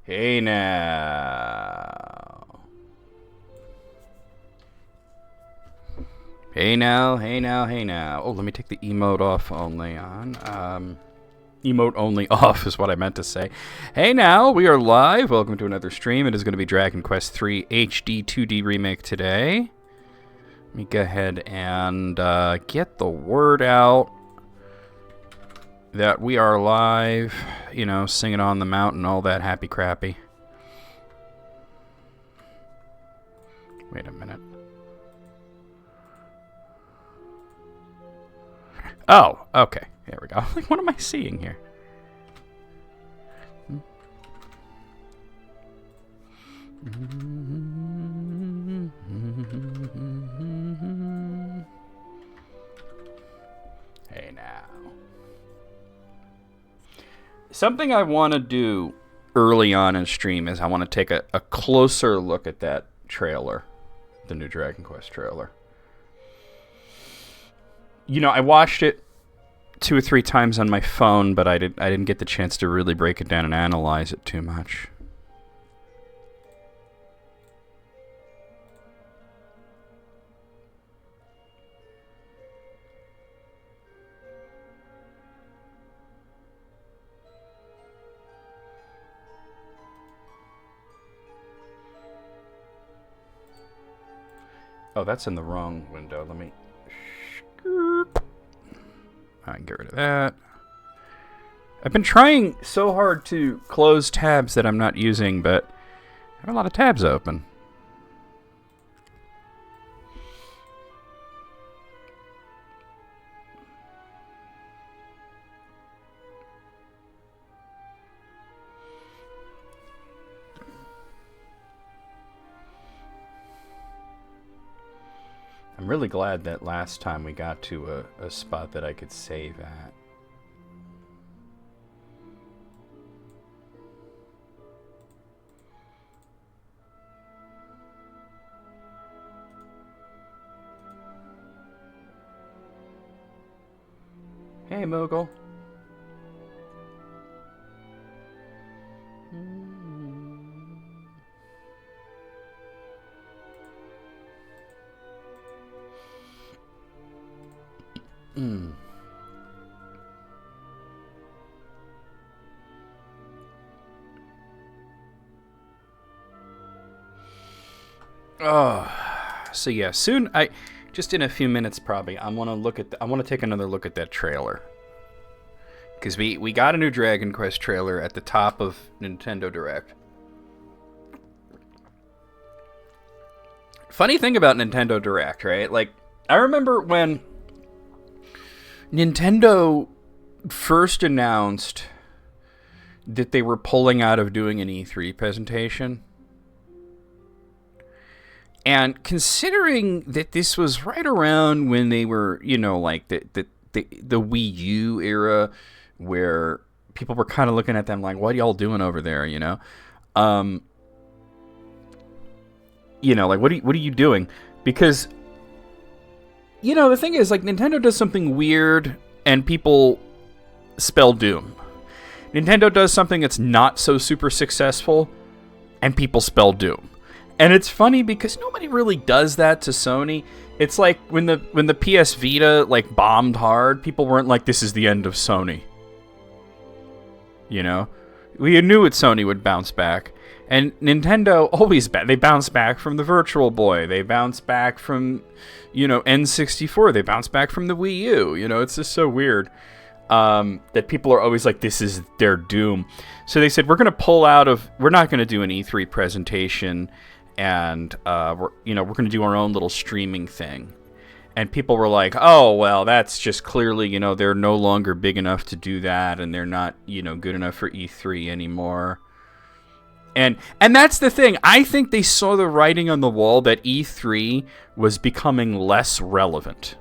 Hey now. Hey now, hey now, hey now. Oh, let me take the emote off only on. Emote only off is what I meant to say. Hey now, we are live. Welcome to another stream. It is going to be Dragon Quest III HD-2D Remake today. Let me go ahead and get the word out that we are live, you know, singing on the mountain, all that happy crappy. Wait a minute. Oh, okay. There we go. Like, what am I seeing here? Hey now. Something I want to do early on in stream is I want to take a closer look at that trailer, the new Dragon Quest trailer. You know, I watched it 2 or 3 times on my phone, but I didn't get the chance to really break it down and analyze it too much. Oh, that's in the wrong window. Let me... I can get rid of that. I've been trying so hard to close tabs that I'm not using, but I have a lot of tabs open. I'm really glad that last time we got to a spot that I could save at. Hey, Mogul. Oh, so yeah, soon just in a few minutes probably I want to take another look at that trailer. Cuz we got a new Dragon Quest trailer at the top of Nintendo Direct. Funny thing about Nintendo Direct, right? Like, I remember when Nintendo first announced that they were pulling out of doing an E3 presentation. And considering that this was right around when they were, you know, like the Wii U era, where people were kind of looking at them like, what are y'all doing over there, you know? You know, like, what are you doing? Because, you know, the thing is, like, Nintendo does something weird and people spell doom. Nintendo does something that's not so super successful and people spell doom. And it's funny because nobody really does that to Sony. It's like when the PS Vita like bombed hard, people weren't like, this is the end of Sony. You know? We knew that Sony would bounce back. And Nintendo always they bounce back from the Virtual Boy. They bounce back from, you know, N64. They bounce back from the Wii U. You know, it's just so weird that people are always like, this is their doom. So they said, we're not going to do an E3 presentation. And we're going to do our own little streaming thing. And people were like, oh, well, that's just clearly, you know, they're no longer big enough to do that, and they're not, you know, good enough for E3 anymore. And that's the thing. I think they saw the writing on the wall that E3 was becoming less relevant.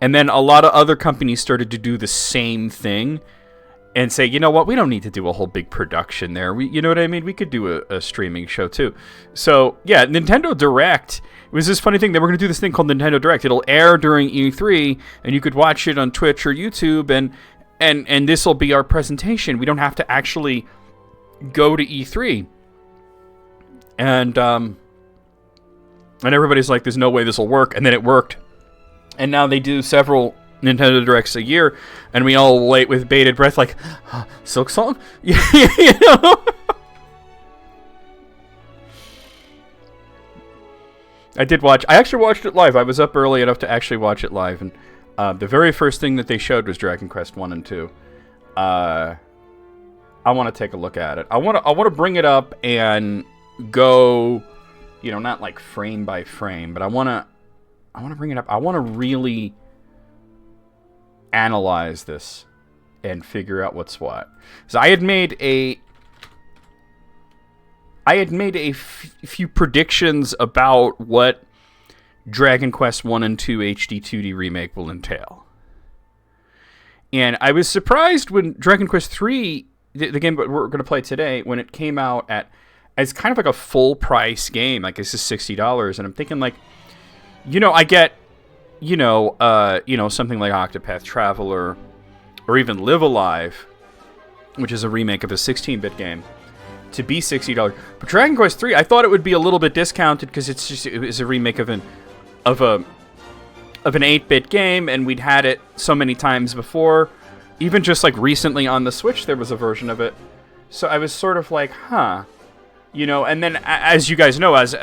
And then a lot of other companies started to do the same thing and say, you know what, we don't need to do a whole big production there. You know what I mean? We could do a streaming show too. So, yeah, Nintendo Direct, it was this funny thing. They were going to do this thing called Nintendo Direct. It'll air during E3, and you could watch it on Twitch or YouTube, and this will be our presentation. We don't have to actually go to E3, and everybody's like, "There's no way this will work," and then it worked, and now they do several Nintendo Directs a year, and we all wait with bated breath, like, Silk Song, you know. I actually watched it live. I was up early enough to actually watch it live, and the very first thing that they showed was Dragon Quest 1 and 2. I want to take a look at it. I want to bring it up and go, you know, not like frame by frame, but I want to bring it up. I want to really analyze this and figure out what's what. So I had made a few predictions about what Dragon Quest 1 and 2 HD-2D Remake will entail. And I was surprised when Dragon Quest 3, the game that we're going to play today, when it came out as kind of like a full price game, like this is $60, and I'm thinking like, you know, I get, something like Octopath Traveler or even Live Alive, which is a remake of a 16-bit game, to be $60. But Dragon Quest 3, I thought it would be a little bit discounted because it was a remake of an 8-bit game, and we'd had it so many times before. Even just like recently on the Switch, there was a version of it. So I was sort of like, huh. You know, and then as you guys know, as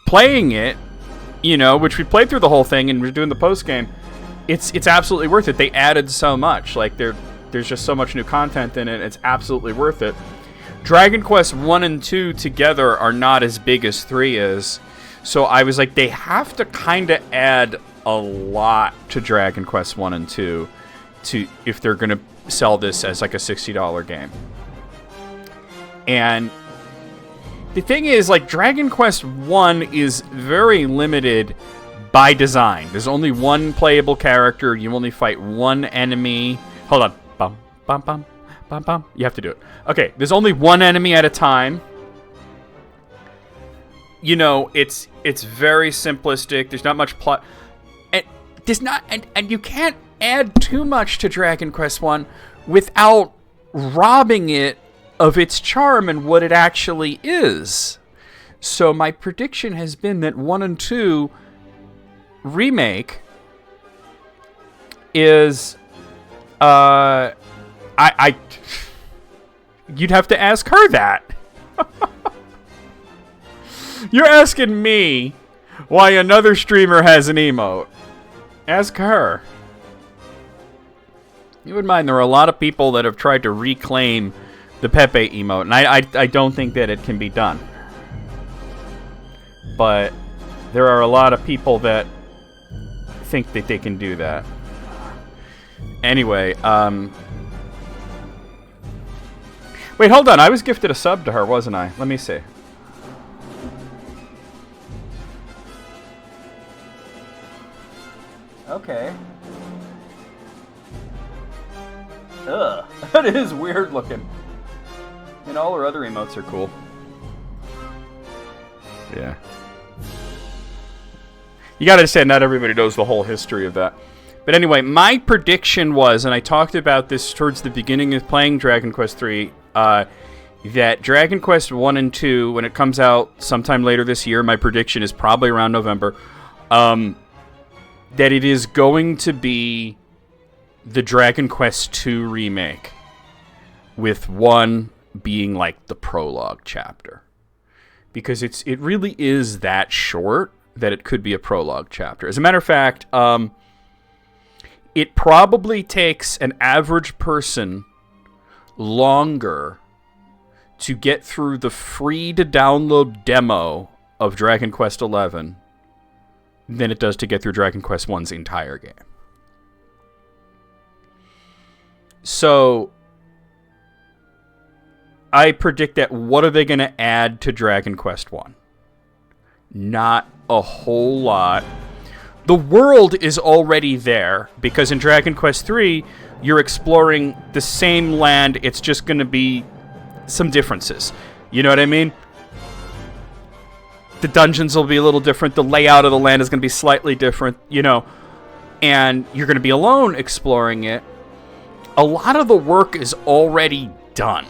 playing it, you know, which we played through the whole thing and we're doing the post game, it's absolutely worth it. They added so much. Like there's just so much new content in it. It's absolutely worth it. Dragon Quest 1 and 2 together are not as big as 3 is. So I was like, they have to kind of add a lot to Dragon Quest 1 and 2 if they're going to sell this as like a $60 game. And the thing is, like, Dragon Quest 1 is very limited by design. There's only one playable character. You only fight one enemy. Hold on. Bum, bum, bum, bum, bum. You have to do it. Okay, there's only one enemy at a time. You know, it's very simplistic. There's not much plot. And you can't add too much to Dragon Quest 1 without robbing it of its charm and what it actually is. So my prediction has been that 1 and 2 Remake is you'd have to ask her that. You're asking me why another streamer has an emote. Ask her. You wouldn't mind, there are a lot of people that have tried to reclaim the Pepe emote, and I don't think that it can be done. But there are a lot of people that think that they can do that. Anyway, wait, hold on. I was gifted a sub to her, wasn't I? Let me see. Okay. Ugh. That is weird looking. And all her other emotes are cool. Yeah. You gotta understand, not everybody knows the whole history of that. But anyway, my prediction was, and I talked about this towards the beginning of playing Dragon Quest 3, that Dragon Quest 1 and 2, when it comes out sometime later this year, my prediction is probably around November, that it is going to be the Dragon Quest 2 remake, with 1 being like the prologue chapter. Because it really is that short that it could be a prologue chapter. As a matter of fact, it probably takes an average person longer to get through the free-to-download demo of Dragon Quest XI than it does to get through Dragon Quest 1's entire game. So I predict that what are they going to add to Dragon Quest 1? Not a whole lot. The world is already there, because in Dragon Quest 3, you're exploring the same land. It's just going to be some differences. You know what I mean? The dungeons will be a little different. The layout of the land is going to be slightly different, you know. And you're going to be alone exploring it. A lot of the work is already done.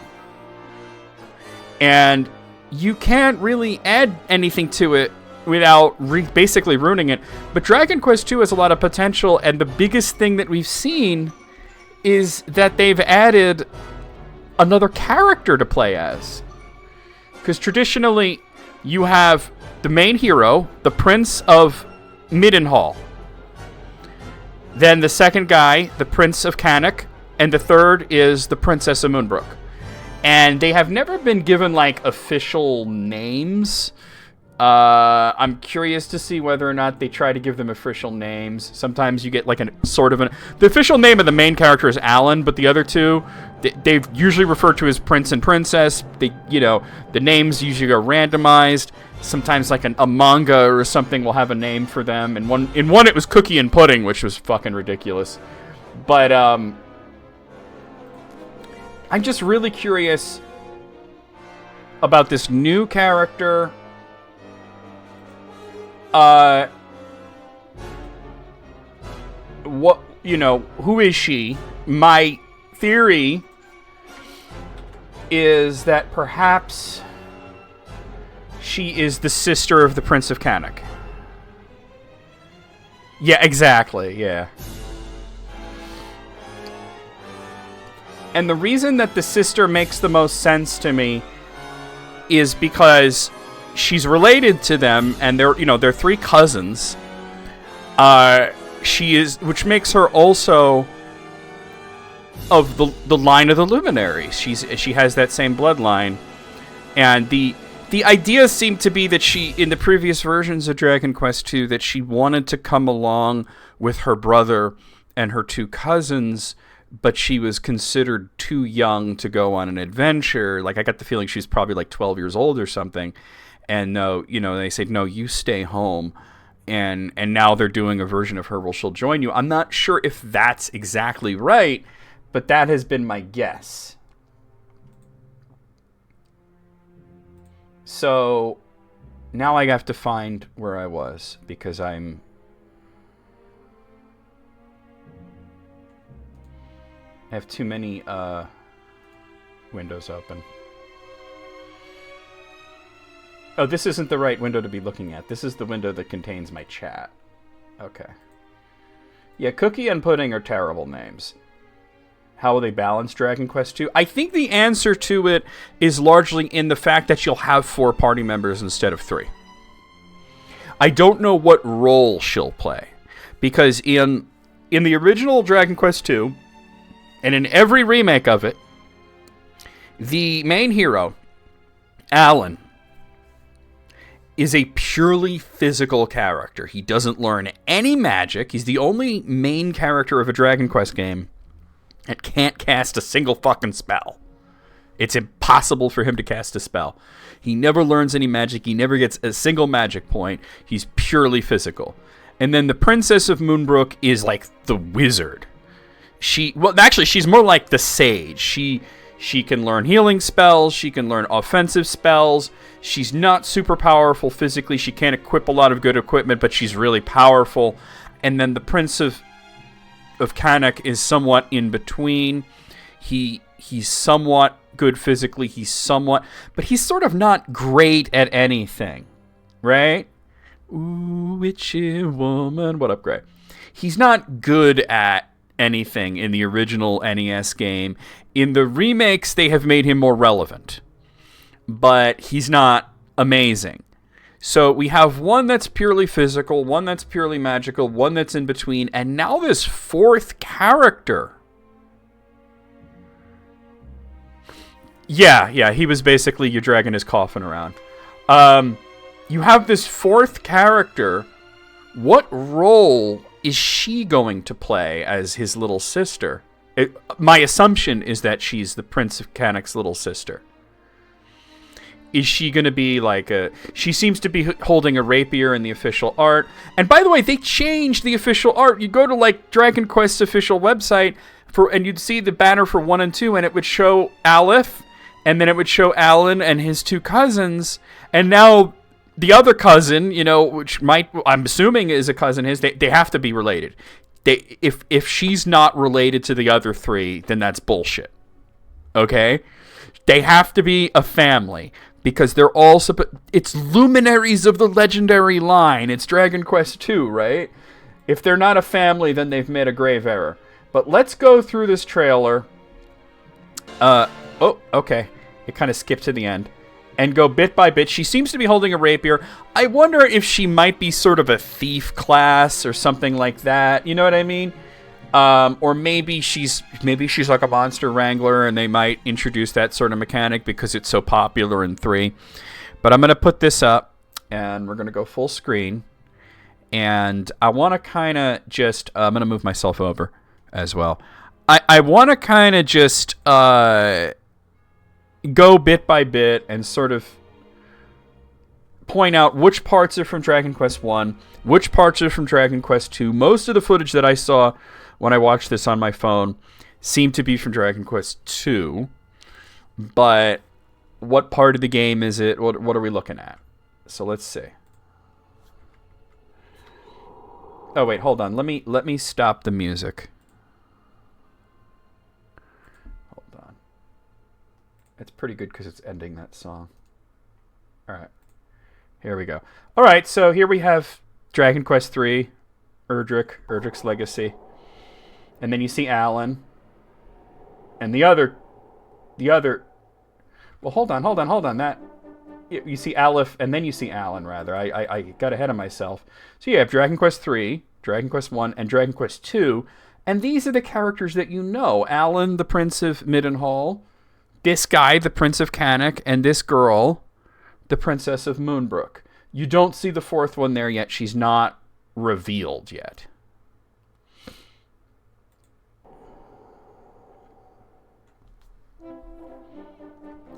And you can't really add anything to it without basically ruining it. But Dragon Quest II has a lot of potential, and the biggest thing that we've seen is that they've added another character to play as. Because traditionally, you have the main hero, the Prince of Midenhall. Then the second guy, the Prince of Canuck, and the third is the Princess of Moonbrook. And they have never been given, like, official names. I'm curious to see whether or not they try to give them official names. Sometimes you get, like, the official name of the main character is Alan, but the other two, they've usually referred to as Prince and Princess. The names usually are randomized. Sometimes, like, a manga or something will have a name for them. In one it was Cookie and Pudding, which was fucking ridiculous. But, I'm just really curious about this new character. Who is she? My theory is that perhaps she is the sister of the Prince of Canuck. Yeah, exactly, yeah. And the reason that the sister makes the most sense to me is because she's related to them, and they're three cousins. Which makes her also of the line of the Luminaries. She has that same bloodline, and the idea seemed to be that she, in the previous versions of Dragon Quest II, that she wanted to come along with her brother and her two cousins, but she was considered too young to go on an adventure. Like, I got the feeling she's probably like 12 years old or something. And no, they said, no, you stay home. And now they're doing a version of her where she'll join you. I'm not sure if that's exactly right, but that has been my guess. So now I have to find where I was, because I have too many windows open. Oh, this isn't the right window to be looking at. This is the window that contains my chat. Okay. Yeah, Cookie and Pudding are terrible names. How will they balance Dragon Quest II? I think the answer to it is largely in the fact that you'll have 4 party members instead of 3. I don't know what role she'll play, because in the original Dragon Quest II, and in every remake of it, the main hero, Alan, is a purely physical character. He doesn't learn any magic. He's the only main character of a Dragon Quest game that can't cast a single fucking spell. It's impossible for him to cast a spell. He never learns any magic. He never gets a single magic point. He's purely physical. And then the Princess of Moonbrook is like the wizard. She's more like the sage. She can learn healing spells. She can learn offensive spells. She's not super powerful physically. She can't equip a lot of good equipment, but she's really powerful. And then the Prince of Canuck is somewhat in between. He's somewhat good physically. But he's sort of not great at anything, right? Ooh, witchy woman. What up, Gray? He's not good at anything in the original NES game. In the remakes, they have made him more relevant, but he's not amazing. So we have one that's purely physical, one that's purely magical, one that's in between, and now this 4th character. Yeah, he was basically you dragging his coffin around. You have this 4th character. What role is she going to play as his little sister? My assumption is that she's the Prince of Canuck's little sister. Is she going to be like she seems to be holding a rapier in the official art. And by the way, they changed the official art. You go to like Dragon Quest's official website and you'd see the banner for 1 and 2, and it would show Aleph, and then it would show Alan and his 2 cousins. And now the other cousin, which I'm assuming is a cousin his, they have to be related. If she's not related to the other 3, then that's bullshit. Okay? They have to be a family because they're all it's luminaries of the legendary line. It's Dragon Quest II, right? If they're not a family, then they've made a grave error. But let's go through this trailer. Oh, okay. It kind of skipped to the end. And go bit by bit. She seems to be holding a rapier. I wonder if she might be sort of a thief class or something like that. You know what I mean? Or maybe she's like a monster wrangler, and they might introduce that sort of mechanic because it's so popular in 3. But I'm going to put this up, and we're going to go full screen. And I want to kind of just... I'm going to move myself over as well. I want to kind of just... go bit by bit and sort of point out which parts are from Dragon Quest 1, which parts are from Dragon Quest 2. Most of the footage that I saw when I watched this on my phone seemed to be from Dragon Quest 2. But what part of the game is it? What are we looking at? So let's see. Oh wait, hold on. Let me stop the music. It's pretty good because it's ending that song. All right. Here we go. All right, so here we have Dragon Quest 3, Erdrick's Legacy. And then you see Alan. And the other... Well, hold on. That... You see Aleph, and then you see Alan, rather. I got ahead of myself. So you have Dragon Quest 3, Dragon Quest 1, and Dragon Quest 2. And these are the characters that you know. Alan, the Prince of Middenhall. This guy, the Prince of Canuck, and this girl, the Princess of Moonbrook. You don't see the fourth one there yet. She's not revealed yet.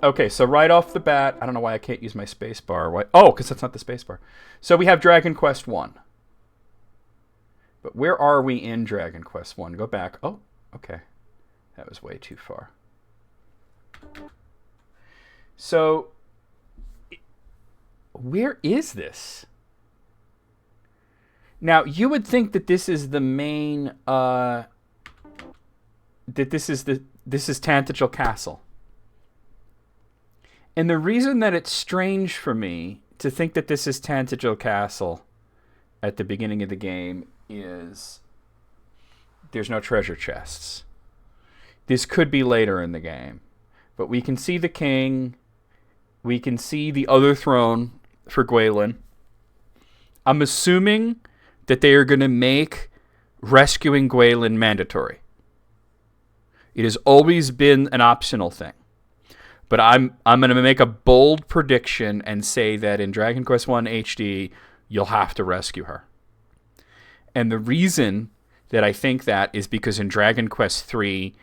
Okay, so right off the bat, I don't know why I can't use my space bar. Why? Oh, because that's not the space bar. So we have Dragon Quest 1. But where are we in Dragon Quest 1? Go back. Oh, okay. That was way too far. So, where is this? Now, you would think that this is the main, that this is Tantagel Castle. And the reason that it's strange for me to think that this is Tantagel Castle at the beginning of the game is there's no treasure chests. This could be later in the game. But we can see the king. We can see the other throne for Gwaelin. I'm assuming that they are going to make rescuing Gwaelin mandatory. It has always been an optional thing. But I'm going to make a bold prediction and say that in Dragon Quest 1 HD, you'll have to rescue her. And the reason that I think that is because in Dragon Quest 3,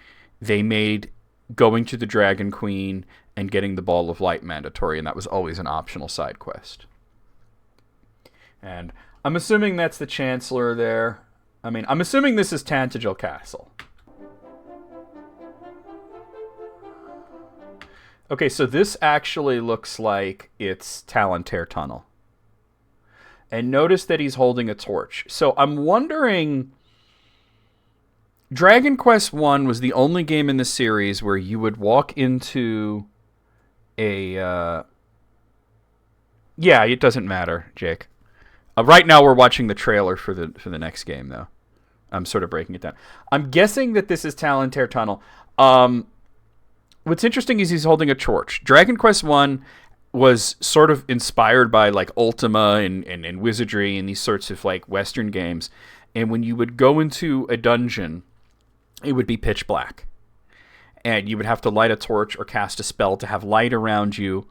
they made going to the Dragon Queen and getting the Ball of Light mandatory, and that was always an optional side quest. And I'm assuming that's the Chancellor there. I mean, I'm assuming this is Tantagel Castle. Okay, so this actually looks like it's Talantair Tunnel. And notice that he's holding a torch. So I'm wondering... Dragon Quest 1 was the only game in the series where you would walk into a... Yeah, it doesn't matter, Jake. Right now we're watching the trailer for the next game, though. I'm sort of breaking it down. I'm guessing that this is Talantair Tunnel. What's interesting is he's holding a torch. Dragon Quest 1 was sort of inspired by like Ultima and Wizardry and these sorts of like Western games. And when you would go into a dungeon, it would be pitch black. And you would have to light a torch or cast a spell to have light around you.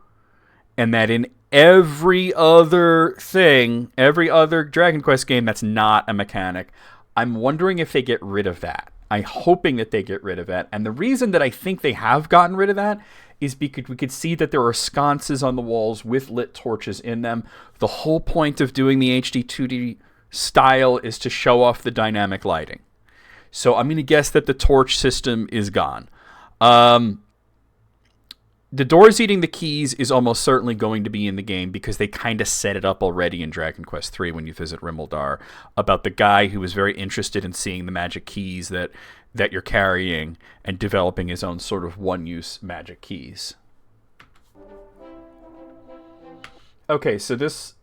And that in every other thing, every other Dragon Quest game, that's not a mechanic. I'm wondering if they get rid of that. I'm hoping that they get rid of that. And the reason that I think they have gotten rid of that is because we could see that there are sconces on the walls with lit torches in them. The whole point of doing the HD-2D style is to show off the dynamic lighting. So I'm going to guess that the torch system is gone. the doors eating the keys is almost certainly going to be in the game because they kind of set it up already in Dragon Quest III when you visit Rimuldar about the guy who was very interested in seeing the magic keys that you're carrying and developing his own sort of one-use magic keys. Okay, so this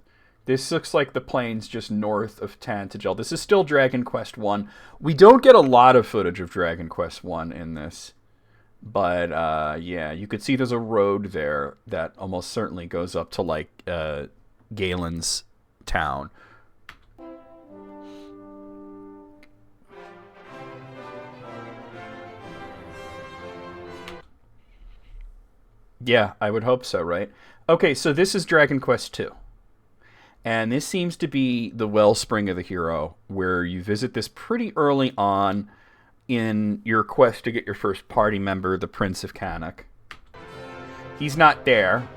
looks like the plains just north of Tantagel. This is still Dragon Quest I. We don't get a lot of footage of Dragon Quest I in this. But, yeah, you could see there's a road there that almost certainly goes up to, like, Galen's town. Yeah, I would hope so, right? Okay, so this is Dragon Quest II. And this seems to be the wellspring of the hero, where you visit this pretty early on in your quest to get your first party member, the Prince of Canuck. He's not there.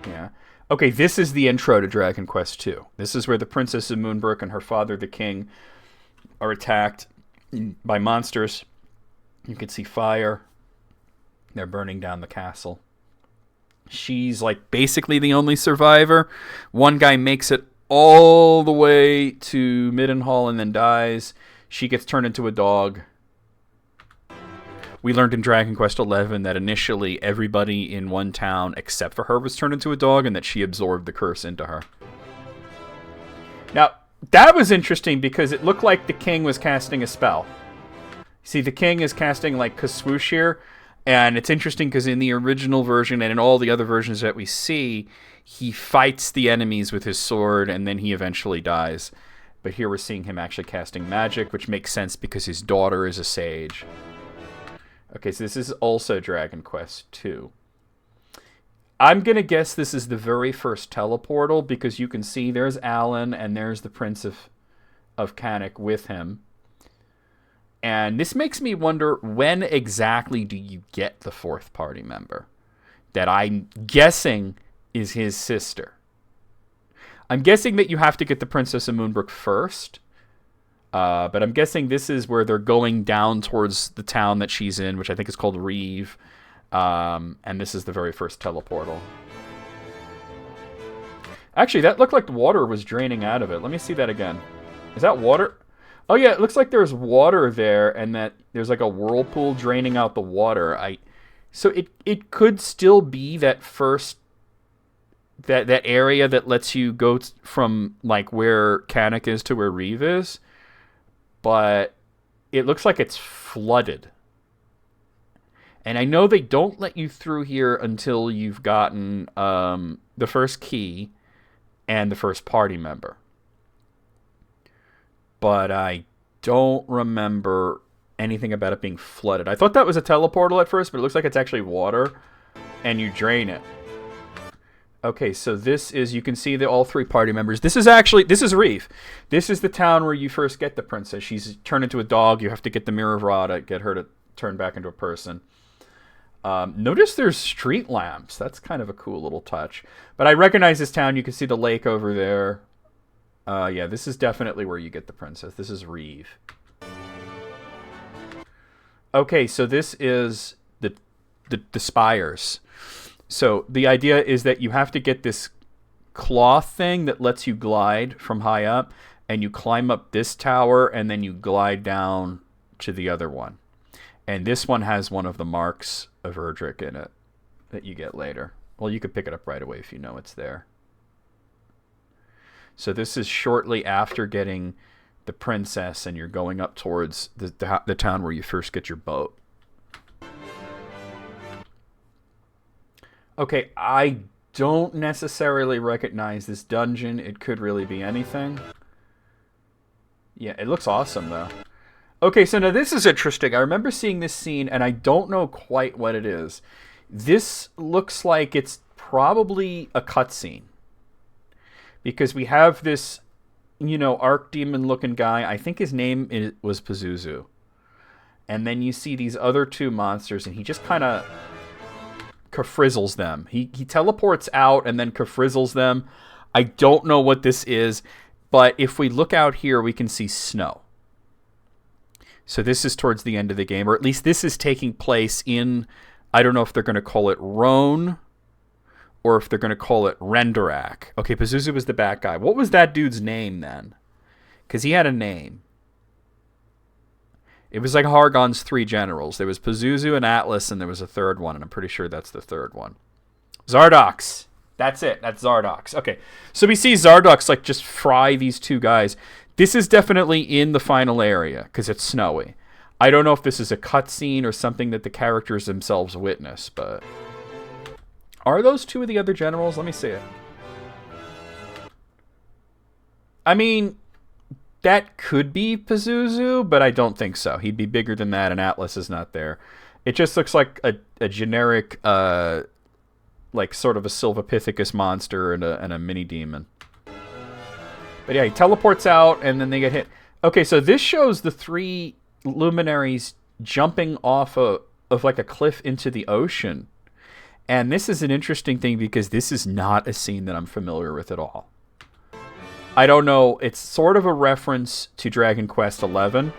Yeah. Okay, this is the intro to Dragon Quest II. This is where the Princess of Moonbrook and her father, the king, are attacked by monsters. You can see fire. They're burning down the castle. She's like basically the only survivor. One guy makes it all the way to Middenhall and then dies. She gets turned into a dog. We learned in Dragon Quest XI that initially everybody in one town except for her was turned into a dog and that she absorbed the curse into her. Now, that was interesting because it looked like the king was casting a spell. See, the king is casting like Kaswoosh here, and it's interesting because in the original version and in all the other versions that we see, he fights the enemies with his sword and then he eventually dies. But here we're seeing him actually casting magic, which makes sense because his daughter is a sage. Okay, so this is also Dragon Quest II. I'm going to guess this is the very first teleportal because you can see there's Alan and there's the Prince of Canuck with him. And this makes me wonder, when exactly do you get the fourth party member? That I'm guessing is his sister. I'm guessing that you have to get the Princess of Moonbrook first. But I'm guessing this is where they're going down towards the town that she's in, which I think is called Reeve. And this is the very first teleportal. Actually, that looked like the water was draining out of it. Let me see that again. Is that water? Oh, yeah, it looks like there's water there, and that there's like a whirlpool draining out the water. So it could still be that first... That area that lets you go from like where Canuck is to where Reeve is. But it looks like it's flooded. And I know they don't let you through here until you've gotten the first key and the first party member. But I don't remember anything about it being flooded. I thought that was a teleportal at first, but it looks like it's actually water, and you drain it. Okay, so this is, you can see all three party members. This is Reeve. This is the town where you first get the princess. She's turned into a dog. You have to get the Mirror of Ra to get her to turn back into a person. Notice there's street lamps. That's kind of a cool little touch. But I recognize this town. You can see the lake over there. Yeah, this is definitely where you get the princess. This is Reeve. Okay, so this is the spires. So the idea is that you have to get this cloth thing that lets you glide from high up, and you climb up this tower, and then you glide down to the other one. And this one has one of the marks of Erdrick in it that you get later. Well, you could pick it up right away if you know it's there. So this is shortly after getting the princess, and you're going up towards the town where you first get your boat. Okay, I don't necessarily recognize this dungeon. It could really be anything. Yeah, it looks awesome, though. Okay, so now this is interesting. I remember seeing this scene, and I don't know quite what it is. This looks like it's probably a cutscene. Because we have this, archdemon-looking guy. I think his name was Pazuzu. And then you see these other two monsters, and he just kind of kafrizzles them. He teleports out and then kafrizzles them. I don't know what this is, but if we look out here, we can see snow. So this is towards the end of the game, or at least this is taking place in I don't know if they're going to call it Roan or if they're going to call it Renderak. Okay, Pazuzu was the bad guy. What was that dude's name then? Because he had a name. It was like Hargon's three generals. There was Pazuzu and Atlas, and there was a third one, and I'm pretty sure that's the third one. Zardox. That's it. That's Zardox. Okay, so we see Zardox like just fry these two guys. This is definitely in the final area because it's snowy. I don't know if this is a cutscene or something that the characters themselves witness, but are those two of the other generals? Let me see it. I mean, that could be Pazuzu, but I don't think so. He'd be bigger than that, and Atlas is not there. It just looks like a generic, like sort of a Sylvopithecus monster and a mini demon. But yeah, he teleports out, and then they get hit. Okay, so this shows the three luminaries jumping off of like a cliff into the ocean. And this is an interesting thing because this is not a scene that I'm familiar with at all. I don't know. It's sort of a reference to Dragon Quest XI.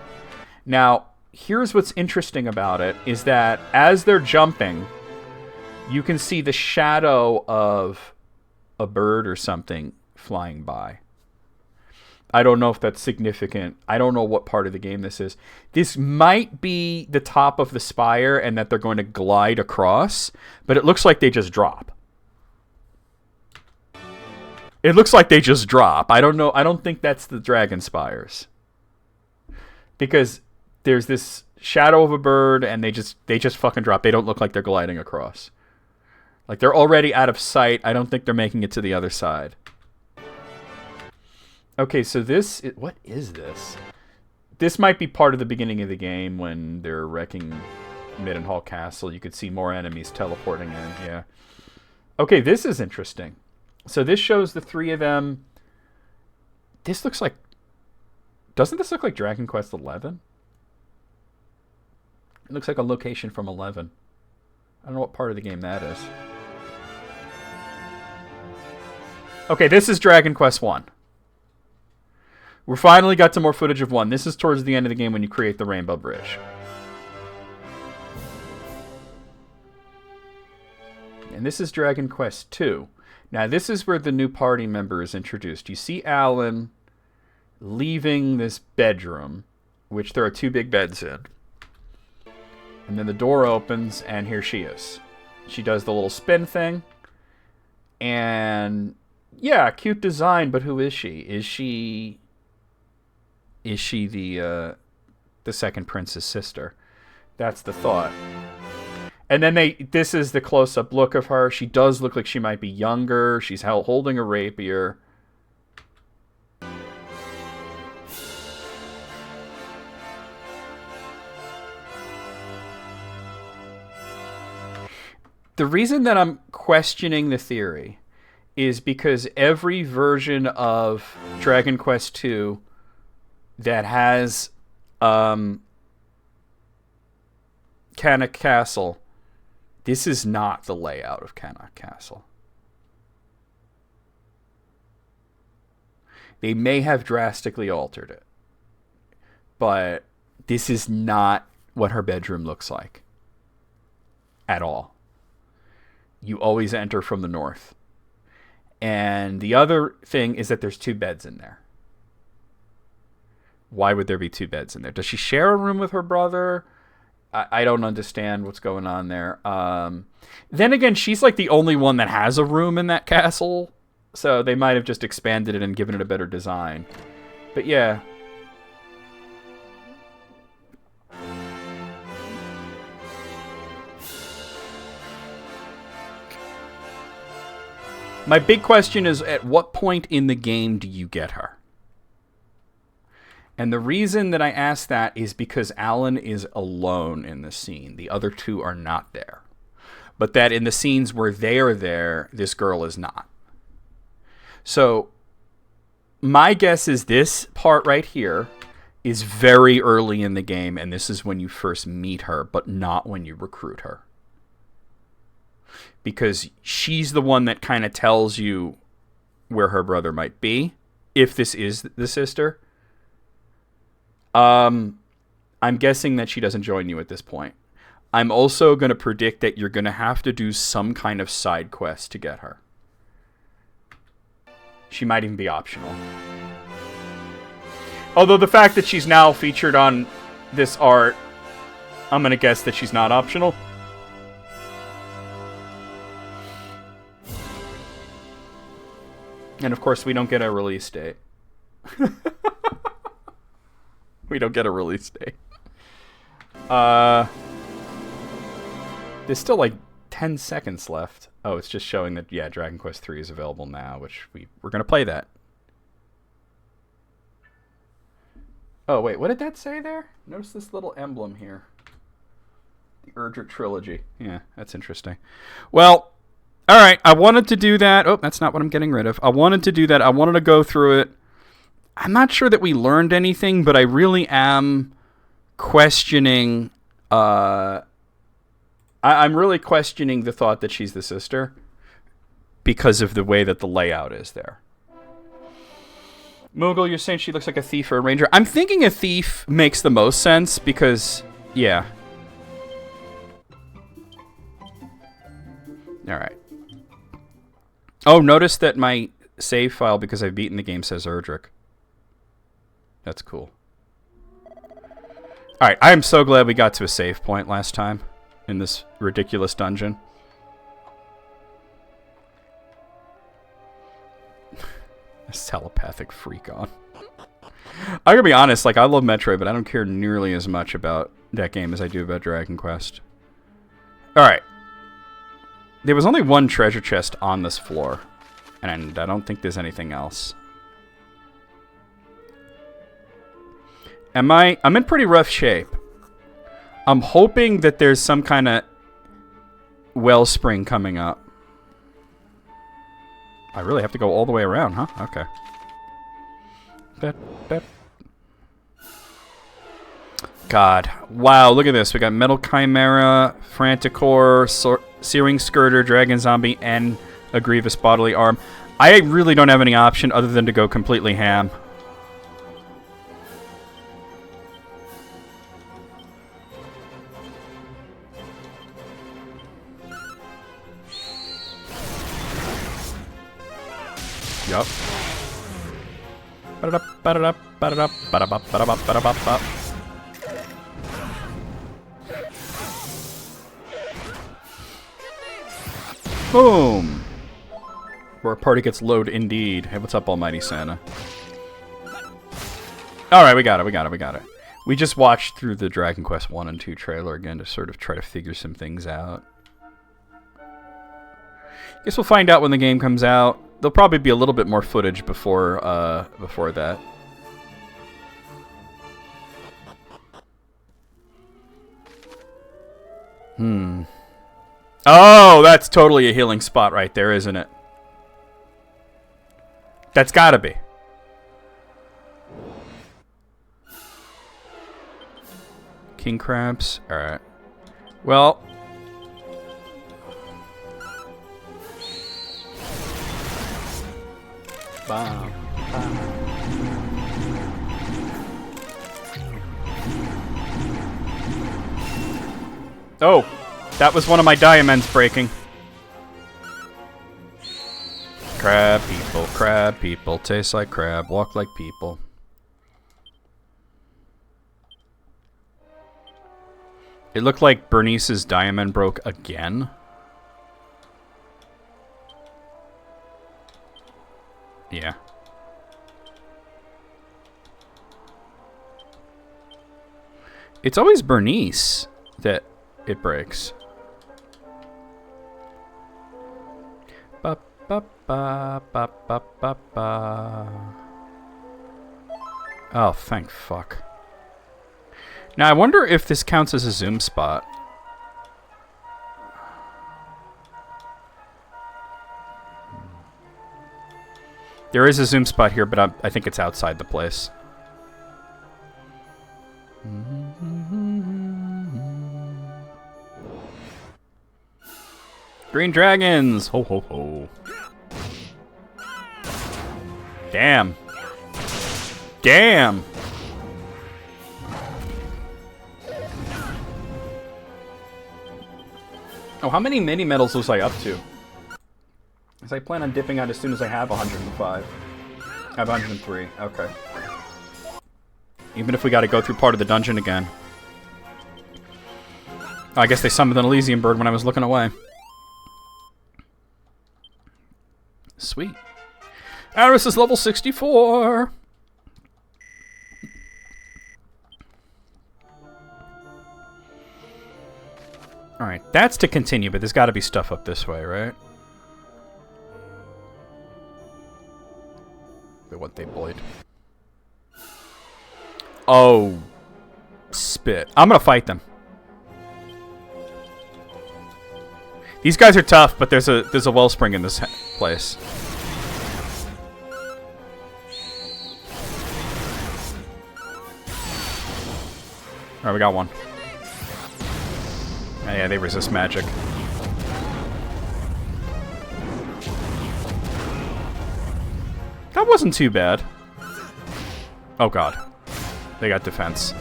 Now, here's what's interesting about it is that as they're jumping, you can see the shadow of a bird or something flying by. I don't know if that's significant. I don't know what part of the game this is. This might be the top of the spire and that they're going to glide across, but it looks like they just drop. It looks like they just drop. I don't know. I don't think that's the dragon spires. Because there's this shadow of a bird and they just fucking drop. They don't look like they're gliding across. Like they're already out of sight. I don't think they're making it to the other side. Okay, so what is this? This might be part of the beginning of the game when they're wrecking Middenhall Castle. You could see more enemies teleporting in, yeah. Okay, this is interesting. So this shows the three of them. This looks like... Doesn't this look like Dragon Quest XI? It looks like a location from 11. I don't know what part of the game that is. Okay, this is Dragon Quest 1. We finally got some more footage of 1. This is towards the end of the game when you create the Rainbow Bridge. And this is Dragon Quest 2. Now, this is where the new party member is introduced. You see Alan leaving this bedroom, which there are 2 big beds in. And then the door opens, and here she is. She does the little spin thing. And, yeah, cute design, but who is she? Is she the second prince's sister? That's the thought. And then this is the close-up look of her. She does look like she might be younger. She's holding a rapier. The reason that I'm questioning the theory is because every version of Dragon Quest II that has Cannock Castle, this is not the layout of Cannock Castle. They may have drastically altered it, but this is not what her bedroom looks like at all. You always enter from the north. And the other thing is that there's 2 beds in there. Why would there be 2 beds in there? Does she share a room with her brother? I don't understand what's going on there. Then again, she's like the only one that has a room in that castle. So they might have just expanded it and given it a better design. But yeah. My big question is, at what point in the game do you get her? And the reason that I ask that is because Alan is alone in the scene. The other 2 are not there. But that in the scenes where they are there, this girl is not. So my guess is this part right here is very early in the game, and this is when you first meet her, but not when you recruit her. Because she's the one that kind of tells you where her brother might be, if this is the sister. I'm guessing that she doesn't join you at this point. I'm also going to predict that you're going to have to do some kind of side quest to get her. She might even be optional. Although the fact that she's now featured on this art, I'm going to guess that she's not optional. And of course, we don't get a release date. We don't get a release date. There's still like 10 seconds left. Oh, it's just showing that, yeah, Dragon Quest III is available now, which we're going to play that. Oh, wait, what did that say there? Notice this little emblem here. The Erdrick Trilogy. Yeah, that's interesting. Well, all right, I wanted to do that. Oh, that's not what I'm getting rid of. I wanted to do that. I wanted to go through it. I'm not sure that we learned anything, but I really am questioning... I'm really questioning the thought that she's the sister because of the way that the layout is there. Moogle, you're saying she looks like a thief or a ranger. I'm thinking a thief makes the most sense because, yeah. All right. Oh, notice that my save file, because I've beaten the game, says Erdrick. That's cool. All right, I am so glad we got to a save point last time in this ridiculous dungeon. This telepathic freak on. I'm gonna be honest, like, I love Metroid, but I don't care nearly as much about that game as I do about Dragon Quest. Alright. There was only one treasure chest on this floor, and I don't think there's anything else. I'm in pretty rough shape. I'm hoping that there's some kind of wellspring coming up. I really have to go all the way around, huh? Okay. God. Wow, look at this. We got Metal Chimera, Franticor, Searing Skirter, Dragon Zombie, and a Grievous Bodily Arm. I really don't have any option other than to go completely ham. Yup. Boom! Where a party gets low indeed. Hey, what's up, Almighty Santa? Alright, we got it. We just watched through the Dragon Quest 1 and 2 trailer again to sort of try to figure some things out. Guess we'll find out when the game comes out. There'll probably be a little bit more footage before that. Oh, that's totally a healing spot right there, isn't it? That's gotta be. King crabs. Alright. Well... Bam. Oh, that was one of my diamonds breaking. Crab people, taste like crab, walk like people. It looked like Bernice's diamond broke again. Yeah. It's always Bernice that it breaks. Ba ba ba ba ba ba ba. Oh, thank fuck. Now I wonder if this counts as a zoom spot. There is a zoom spot here, but I think it's outside the place. Green dragons! Ho ho ho. Damn. Damn! Oh, how many mini medals was I up to? Because I plan on dipping out as soon as I have 105. I have 103. Okay. Even if we got to go through part of the dungeon again. Oh, I guess they summoned an Elysium bird when I was looking away. Sweet. Aris is level 64. Alright, that's to continue, but there's got to be stuff up this way, right? Wait, what they bullied? Oh. Spit. I'm gonna fight them. These guys are tough, but there's a wellspring in this place. Alright, we got one. Oh, yeah, they resist magic. That wasn't too bad. Oh god. They got defense.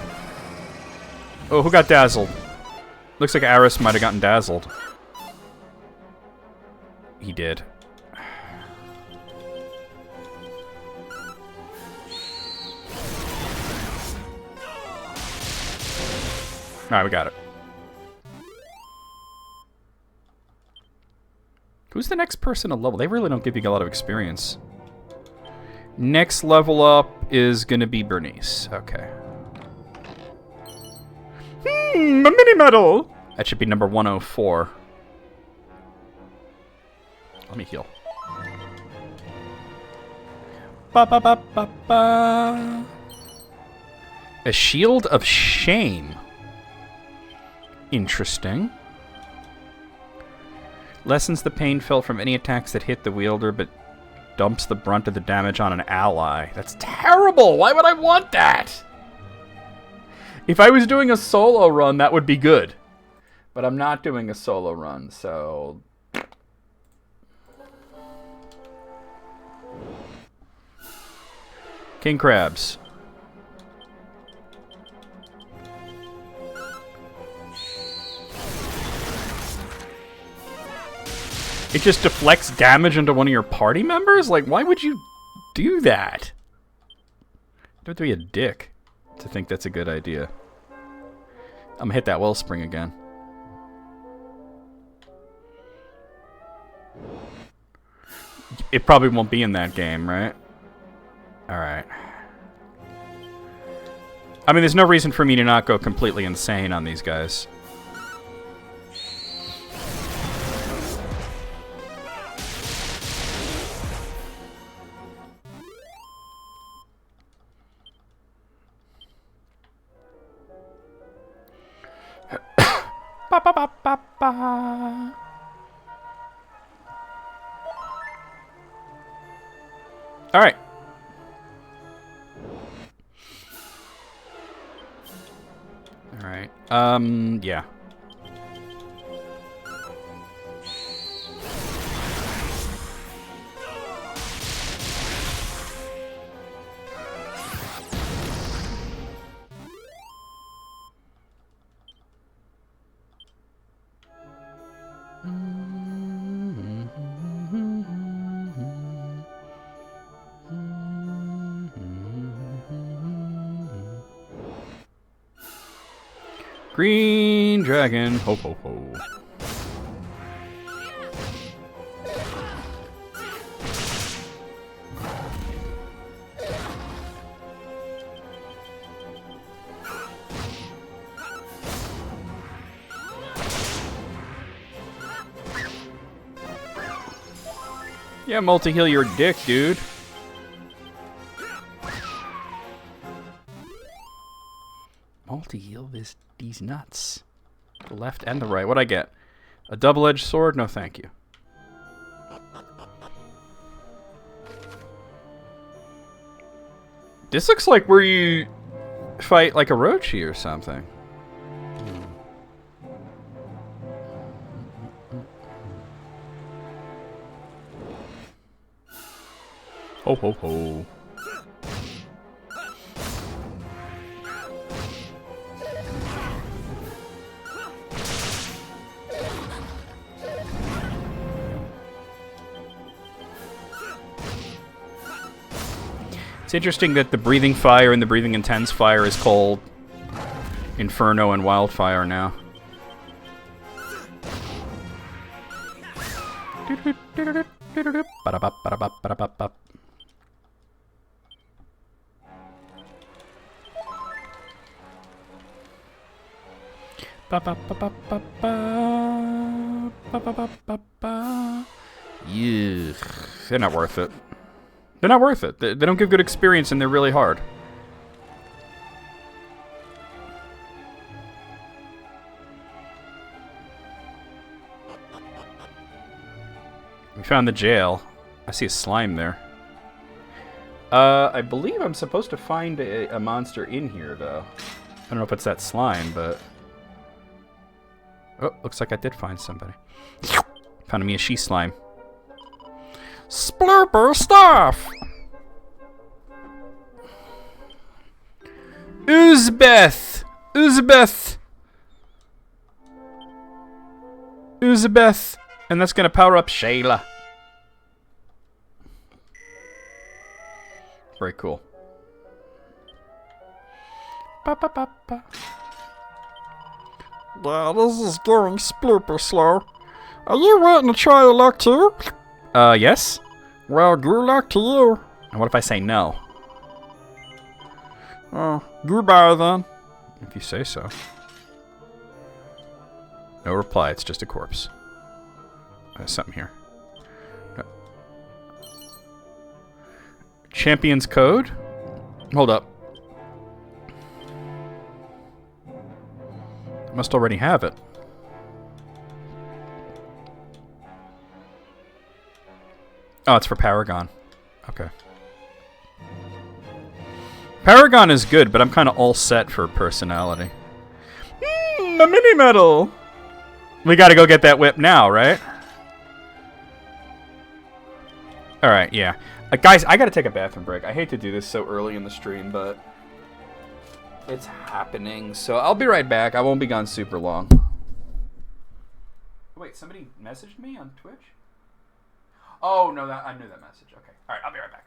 Oh, who got dazzled? Looks like Aris might have gotten dazzled. He did. Alright, we got it. Who's the next person to level? They really don't give you a lot of experience. Next level up is gonna be Bernice. Okay. A mini medal! That should be number 104. Let me heal. Ba ba ba ba ba. A shield of shame. Interesting. Lessens the pain felt from any attacks that hit the wielder, but dumps the brunt of the damage on an ally. That's terrible! Why would I want that? If I was doing a solo run, that would be good. But I'm not doing a solo run, so... King Crabs. It just deflects damage into one of your party members? Like, why would you do that? You have to be a dick to think that's a good idea. I'm gonna hit that wellspring again. It probably won't be in that game, right? Alright. I mean, there's no reason for me to not go completely insane on these guys. Ba ba ba ba ba. All right. All right. Yeah. Green dragon, ho ho ho. Yeah, multi-heal your dick, dude. Multi-heal these nuts. The left and the right. What'd I get? A double-edged sword? No, thank you. This looks like where you fight like a Orochi or something. Ho ho ho. It's interesting that the Breathing Fire and the Breathing Intense Fire is called Inferno and Wildfire now. Yeah, they're not worth it. They're not worth it. They don't give good experience, and they're really hard. We found the jail. I see a slime there. I believe I'm supposed to find a monster in here, though. I don't know if it's that slime, but... Oh, looks like I did find somebody. Found me a she slime. Splurper stuff! Uzbeth! Uzbeth! Uzbeth! And that's gonna power up Shayla. Very cool. Ba, ba, ba, ba. Yeah, this is going splooper slow. Are you waiting to try your luck too? Yes? Well, good luck to you. And what if I say no? Goodbye then. If you say so. No reply, it's just a corpse. There's something here. No. Champion's code? Hold up. I must already have it. Oh, it's for Paragon. Okay. Paragon is good, but I'm kind of all set for personality. A mini medal! We gotta go get that whip now, right? Alright, yeah. Guys, I gotta take a bathroom break. I hate to do this so early in the stream, but it's happening. So I'll be right back. I won't be gone super long. Wait, somebody messaged me on Twitch? Oh, no, I knew that message. Okay. Alright, I'll be right back.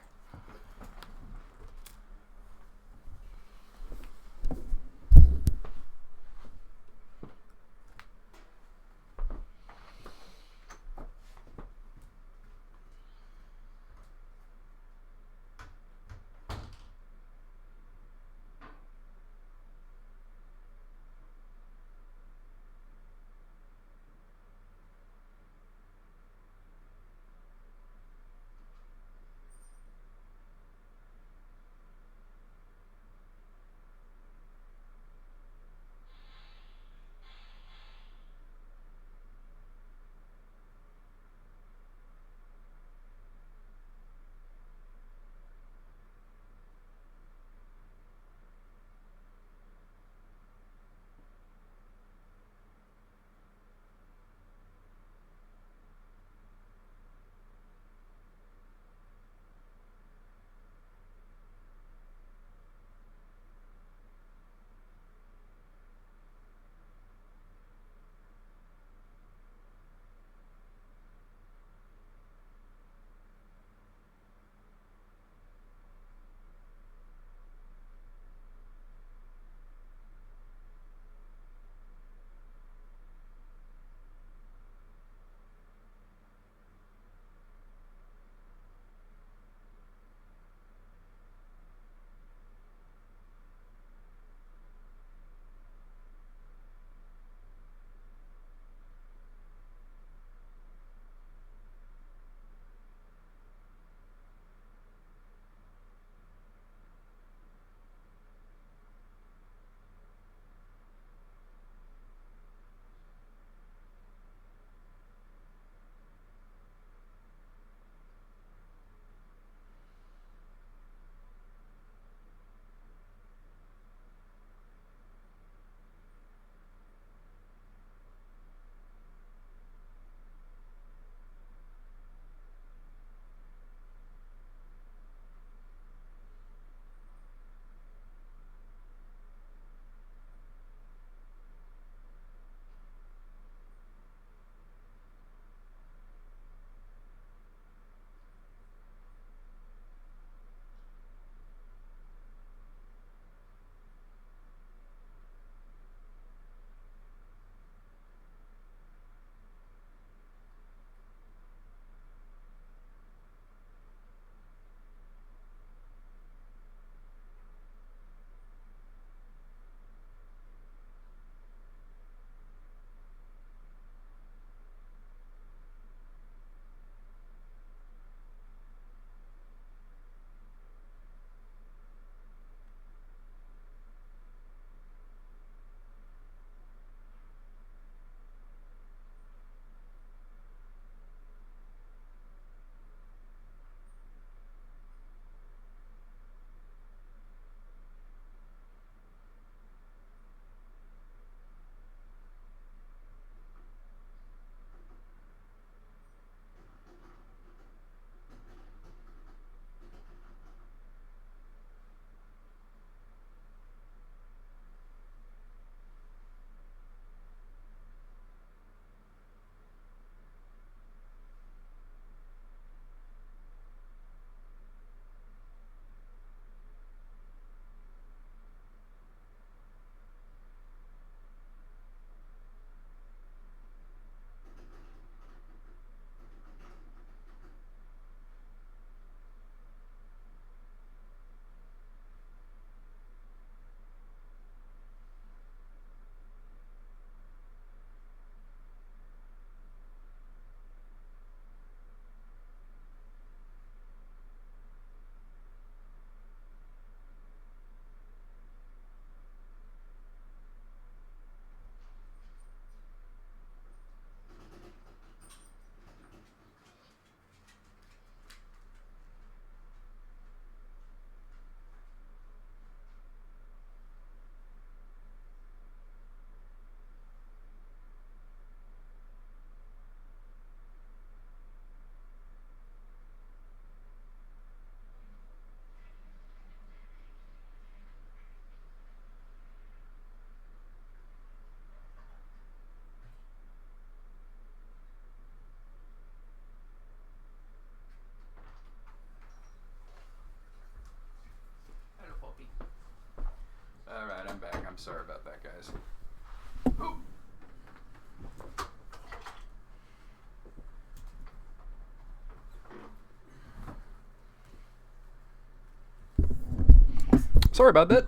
Sorry about that.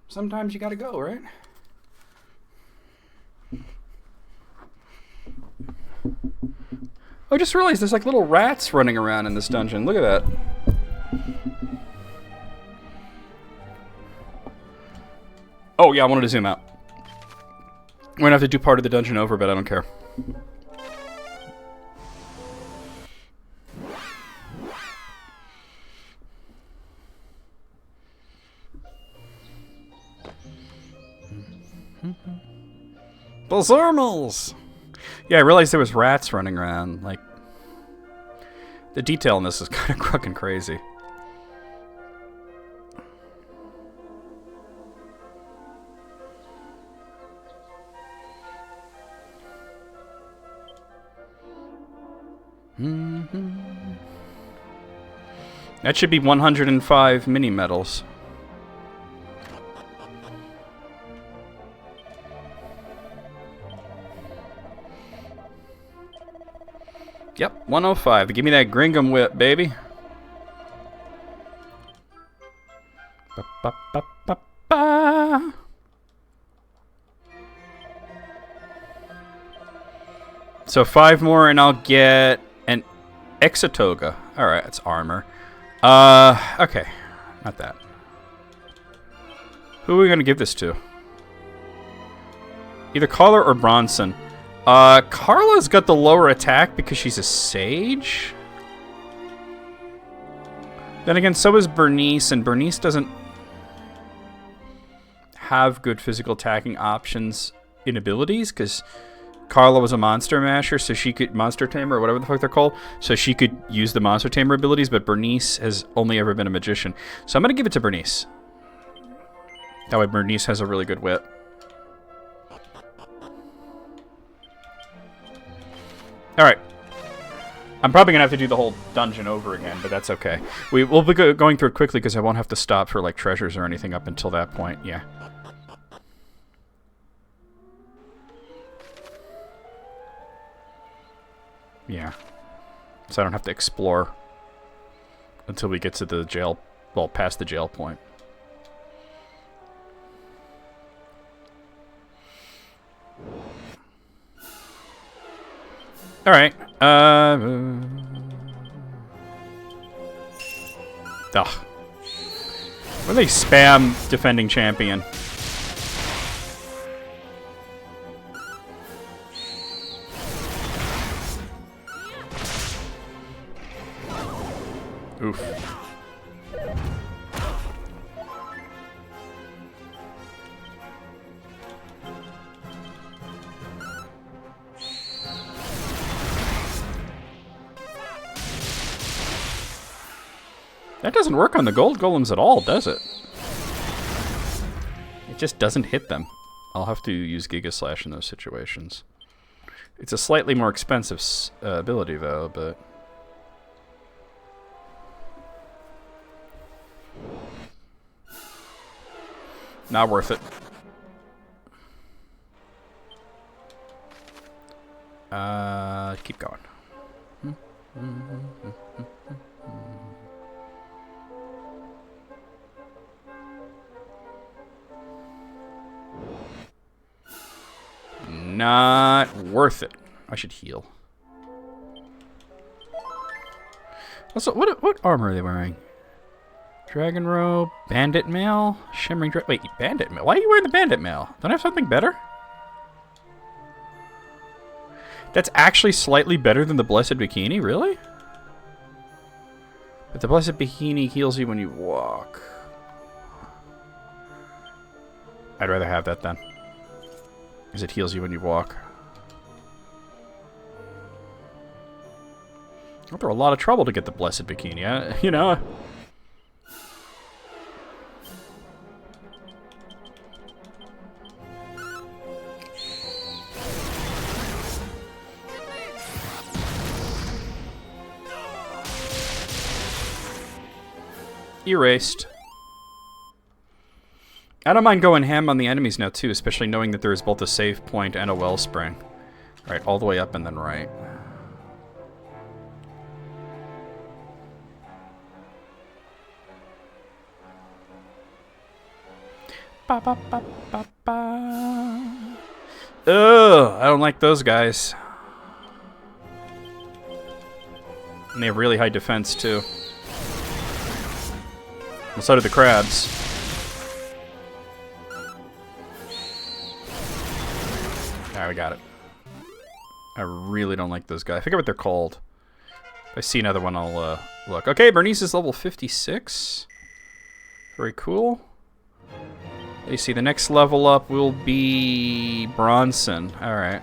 Sometimes you gotta go, right? Oh, I just realized there's like little rats running around in this dungeon. Look at that. Oh, yeah, I wanted to zoom out. We're gonna have to do part of the dungeon over, but I don't care. Bersermals! Yeah, I realized there was rats running around. Like, the detail in this is kind of fucking crazy. That should be 105 mini medals. Yep, 105. Give me that Gringham whip, baby. Ba, ba, ba, ba, ba. So 5 more and I'll get an Exotoga. Alright, that's armor. Okay. Not that. Who are we gonna give this to? Either Carla or Bronson. Carla's got the lower attack because she's a sage. Then again, so is Bernice, and Bernice doesn't have good physical attacking options in abilities, because Carla was a monster masher, so she could, monster tamer, or whatever the fuck they're called, so she could use the monster tamer abilities, but Bernice has only ever been a magician. So I'm gonna give it to Bernice. That way Bernice has a really good whip. Alright. I'm probably going to have to do the whole dungeon over again, but that's okay. We'll be going through it quickly because I won't have to stop for like treasures or anything up until that point. Yeah. Yeah. So I don't have to explore until we get to the jail, well, past the jail point. Alright, ugh. When they spam defending champion. Oof. That doesn't work on the gold golems at all, does it? It just doesn't hit them. I'll have to use Giga Slash in those situations. It's a slightly more expensive ability, though, but... not worth it. Keep going. Not worth it. I should heal. Also, what armor are they wearing? Dragon robe, bandit mail, shimmering wait, bandit mail? Why are you wearing the bandit mail? Don't I have something better? That's actually slightly better than the blessed bikini, really? But the blessed bikini heals you when you walk. I'd rather have that then. Because it heals you when you walk. I went through a lot of trouble to get the blessed bikini, you know. Erased. I don't mind going ham on the enemies now, too, especially knowing that there is both a save point and a wellspring. Right, all the way up and then right. Ba, ba, ba, ba, ba. Ugh, I don't like those guys. And they have really high defense, too. Well, so do the crabs. Alright, we got it. I really don't like those guys. I forget what they're called. If I see another one, I'll look. Okay, Bernice is level 56. Very cool. You see, the next level up will be Bronson. Alright.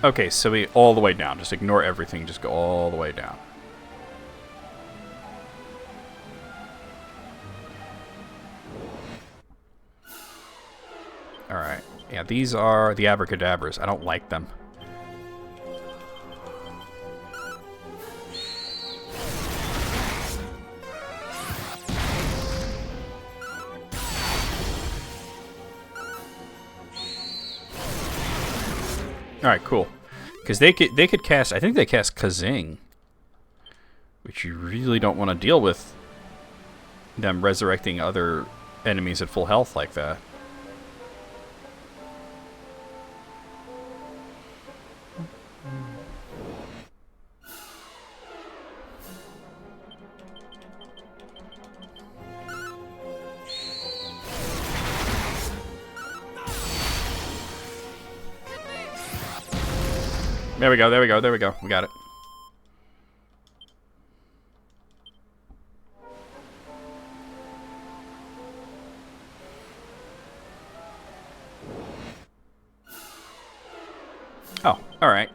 Okay, so we all the way down. Just ignore everything. Just go all the way down. Alright. Yeah, these are the abracadabras. I don't like them. Alright, cool. Because they could cast, I think they cast Kazing. Which you really don't want to deal with them resurrecting other enemies at full health like that. There we go, there we go, there we go. We got it. Oh, alright.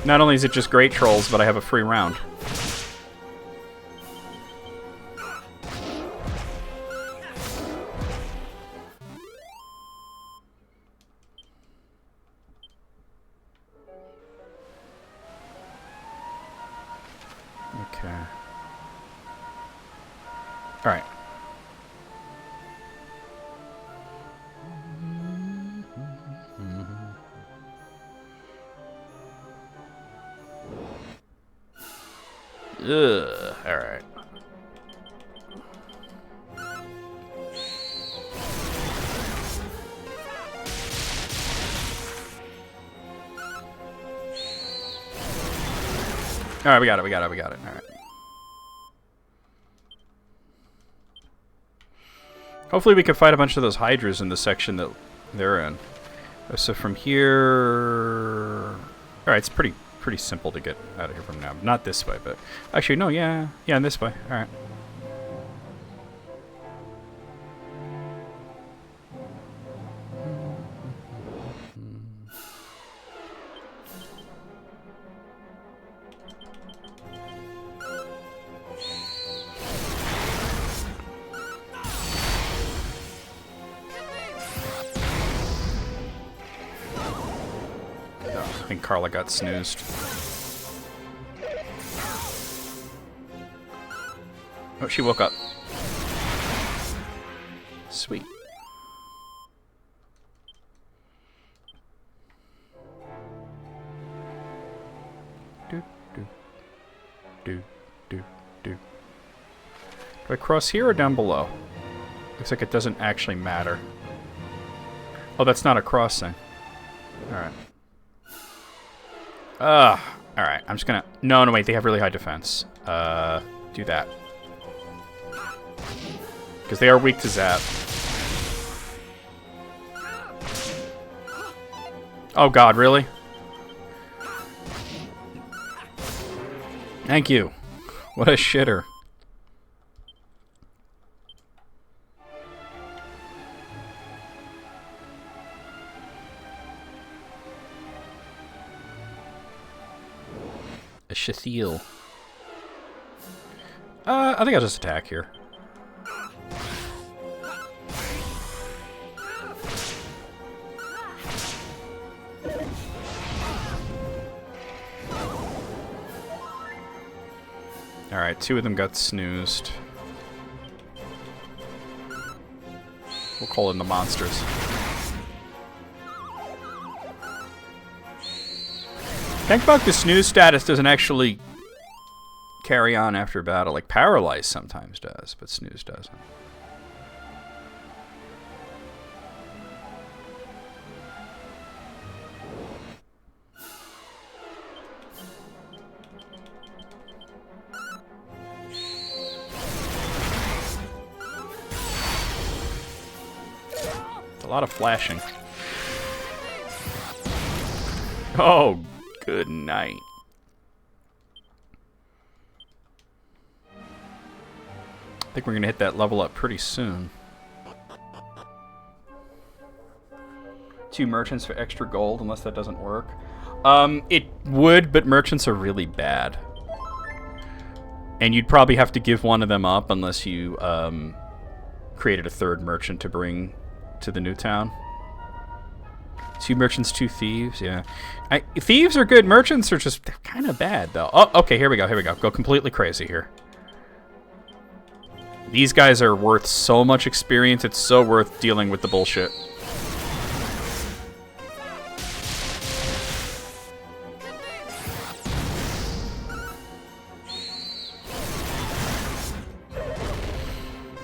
Not only is it just great trolls, but I have a free round. Okay. Alright. Ugh. Alright. Alright, we got it, we got it, we got it. Alright. Hopefully we can fight a bunch of those hydras in the section that they're in. So from here... Alright, it's pretty simple to get out of here from now. Not this way, but... Actually, no, yeah. Yeah, this way. Alright. I think Carla got snoozed. Oh, she woke up. Sweet. Do, do, do, do, do. Do I cross here or down below? Looks like it doesn't actually matter. Oh, that's not a crossing. Alright. Alright, I'm just gonna... No, wait, they have really high defense. Do that. Because they are weak to zap. Oh god, really? Thank you. What a shitter. A Shathiel. I think I'll just attack here. Alright, two of them got snoozed. We'll call in the monsters. Tank Buck, the snooze status doesn't actually carry on after battle. Like Paralyze sometimes does, but snooze doesn't. It's a lot of flashing. Oh, good night. I think we're gonna hit that level up pretty soon. 2 merchants for extra gold, unless that doesn't work. It would, but merchants are really bad. And you'd probably have to give one of them up unless you created a 3rd merchant to bring to the new town. 2 merchants, 2 thieves, yeah. Thieves are good, merchants are just kind of bad, though. Oh, okay, here we go, here we go. Go completely crazy here. These guys are worth so much experience, it's so worth dealing with the bullshit.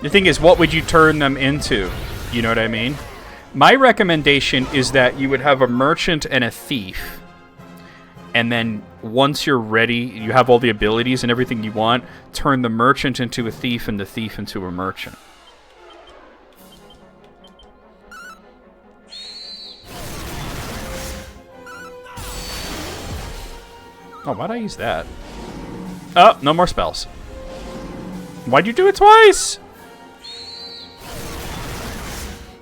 The thing is, what would you turn them into? You know what I mean? My recommendation is that you would have a merchant and a thief. And then once you're ready, you have all the abilities and everything you want, turn the merchant into a thief and the thief into a merchant. Oh, why'd I use that? Oh, no more spells. Why'd you do it twice?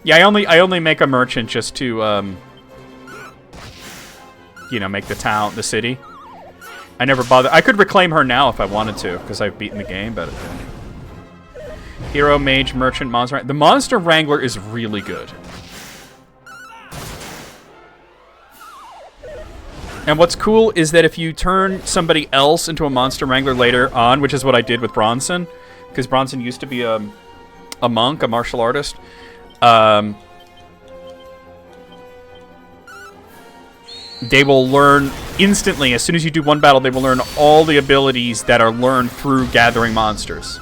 Yeah, I only make a merchant just to, you know, make the city. I never bother. I could reclaim her now if I wanted to, because I've beaten the game, but... Hero, Mage, Merchant, Monster... The Monster Wrangler is really good. And what's cool is that if you turn somebody else into a Monster Wrangler later on, which is what I did with Bronson, because Bronson used to be a monk, a martial artist, they will learn instantly. As soon as you do one battle, they will learn all the abilities that are learned through gathering monsters.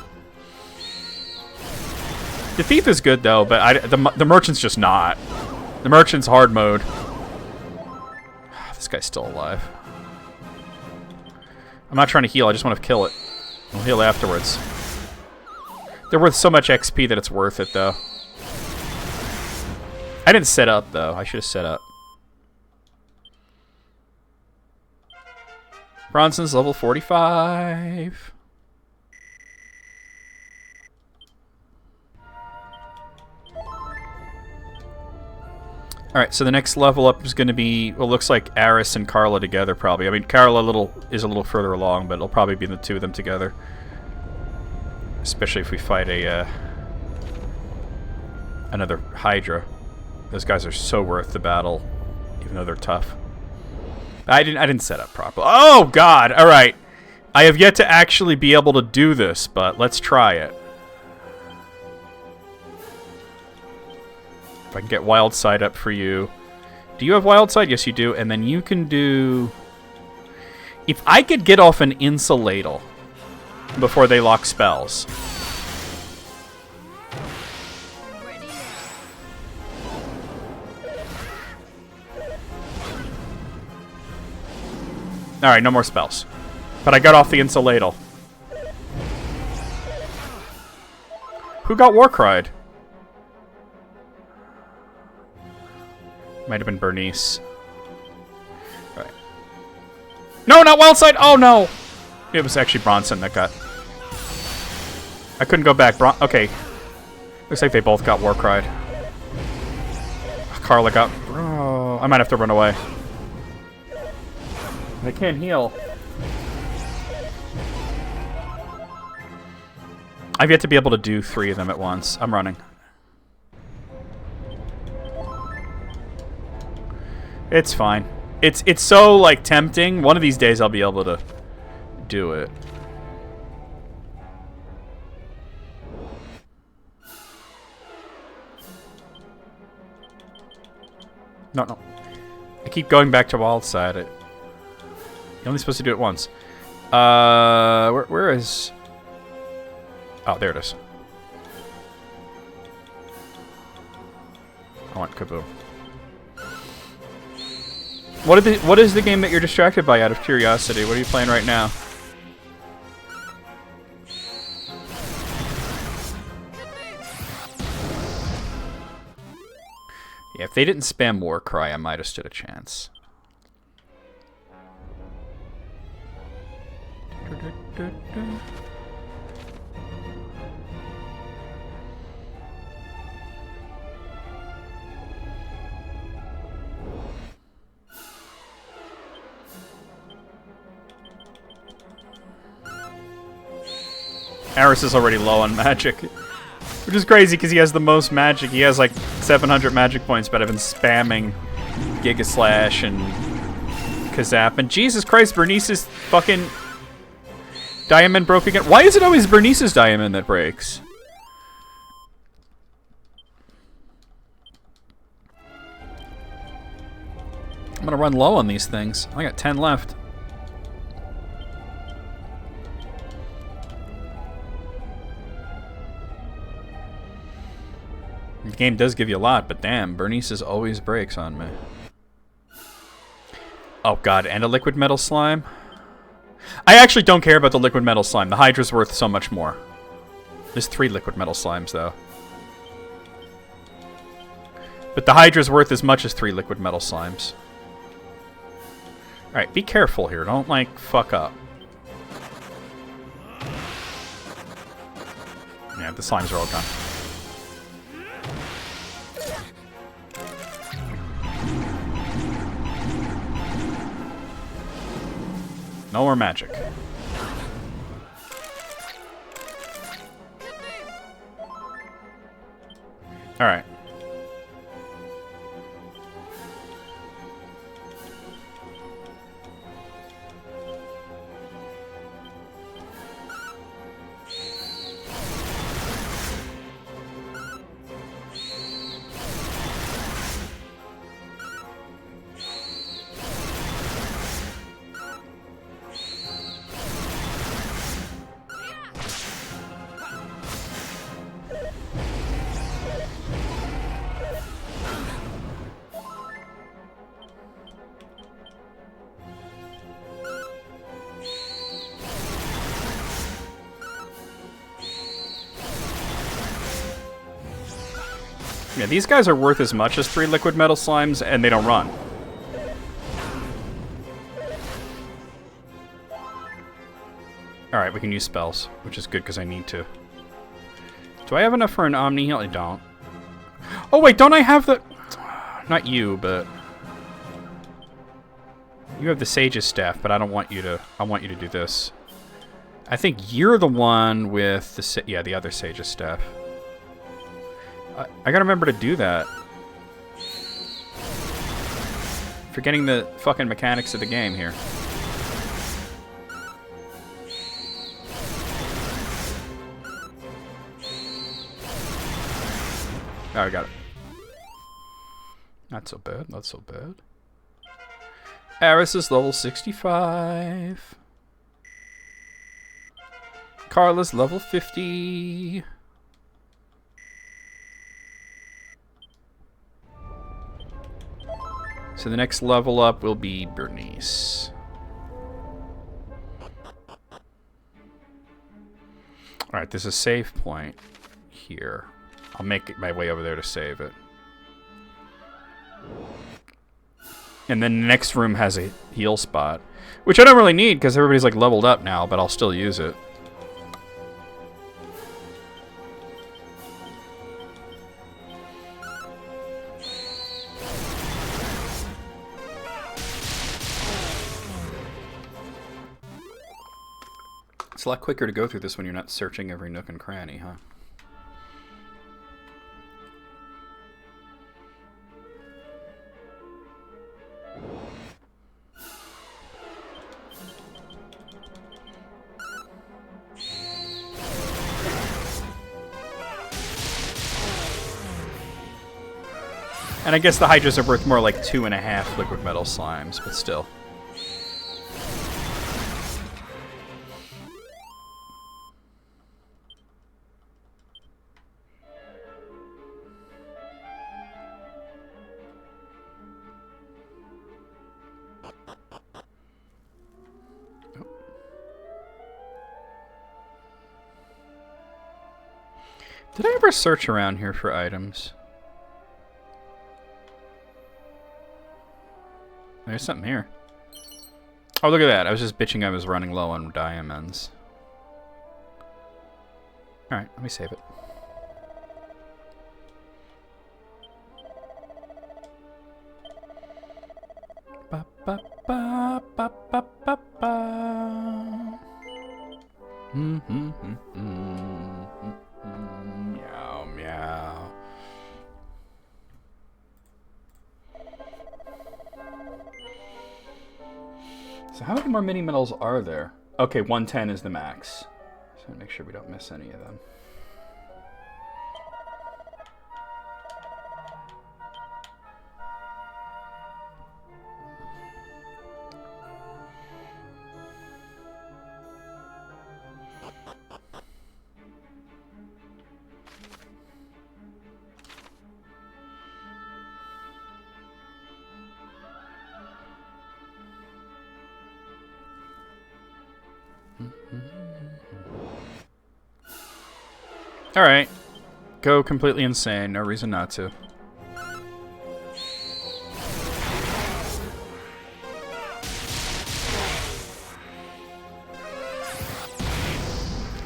The Thief is good, though, but the Merchant's just not. The Merchant's hard mode. This guy's still alive. I'm not trying to heal, I just want to kill it. I'll heal afterwards. They're worth so much XP that it's worth it, though. I didn't set up, though. I should have set up. Bronson's level 45. Alright, so the next level up is going to be, well, looks like Aris and Carla together, probably. I mean, Carla is a little further along, but it'll probably be the 2 of them together. Especially if we fight another Hydra. Those guys are so worth the battle, even though they're tough. I didn't set up properly. Oh, God! Alright. I have yet to actually be able to do this, but let's try it. If I can get Wild Side up for you. Do you have Wild Side? Yes, you do. And then you can do... If I could get off an Insulatal before they lock spells... Alright, no more spells. But I got off the Insulatal. Who got Warcried? Might have been Bernice. Alright. No, not Wildside! Oh, no! It was actually Bronson that got... I couldn't go back. Okay. Looks like they both got Warcried. Carla got... Oh, I might have to run away. I can't heal. I've yet to be able to do 3 of them at once. I'm running. It's fine. It's so, like, tempting. One of these days I'll be able to do it. No. I keep going back to Wildside. You're only supposed to do it once. Where is... Oh, there it is. I want Kaboom. What is the game that you're distracted by, out of curiosity? What are you playing right now? Yeah, if they didn't spam Warcry, I might have stood a chance. Aris is already low on magic. Which is crazy because he has the most magic. He has like 700 magic points, but I've been spamming Giga Slash and Kazap. And Jesus Christ, Bernice's fucking diamond broke again. Why is it always Bernice's diamond that breaks? I'm gonna run low on these things. I got 10 left. The game does give you a lot, but damn, Bernice's always breaks on me. Oh god, and a liquid metal slime? I actually don't care about the liquid metal slime. The Hydra's worth so much more. There's 3 liquid metal slimes, though. But the Hydra's worth as much as 3 liquid metal slimes. Alright, be careful here. Don't, like, fuck up. Yeah, the slimes are all gone. No more magic. Alright. Yeah, these guys are worth as much as 3 liquid metal slimes, and they don't run. Alright, we can use spells, which is good because I need to. Do I have enough for an Omni Heal? I don't. Oh wait, don't I have the... Not you, but... You have the Sage's Staff, but I don't want you to... I want you to do this. I think you're the one with the... Yeah, the other Sage's Staff. I gotta remember to do that. Forgetting the fucking mechanics of the game here. Oh, I got it. Not so bad, not so bad. Aris is level 65. Carla's level 50. So the next level up will be Bernice. Alright, there's a save point here. I'll make my way over there to save it. And then the next room has a heal spot. Which I don't really need because everybody's like leveled up now, but I'll still use it. It's a lot quicker to go through this when you're not searching every nook and cranny, huh? And I guess the Hydras are worth more like 2.5 liquid metal slimes, but still. Did I ever search around here for items? There's something here. Oh, look at that. I was just bitching I was running low on diamonds. Alright, let me save it. Ba, ba, ba, ba, ba, ba, ba. Meow, meow. So how many more mini medals are there? Okay, 110 is the max. So make sure we don't miss any of them. Alright. Go completely insane. No reason not to.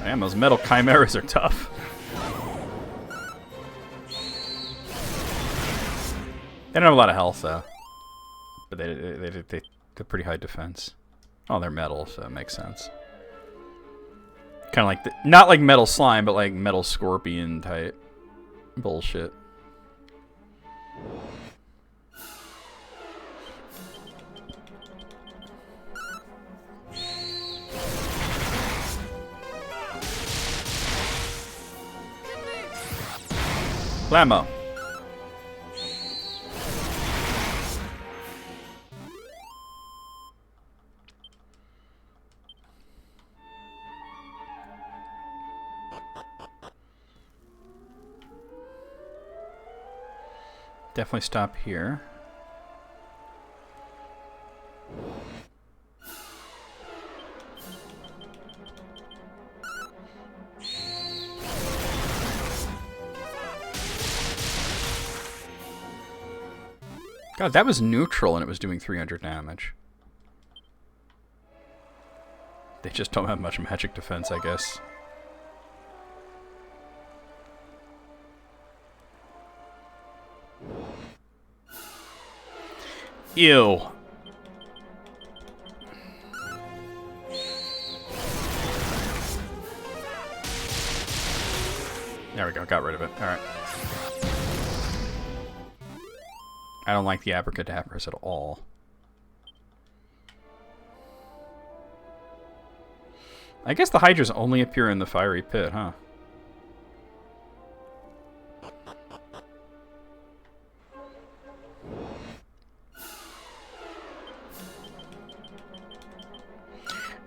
Damn, those metal chimeras are tough. They don't have a lot of health, though. But they're pretty high defense. Oh, they're metal, so it makes sense. Kind of like not like metal slime, but like metal scorpion type bullshit. Blammo. Definitely stop here. God, that was neutral and it was doing 300 damage. They just don't have much magic defense, I guess. Ew. There we go, got rid of it. Alright. I don't like the abracadabras at all. I guess the hydras only appear in the fiery pit, huh?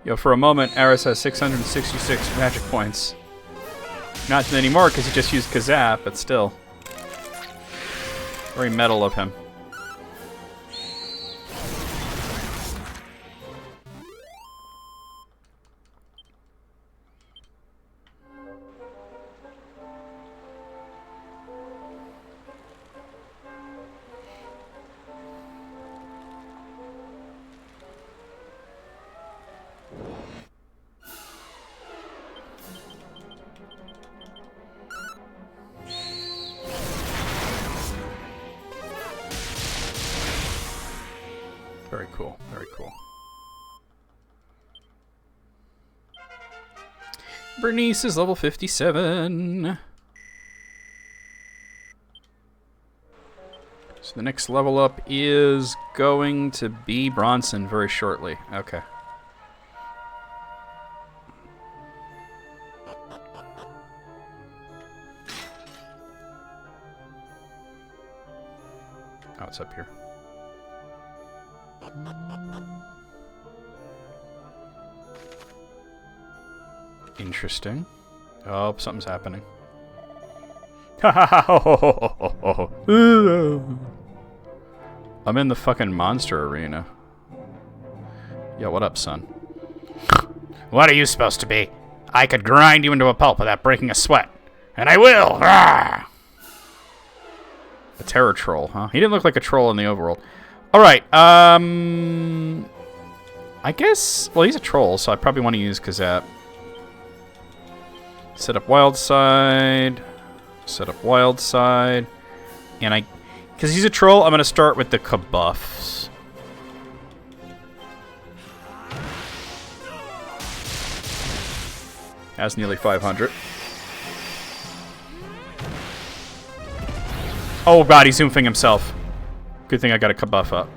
Yo, for a moment, Aris has 666 magic points. Not anymore, because he just used Kazap, but still. Very metal of him. Very cool, very cool. Bernice is level 57. So the next level up is going to be Bronson very shortly. Okay. Oh, it's up here. Interesting. Oh, something's happening. I'm in the fucking monster arena. Yo, what up, son? What are you supposed to be? I could grind you into a pulp without breaking a sweat. And I will! Rah! A terror troll, huh? He didn't look like a troll in the overworld. Alright, I guess... Well, he's a troll, so I probably want to use Kazap. Set up wild side. Set up wild side. And I... Because he's a troll, I'm going to start with the Kabuffs. That's nearly 500. Oh god, he's zooming himself. Good thing I got a Kabuff up.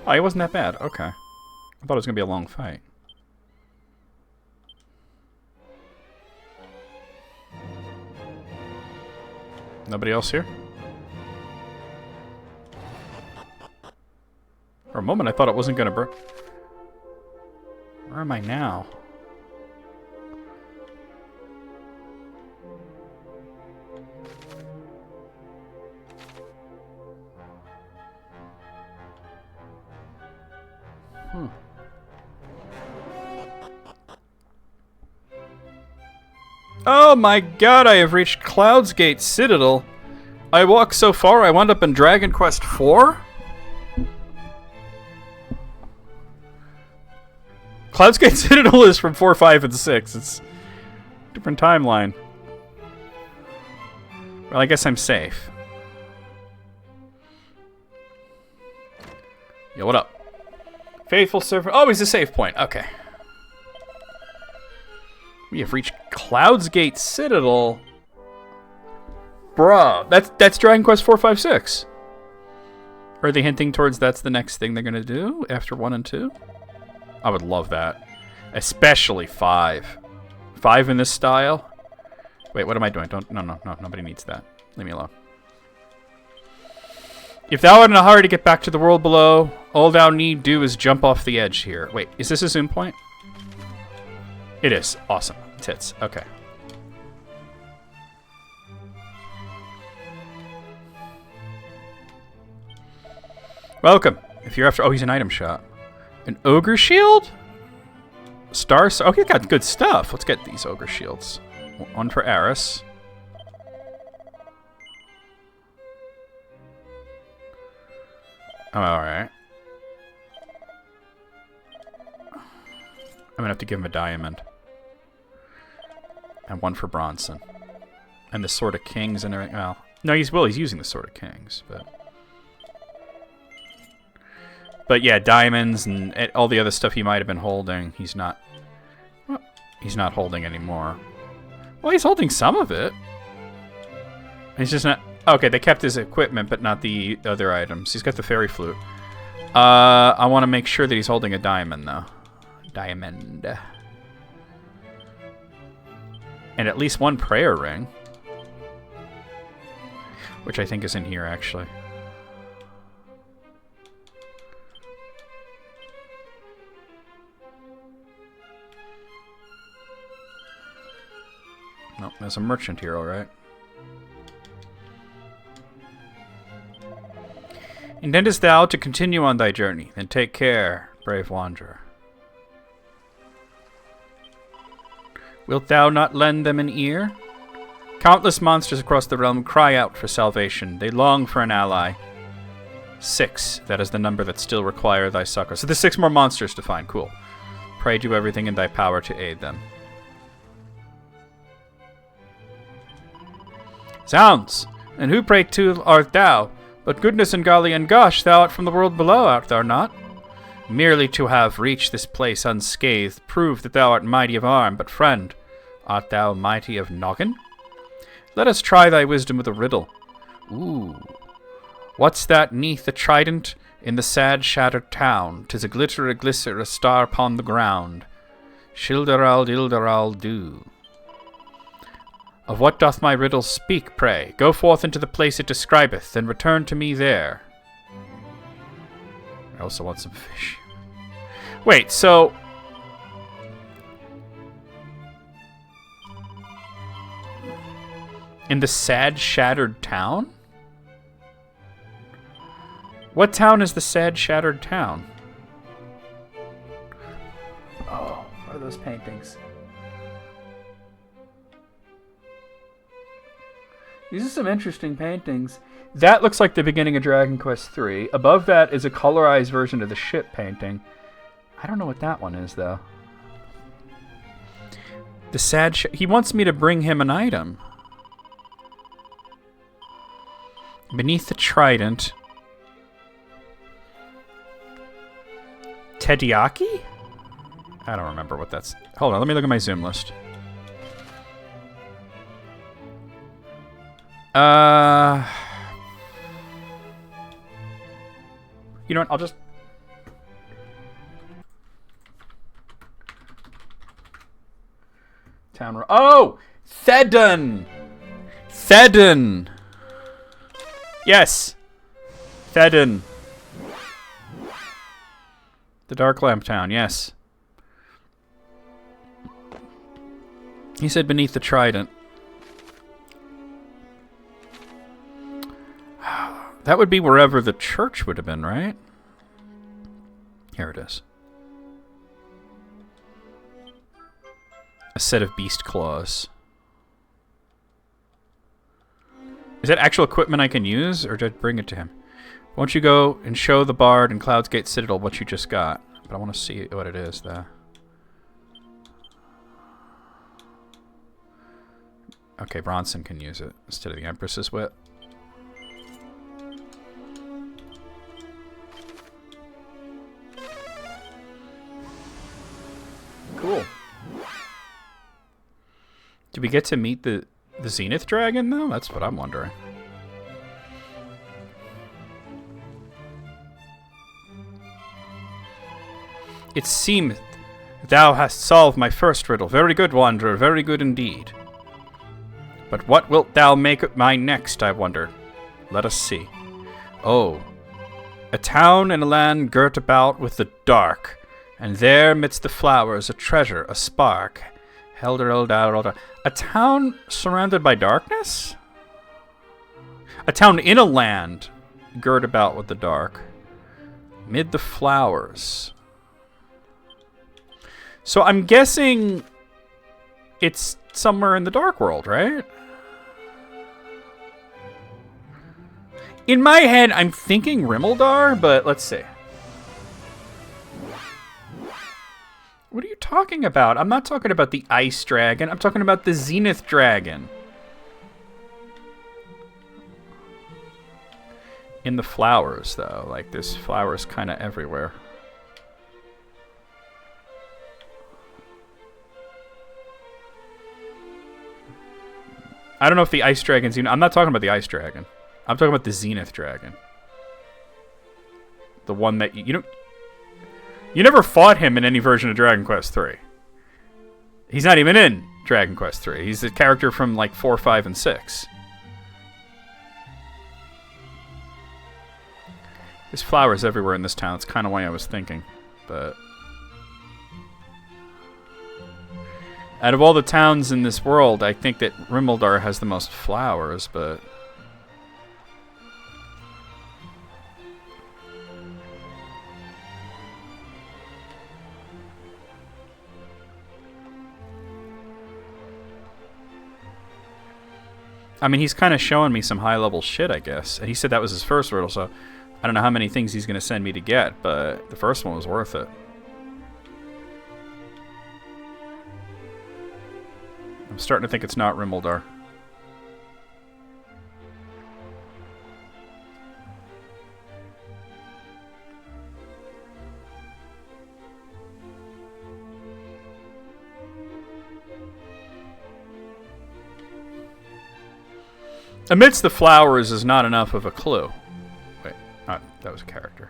Oh, he wasn't that bad. Okay. I thought it was going to be a long fight. Nobody else here? For a moment, I thought it wasn't going to burn. Where am I now? Oh my god, I have reached Cloud's Gate Citadel. I walked so far, I wound up in Dragon Quest IV? Cloud's Gate Citadel is from 4, 5, and 6. It's a different timeline. Well, I guess I'm safe. Yo, what up? Faithful servant. Oh, he's a save point. Okay. We have reached Cloud's Gate Citadel. Bruh. That's Dragon Quest 4, 5, 6. Are they hinting towards that's the next thing they're going to do after 1 and 2? I would love that. Especially 5. 5 in this style. Wait, what am I doing? No, nobody needs that. Leave me alone. If thou art in a hurry to get back to the world below, all thou need do is jump off the edge here. Wait, is this a zoom point? It is. Awesome. Tits. Okay. Welcome. If you're after... Oh, he's an item shop. An ogre shield? Star... Oh, he got good stuff. Let's get these ogre shields. One for Aris. Oh, alright. I'm gonna have to give him a diamond. And one for Bronson. And the Sword of Kings and everything. Well, no, he's using the Sword of Kings, but yeah, diamonds and all the other stuff he might have been holding, he's not. Well, he's not holding anymore. Well, he's holding some of it. He's just not. Okay, they kept his equipment, but not the other items. He's got the fairy flute. I want to make sure that he's holding a diamond, though. Diamond. And at least one prayer ring. Which I think is in here, actually. Nope, there's a merchant here, alright. Intendest thou to continue on thy journey? Then take care, brave wanderer. Wilt thou not lend them an ear? Countless monsters across the realm cry out for salvation. They long for an ally. 6. That is the number that still require thy succor. So there's 6 more monsters to find. Cool. Pray do everything in thy power to aid them. Zounds! And who, pray to, art thou? But goodness and golly and gosh, thou art from the world below, art thou not? Merely to have reached this place unscathed, prove that thou art mighty of arm, but friend, art thou mighty of noggin? Let us try thy wisdom with a riddle. Ooh. What's that neath the trident in the sad shattered town? 'Tis a glitter, a glisser, a star upon the ground. Shilderal dilderal do. Of what doth my riddle speak, pray? Go forth into the place it describeth, then return to me there. I also want some fish. Wait, so... In the sad, shattered town? What town is the sad, shattered town? Oh, what are those paintings? These are some interesting paintings. That looks like the beginning of Dragon Quest III. Above that is a colorized version of the ship painting. I don't know what that one is, though. The sad... he wants me to bring him an item. Beneath the trident... Tediaki? I don't remember what that's... Hold on, let me look at my Zoom list. You know what? I'll just... Town... Oh! Thedon! Thedon! Yes! Thedon. The Dark Lamp Town, yes. He said beneath the trident. That would be wherever the church would have been, right? Here it is. A set of beast claws. Is that actual equipment I can use, or did I bring it to him? Won't you go and show the bard in Cloud's Gate Citadel what you just got? But I want to see what it is, though. Okay, Bronson can use it instead of the Empress's Wit. Cool. Do we get to meet the Zenith Dragon, though? That's what I'm wondering. It seemeth thou hast solved my first riddle. Very good, Wanderer, very good indeed. But what wilt thou make of my next, I wonder? Let us see. Oh, a town and a land girt about with the dark, and there midst the flowers a treasure, a spark. A town surrounded by darkness? A town in a land girt about with the dark. Mid the flowers. So I'm guessing it's somewhere in the Dark World, right? In my head, I'm thinking Rimeldar, but let's see. What are you talking about? I'm not talking about the Ice Dragon. I'm talking about the Zenith Dragon. In the flowers, though. Like, there's flowers kind of everywhere. I don't know if the Ice Dragon's... I'm not talking about the Ice Dragon. I'm talking about the Zenith Dragon. The one that... You never fought him in any version of Dragon Quest III. He's not even in Dragon Quest III. He's a character from, like, 4, 5, and 6. There's flowers everywhere in this town. It's kind of why I was thinking. But... out of all the towns in this world, I think that Rimeldar has the most flowers, but... I mean, he's kind of showing me some high-level shit, I guess. And he said that was his first riddle, so I don't know how many things he's going to send me to get, but the first one was worth it. I'm starting to think it's not Rimeldar. Amidst the flowers is not enough of a clue. Wait, that was a character.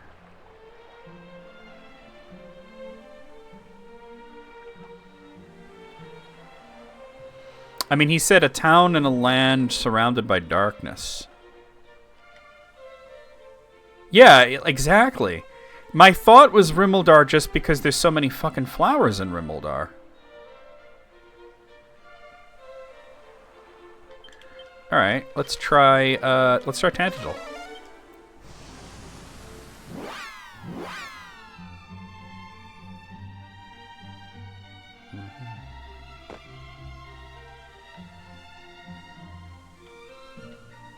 I mean, he said a town and a land surrounded by darkness. Yeah, exactly. My thought was Rimeldar just because there's so many fucking flowers in Rimeldar. All right, let's try Tantadel.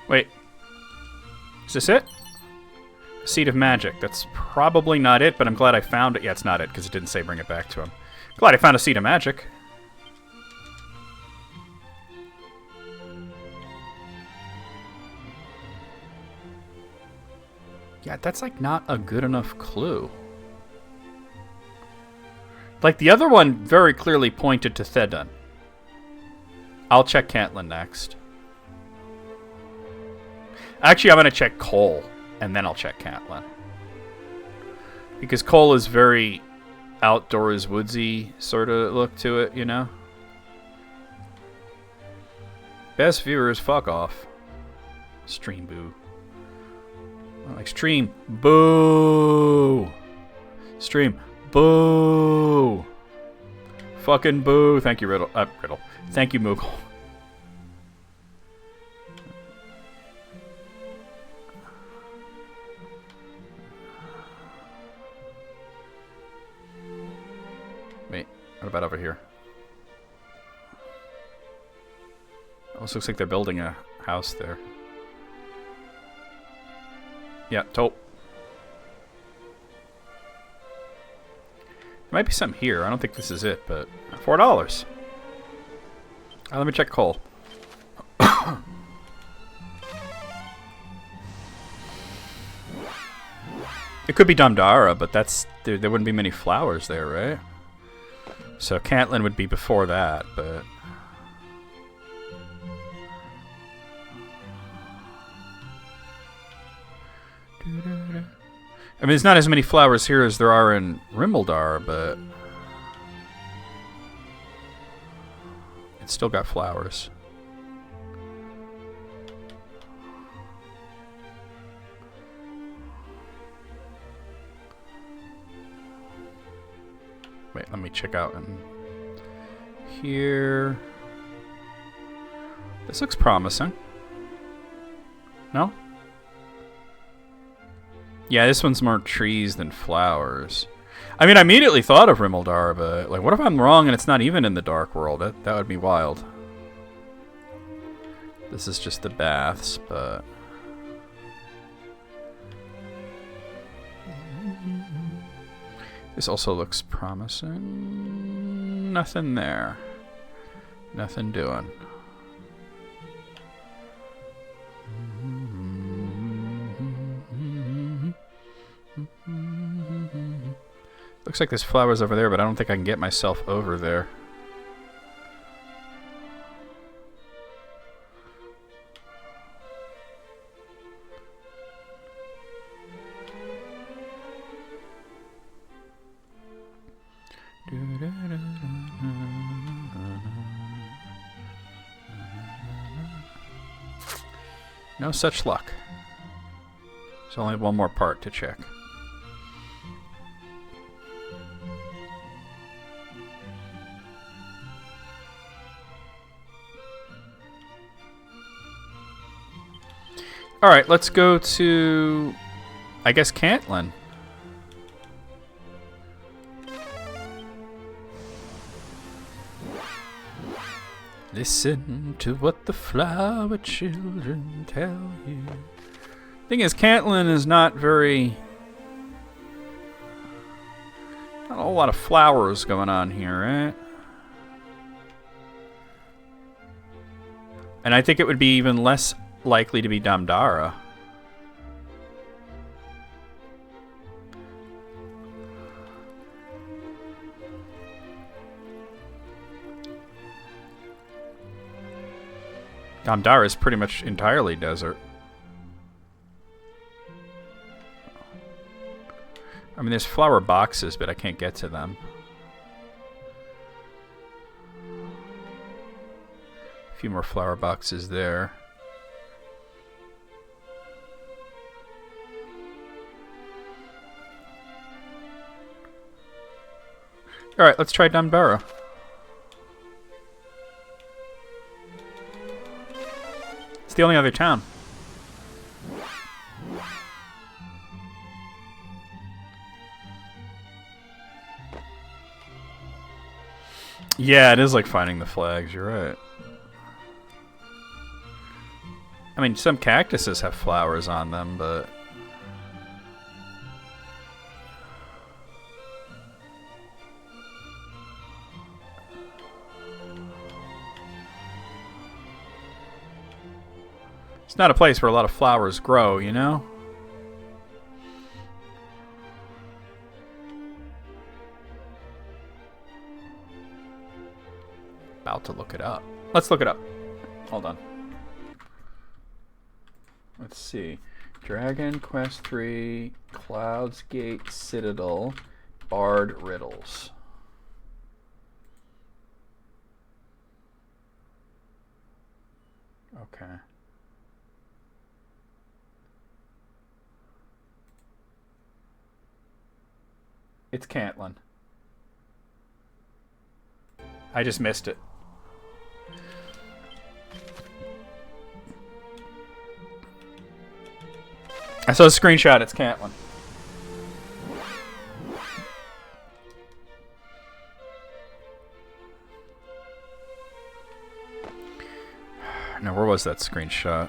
Wait, is this it? Seed of Magic. That's probably not it, but I'm glad I found it. Yeah, it's not it because it didn't say bring it back to him. Glad I found a Seed of Magic. Yeah, that's like not a good enough clue. Like the other one very clearly pointed to Thedon. I'll check Caitlin next. Actually, I'm going to check Cole, and then I'll check Caitlin. Because Cole is very outdoors, woodsy sort of look to it, you know? Best viewers, fuck off. Stream boo. Like stream boo. Stream boo. Fucking boo. Thank you, Riddle. Riddle. Thank you, Moogle. Wait, what about over here? Almost looks like they're building a house there. Yeah, taupe. There might be something here. I don't think this is it, but $4. Let me check Cole. It could be Damdara, but that's there wouldn't be many flowers there, right? So Caitlin would be before that, but I mean, there's not as many flowers here as there are in Rimeldar, but it's still got flowers. Wait, let me check out in here. This looks promising. No? Yeah, this one's more trees than flowers. I mean, I immediately thought of Rimeldar, but like, what if I'm wrong and it's not even in the Dark World? That would be wild. This is just the baths, but this also looks promising. Nothing there. Nothing doing. Looks like there's flowers over there, but I don't think I can get myself over there. No such luck. There's only one more part to check. Alright, let's go to, I guess, Caitlin. Listen to what the flower children tell you. Thing is, Caitlin is not a whole lot of flowers going on here, right? And I think it would be even less likely to be Damdara. Damdara is pretty much entirely desert. I mean, there's flower boxes, but I can't get to them. A few more flower boxes there. Alright, let's try Damdara. the only other town. Yeah, it is like finding the flags. You're right. I mean, some cactuses have flowers on them, but... It's not a place where a lot of flowers grow, you know? About to look it up. Let's look it up. Hold on. Let's see. Dragon Quest 3, Cloud's Gate Citadel, Bard Riddles. Okay. It's Cantlin. I just missed it. I saw a screenshot. It's Cantlin. Now, where was that screenshot?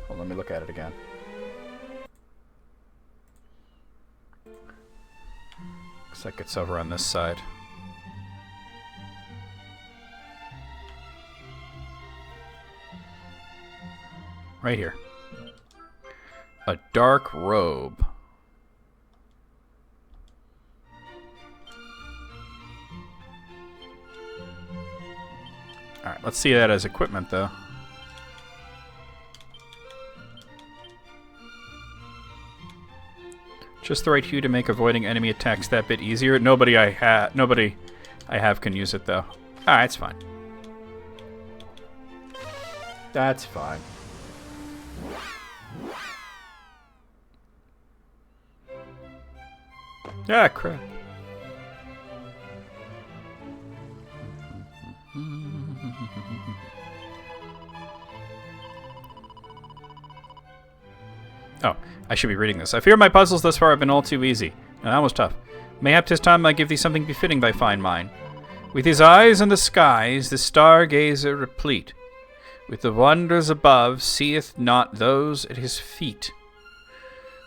Well, let me look at it again. Looks like it's over on this side. Right here. A dark robe. Alright, let's see that as equipment, though. Just the right hue to make avoiding enemy attacks that bit easier. Nobody I have can use it, though. Alright, it's fine. That's fine. Ah, crap. Oh, I should be reading this. I fear my puzzles thus far have been all too easy. And that was tough. Mayhap 'tis time I give thee something befitting thy fine mind. With his eyes in the skies, the stargazer replete. With the wonders above, seeth not those at his feet.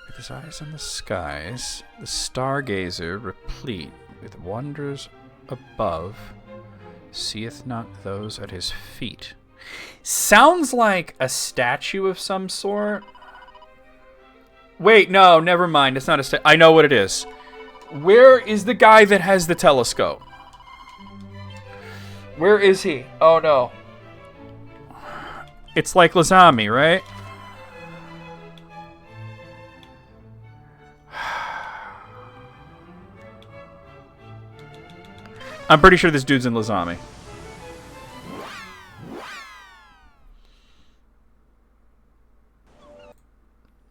With his eyes in the skies, the stargazer replete. With wonders above, seeth not those at his feet. Sounds like a statue of some sort. Wait, no, never mind. It's not a statue. I know what it is. Where is the guy that has the telescope? Where is he? Oh, no. It's like Lazami, right? I'm pretty sure this dude's in Lazami.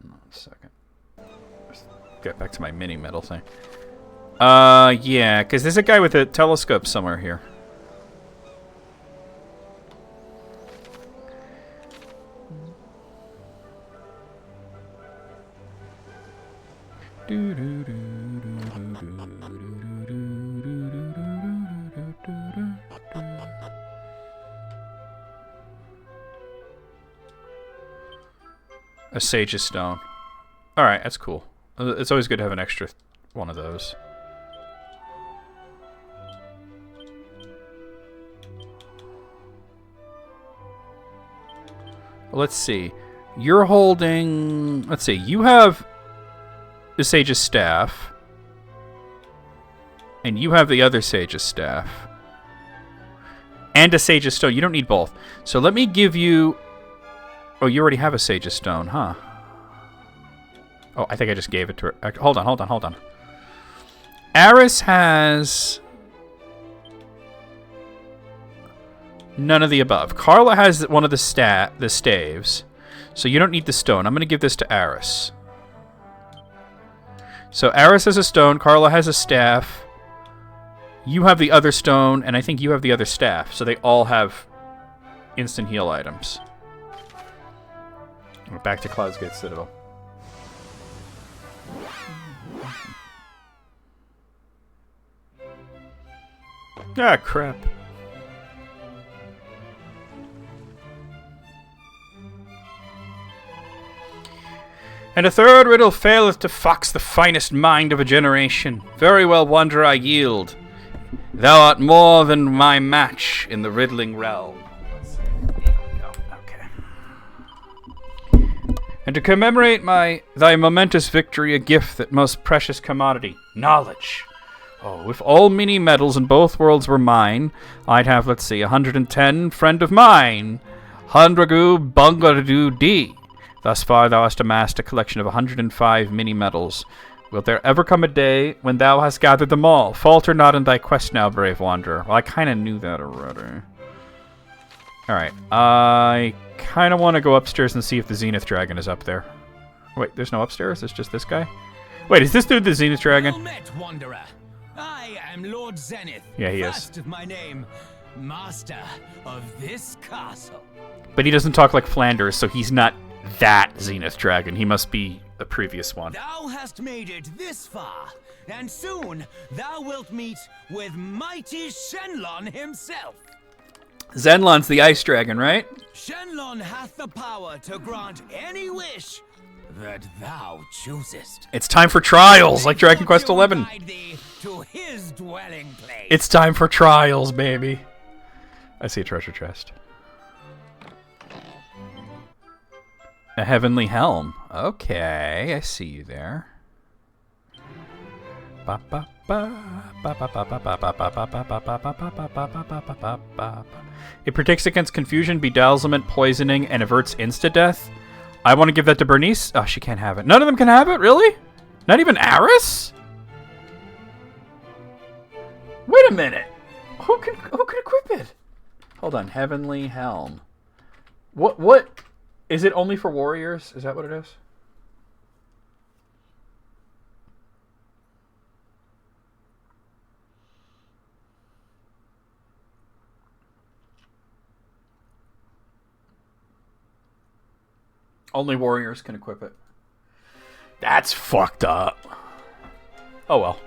One second. Let's get back to my mini metal thing. Yeah, because there's a guy with a telescope somewhere here. A Sage's Stone. Alright, that's cool. It's always good to have an extra one of those. Let's see. You're holding... Let's see. You have the Sage's Staff. And you have the other Sage's Staff. And a Sage's Stone. You don't need both. So let me give you... Oh, you already have a Sage's Stone, huh? Oh, I think I just gave it to her. Hold on. Aris has... none of the above. Carla has one of the staves. So you don't need the stone. I'm going to give this to Aris. So Aris has a stone. Carla has a staff. You have the other stone, and I think you have the other staff. So they all have instant heal items. We're back to Cloud's Gate Citadel. Ah, crap. And a third riddle faileth to fox the finest mind of a generation. Very well, Wanderer, I yield. Thou art more than my match in the riddling realm. Okay. And to commemorate thy momentous victory, a gift that most precious commodity, knowledge. Oh, if all mini medals in both worlds were mine, I'd have, let's see, 110 friend of mine. Hundragu Bungaradu D. Thus far thou hast amassed a collection of 105 mini medals. Wilt there ever come a day when thou hast gathered them all? Falter not in thy quest now, brave wanderer. Well, I kind of knew that already. Alright, I kind of want to go upstairs and see if the Zenith Dragon is up there. Wait, there's no upstairs? It's just this guy? Wait, is this dude the Zenith Dragon? Well met, wanderer. I am Lord Zenith. Yeah, he is. First of my name, master of this castle. But he doesn't talk like Flanders, so he's not that Zenith Dragon. He must be a previous one. Thou hast made it this far, and soon thou wilt meet with mighty Shenlong himself. Zenlon's the ice dragon, right? Shenlong hath the power to grant any wish that thou choosest. It's time for trials, like Dragon Quest XI. Guide thee to his dwelling place. It's time for trials, baby. I see a treasure chest. A heavenly helm. Okay, I see you there. It protects against confusion, bedazzlement, poisoning, and averts insta-death. I want to give that to Bernice. Oh, she can't have it. None of them can have it? Really? Not even Aris? Wait a minute. Who can equip it? Hold on. Heavenly helm. What? Is it only for warriors? Is that what it is? Only warriors can equip it. That's fucked up. Oh well.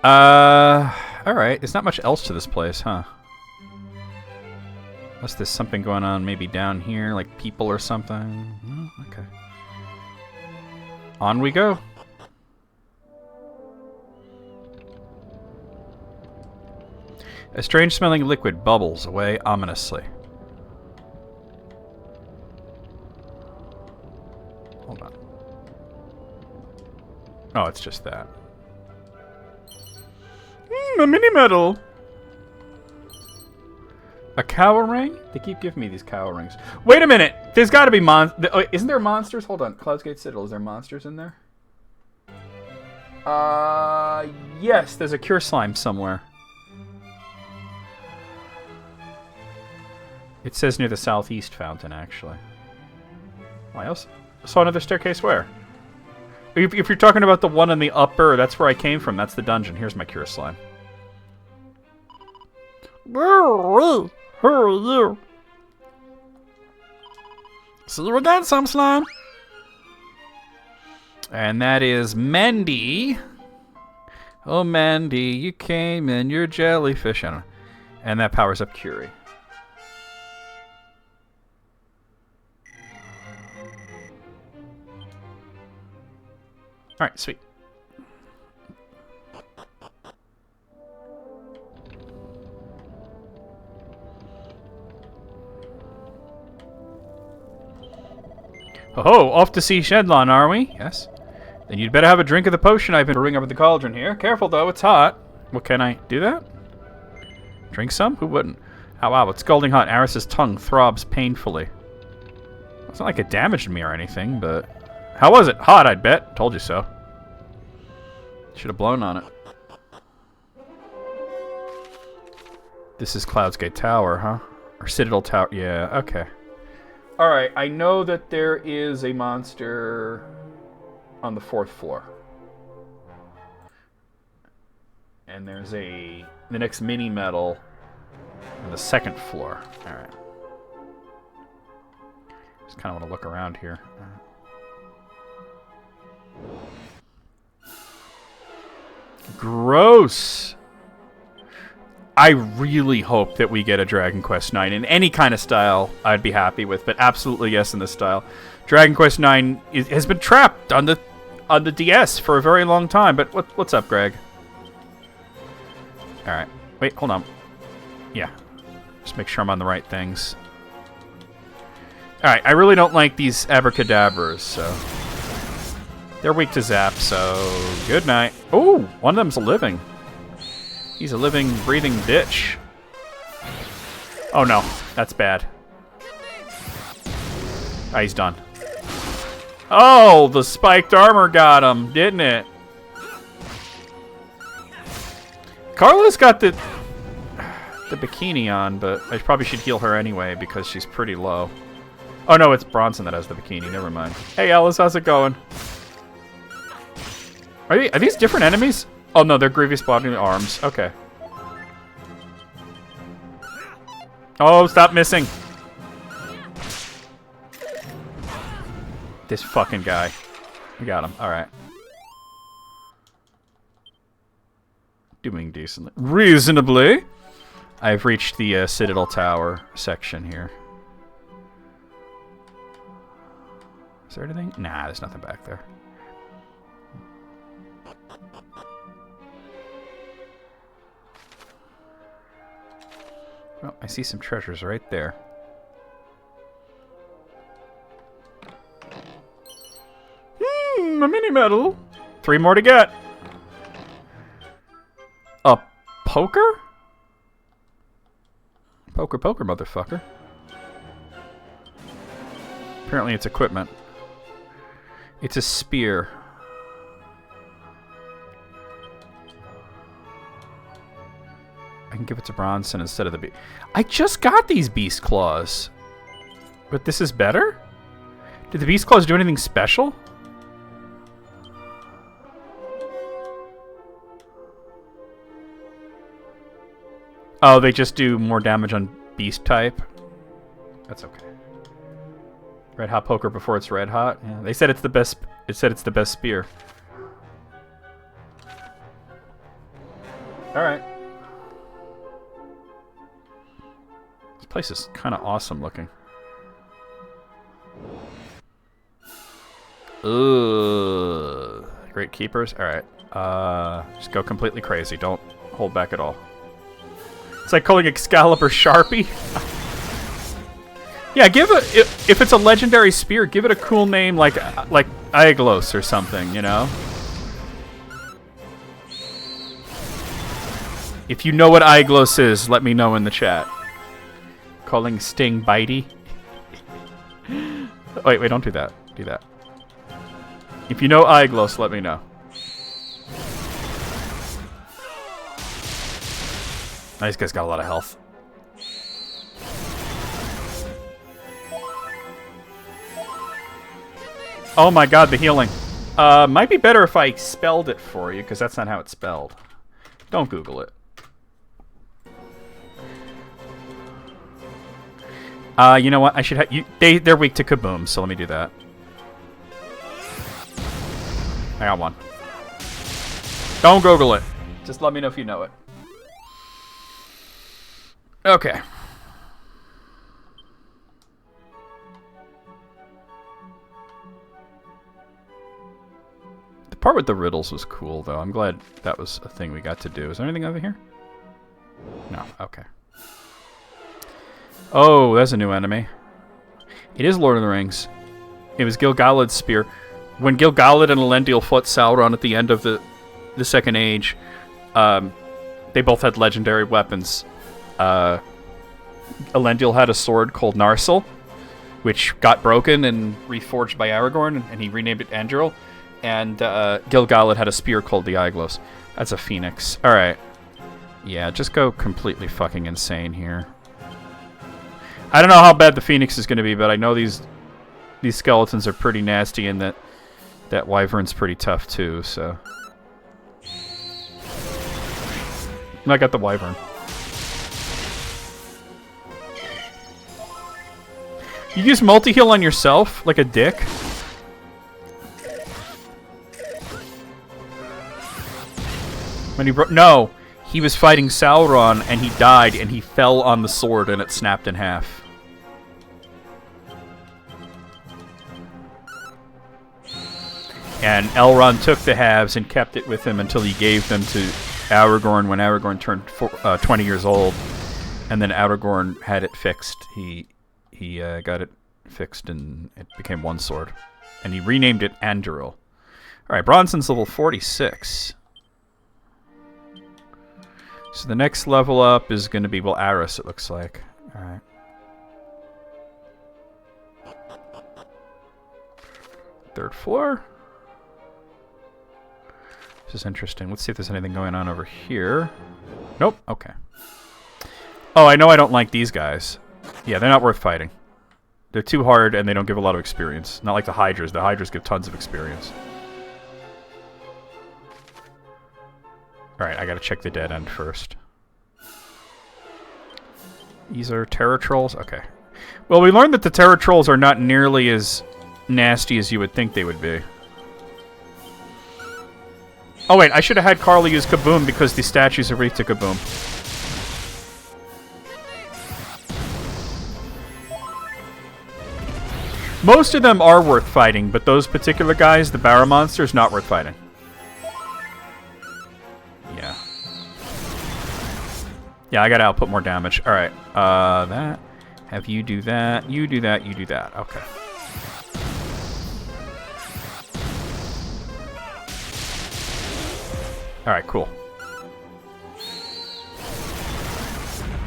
Alright. There's not much else to this place, huh? Unless there's something going on maybe down here, like people or something. Oh, okay. On we go. A strange-smelling liquid bubbles away ominously. Hold on. Oh, it's just that. A mini-medal! A cow ring? They keep giving me these cow rings. Wait a minute! There's gotta be isn't there monsters? Hold on. Cloud's Gate Citadel. Is there monsters in there? Yes. There's a cure slime somewhere. It says near the southeast fountain, actually. I also saw another staircase where? If you're talking about the one in the upper, that's where I came from. That's the dungeon. Here's my cure slime. Woo-wee. Who are you? See you again, some slime. And that is Mandy. Oh, Mandy, you came in your jellyfish. I don't know. And that powers up Curie. Alright, sweet. Oh, off to see Shenlong, are we? Yes. Then you'd better have a drink of the potion I've been brewing up at the cauldron here. Careful, though, it's hot. Well, can I do that? Drink some? Who wouldn't? Oh, wow, it's scalding hot. Aris's tongue throbs painfully. It's not like it damaged me or anything, but... How was it? Hot, I'd bet. Told you so. Should have blown on it. This is Cloud's Gate Tower, huh? Or Citadel Tower. Yeah, okay. Alright, I know that there is a monster on the 4th floor. and there's the next mini medal on the second floor. All right. Just kind of want to look around here. Gross. I really hope that we get a Dragon Quest IX in any kind of style I'd be happy with, but absolutely yes in this style. Dragon Quest IX has been trapped on the DS for a very long time, but what's up, Greg? Alright. Wait, hold on. Yeah. Just make sure I'm on the right things. Alright, I really don't like these abracadabras, so... They're weak to zap, so... Good night. Oh, one of them's a living. He's a living, breathing bitch. Oh no, that's bad. Ah, he's done. Oh, the spiked armor got him, didn't it? Carla's got the bikini on, but I probably should heal her anyway because she's pretty low. Oh no, it's Bronson that has the bikini. Never mind. Hey Alice, how's it going? Are these different enemies? Oh no, they're Grievous Bodily Arms. Okay. Oh, stop missing. This fucking guy. We got him. Alright. Doing decently. Reasonably. I've reached the Citadel Tower section here. Is there anything? Nah, there's nothing back there. Oh, I see some treasures right there. A mini medal. 3 more to get. A poker? Poker, motherfucker. Apparently it's equipment. It's a spear. I can give it to Bronson instead of the beast. I just got these beast claws. But this is better? Did the beast claws do anything special? Oh, they just do more damage on beast type. That's okay. Red hot poker before it's red hot. Yeah, they said it's the best. It said it's the best spear. All right. This place is kind of awesome looking. Ugh. Great keepers. All right. Just go completely crazy. Don't hold back at all. It's like calling Excalibur Sharpie. Yeah, if it's a legendary spear, give it a cool name like Aeglos or something, you know? If you know what Aeglos is, let me know in the chat. Calling Sting Bitey. Wait, don't do that. Do that. If you know Aeglos, let me know. This guy's got a lot of health. Oh my god, the healing. Might be better if I spelled it for you, because that's not how it's spelled. Don't Google it. You know what? I should have they're weak to kaboom, so let me do that. I got one. Don't Google it. Just let me know if you know it. Okay. The part with the riddles was cool, though. I'm glad that was a thing we got to do. Is there anything over here? No. Okay. Oh, there's a new enemy. It is Lord of the Rings. It was Gil-galad's spear. When Gil-galad and Elendil fought Sauron at the end of the Second Age, they both had legendary weapons. Elendil had a sword called Narsil, which got broken and reforged by Aragorn, and he renamed it Anduril. And Gil-galad had a spear called the Aeglos. That's a phoenix. Alright. Yeah, just go completely fucking insane here. I don't know how bad the phoenix is going to be, but I know these skeletons are pretty nasty, and that wyvern's pretty tough too, so... I got the wyvern. You use multi-heal on yourself like a dick? When he no, he was fighting Sauron and he died and he fell on the sword and it snapped in half. And Elrond took the halves and kept it with him until he gave them to Aragorn when Aragorn turned 20 years old. And then Aragorn had it fixed. He got it fixed and it became one sword. And he renamed it Anduril. Alright, Bronson's level 46. So the next level up is going to be, well, Aris, it looks like. Alright. Third floor. This is interesting. Let's see if there's anything going on over here. Nope. Okay. Oh, I know I don't like these guys. Yeah, they're not worth fighting. They're too hard and they don't give a lot of experience. Not like the Hydras. The Hydras give tons of experience. Alright, I gotta check the dead end first. These are Terror Trolls? Okay. Well, we learned that the Terror Trolls are not nearly as nasty as you would think they would be. Oh wait, I should have had Carly use Kaboom because the statues are weak to Kaboom. Most of them are worth fighting, but those particular guys, the Barra monsters, not worth fighting. Yeah. Yeah, I gotta output more damage. Alright, that. Have you do that, you do that, you do that. Okay. Alright, cool.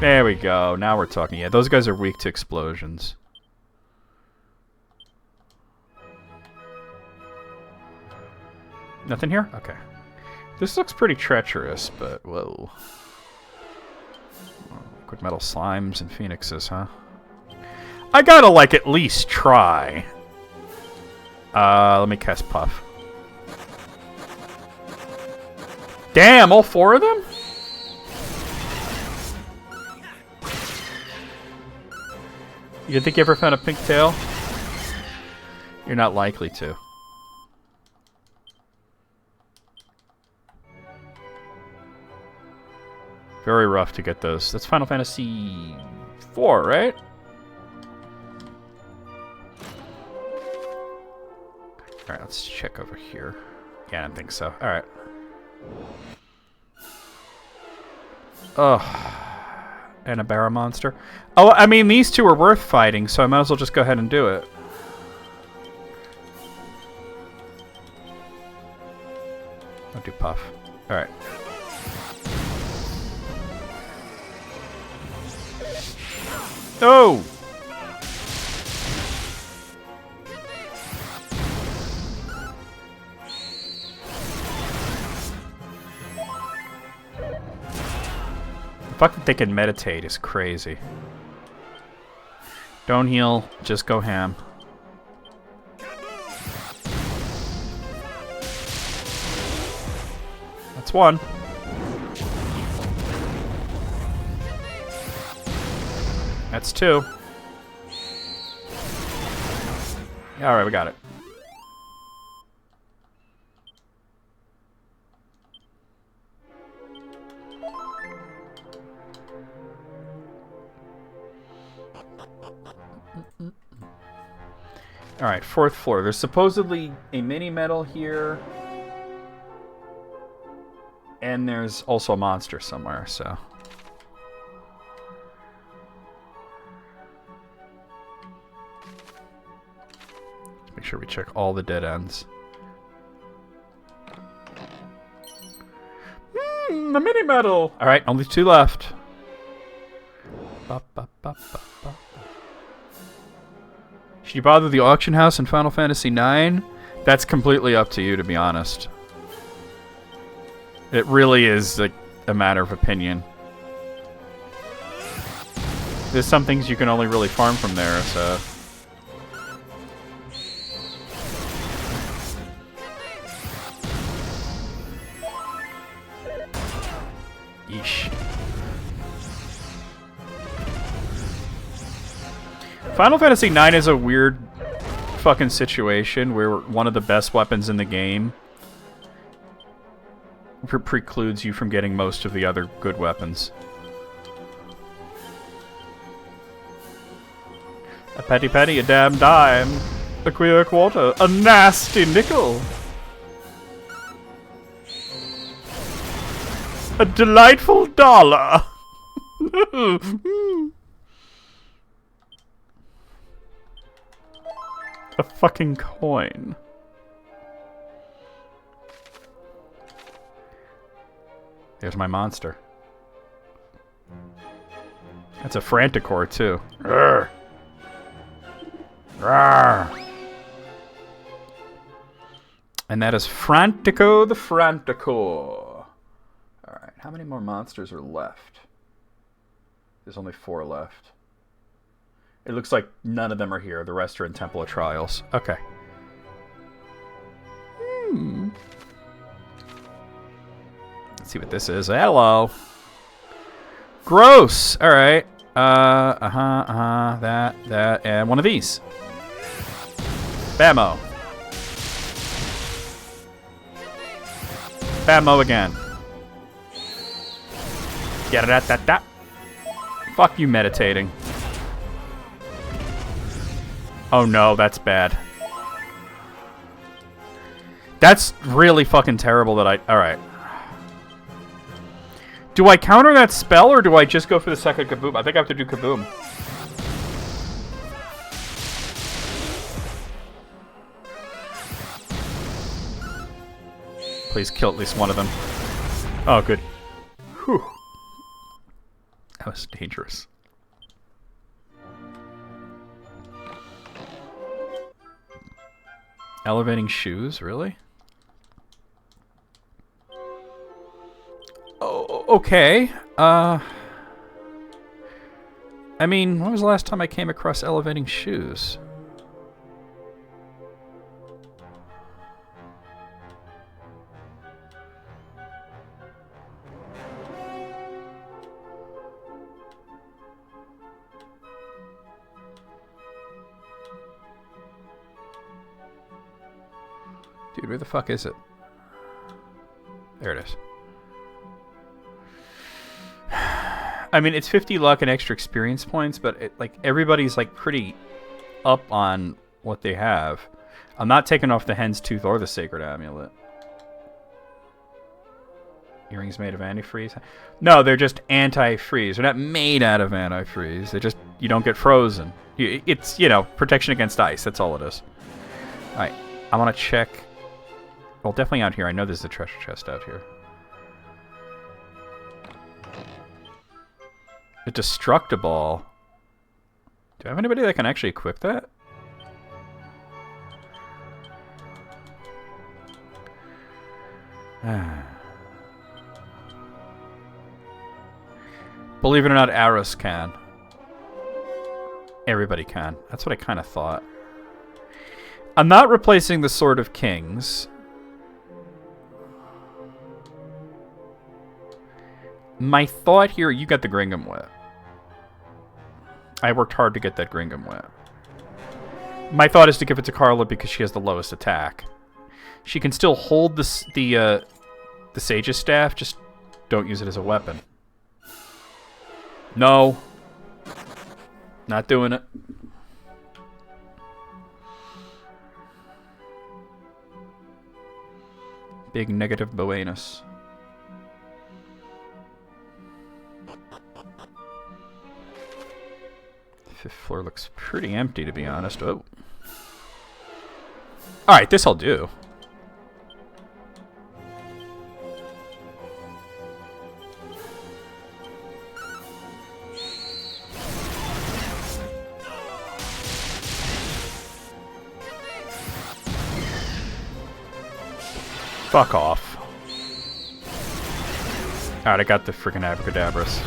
There we go. Now we're talking. Yeah, those guys are weak to explosions. Nothing here? Okay. This looks pretty treacherous, but whoa. Liquid metal slimes and phoenixes, huh? I gotta, like, at least try. Let me cast Puff. Damn, all four of them? You didn't think you ever found a pink tail? You're not likely to. Very rough to get those. That's Final Fantasy IV, right? Alright, let's check over here. Yeah, I don't think so. Alright. Ugh. And a Barra monster. Oh, I mean, these two are worth fighting, so I might as well just go ahead and do it. I'll do Puff. Alright. Oh! The fact that they can meditate is crazy. Don't heal, just go ham. That's one. That's two. Alright, we got it. Alright, fourth floor. There's supposedly a mini medal here. And there's also a monster somewhere, so... Make sure we check all the dead ends. The mini medal! Alright, only two left. Should you bother the auction house in Final Fantasy IX? That's completely up to you, to be honest. It really is like a matter of opinion. There's some things you can only really farm from there, so... Yeesh. Final Fantasy IX is a weird fucking situation where one of the best weapons in the game precludes you from getting most of the other good weapons. A petty penny, a damn dime, a queer quarter, a nasty nickel. A delightful dollar. A fucking coin. There's my monster. That's a Franticor, too. Rawr. Rawr. And that is Frantico the Franticor. Alright, how many more monsters are left? There's only 4 left. It looks like none of them are here. The rest are in Temple of Trials. Okay. Let's see what this is. Hello. Gross. All right. That, and one of these. Bammo. Bammo again. Yada-da-da-da. Fuck you, meditating. Oh no, that's bad. That's really fucking terrible that I... Alright. Do I counter that spell, or do I just go for the second kaboom? I think I have to do kaboom. Please kill at least one of them. Oh, good. Whew. That was dangerous. Elevating shoes, really? Oh, okay. I mean, when was the last time I came across elevating shoes? Dude, where the fuck is it? There it is. I mean, it's 50 luck and extra experience points, but like everybody's like pretty up on what they have. I'm not taking off the hen's tooth or the sacred amulet. Earrings made of antifreeze? No, they're just anti-freeze. They're not made out of antifreeze. They just, you don't get frozen. It's, you know, protection against ice. That's all it is. Alright, I want to check. Well, definitely out here. I know there's a treasure chest out here. A Destructiball. Do I have anybody that can actually equip that? Believe it or not, Aris can. Everybody can. That's what I kind of thought. I'm not replacing the Sword of Kings. My thought here, you got the Gringham Whip. I worked hard to get that Gringham Whip. My thought is to give it to Carla because she has the lowest attack. She can still hold the Sage's Staff, just don't use it as a weapon. No. Not doing it. Big negative Boanus. Fifth floor looks pretty empty, to be honest. Oh. Alright, this I'll do. Fuck off. Alright, I got the freaking Abracadabras.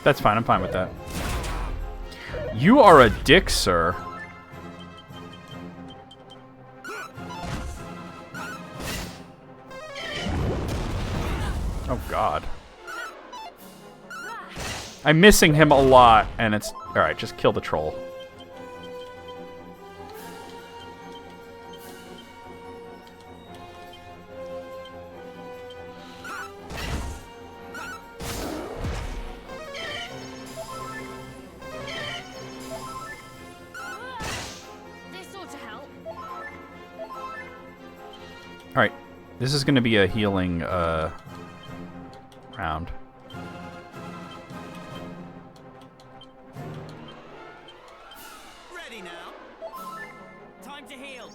That's fine. I'm fine with that. You are a dick, sir. Oh, God. I'm missing him a lot, and it's... Alright, just kill the troll. Alright, this is going to be a healing round. Ready now. Time to heal.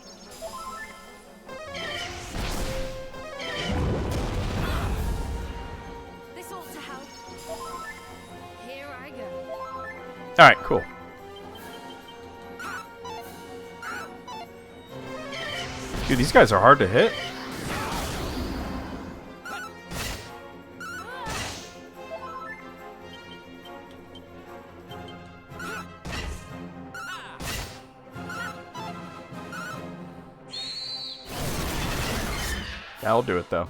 This ought to help. Here I go. Alright, cool. Dude, these guys are hard to hit. That'll do it, though.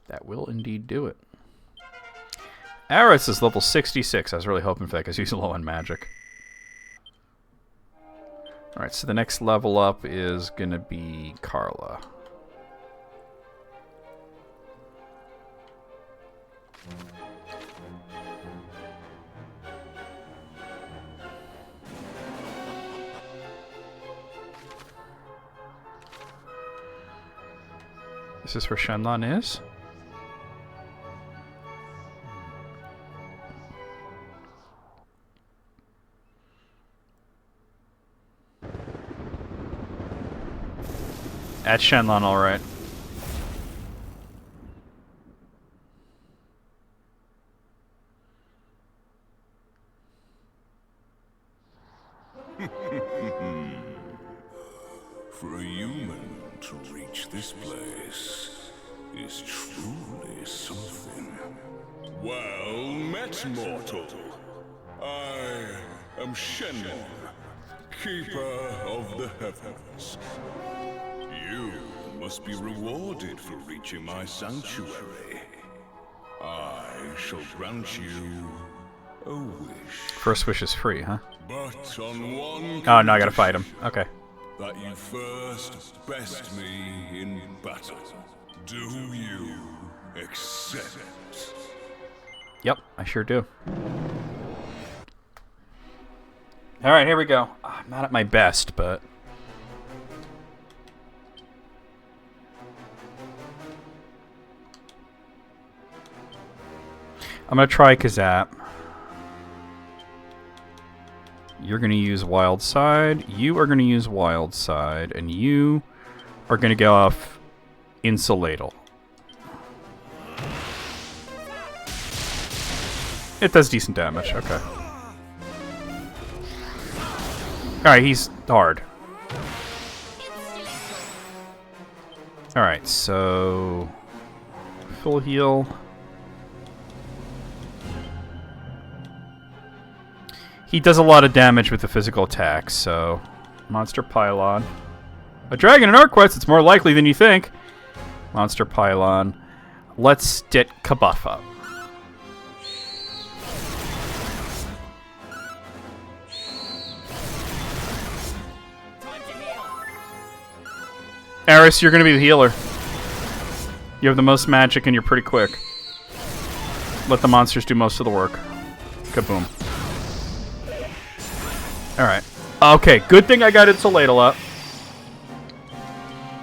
That will indeed do it. Aris is level 66. I was really hoping for that because he's low on magic. Alright, so the next level up is going to be Carla. Is this where Shenlong is? At Shenlong, alright. For a human to reach this place is truly something. Well met, mortal. I am Shenlong, keeper of the heavens. You must be rewarded for reaching my sanctuary. I shall grant you a wish. First wish is free, huh? But on one Oh, no, I gotta fight him. Okay. that you first best me in battle. Do you accept? Yep, I sure do. Alright, here we go. I'm not at my best, but... I'm gonna try Kazap. You're gonna use Wild Side. You are gonna use Wild Side, and you are gonna go off Insulatal. It does decent damage. Okay. Alright, he's hard. Alright, so... Full heal. He does a lot of damage with the physical attacks, so... Monster Pylon. A dragon in our quest, it's more likely than you think. Monster Pylon. Let's get Kabuff up. Aris, you're gonna be the healer. You have the most magic and you're pretty quick. Let the monsters do most of the work. Kaboom. Alright. Okay, good thing I got Insulatal up.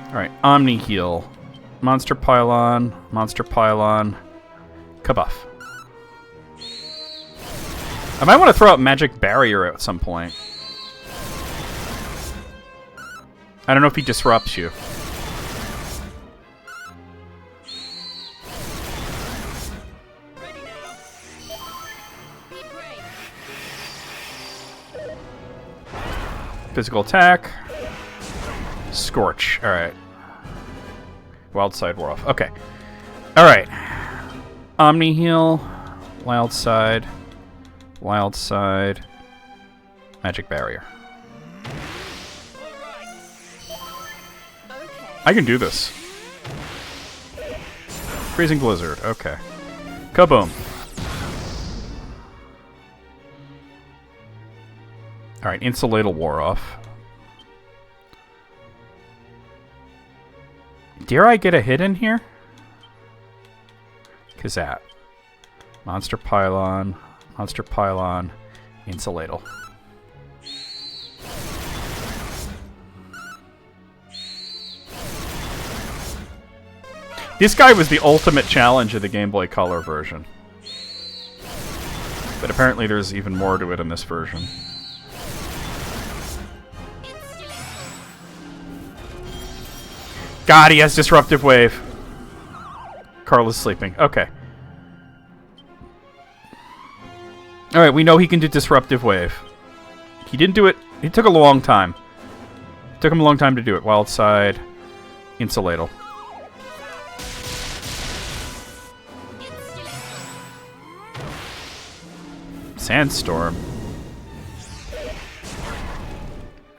Alright, Omni Heal. Monster Pylon. Monster Pylon. Kabuff. I might want to throw out Magic Barrier at some point. I don't know if he disrupts you. Physical attack. Scorch. Alright. Wild Side wore off. Okay. Alright. Omni Heal. Wild side. Wild side. Magic barrier. I can do this. Freezing blizzard. Okay. Kaboom. Alright, Insulatal wore off. Dare I get a hit in here? Kazat. Monster Pylon. Monster Pylon. Insulatal. This guy was the ultimate challenge of the Game Boy Color version. But apparently there's even more to it in this version. God, he has Disruptive Wave. Carl is sleeping. Okay. Alright, we know he can do Disruptive Wave. He didn't do it. It took a long time. It took him a long time to do it. Wild side. Insulatal. Sandstorm.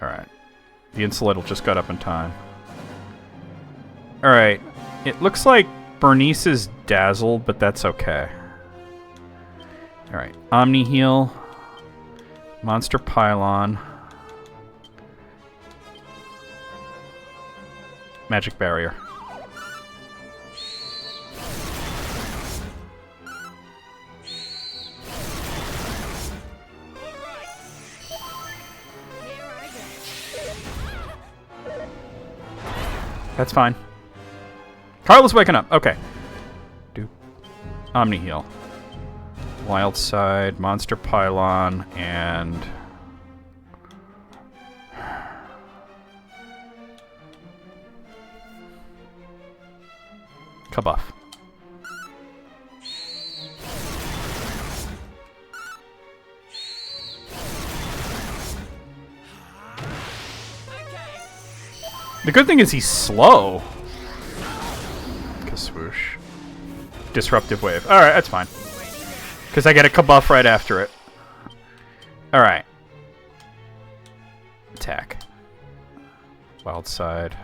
Alright. The Insulatal just got up in time. Alright. It looks like Bernice is dazzled, but that's okay. Alright. Omni Heal. Monster Pylon. Magic Barrier. That's fine. Carla's waking up. Okay. Do Omni Heal. Wild Side, Monster Pylon, and Kabuff. The good thing is he's slow. Swoosh. Disruptive Wave. Alright, that's fine. Because I get a Kabuff right after it. Alright. Attack. Wild Side.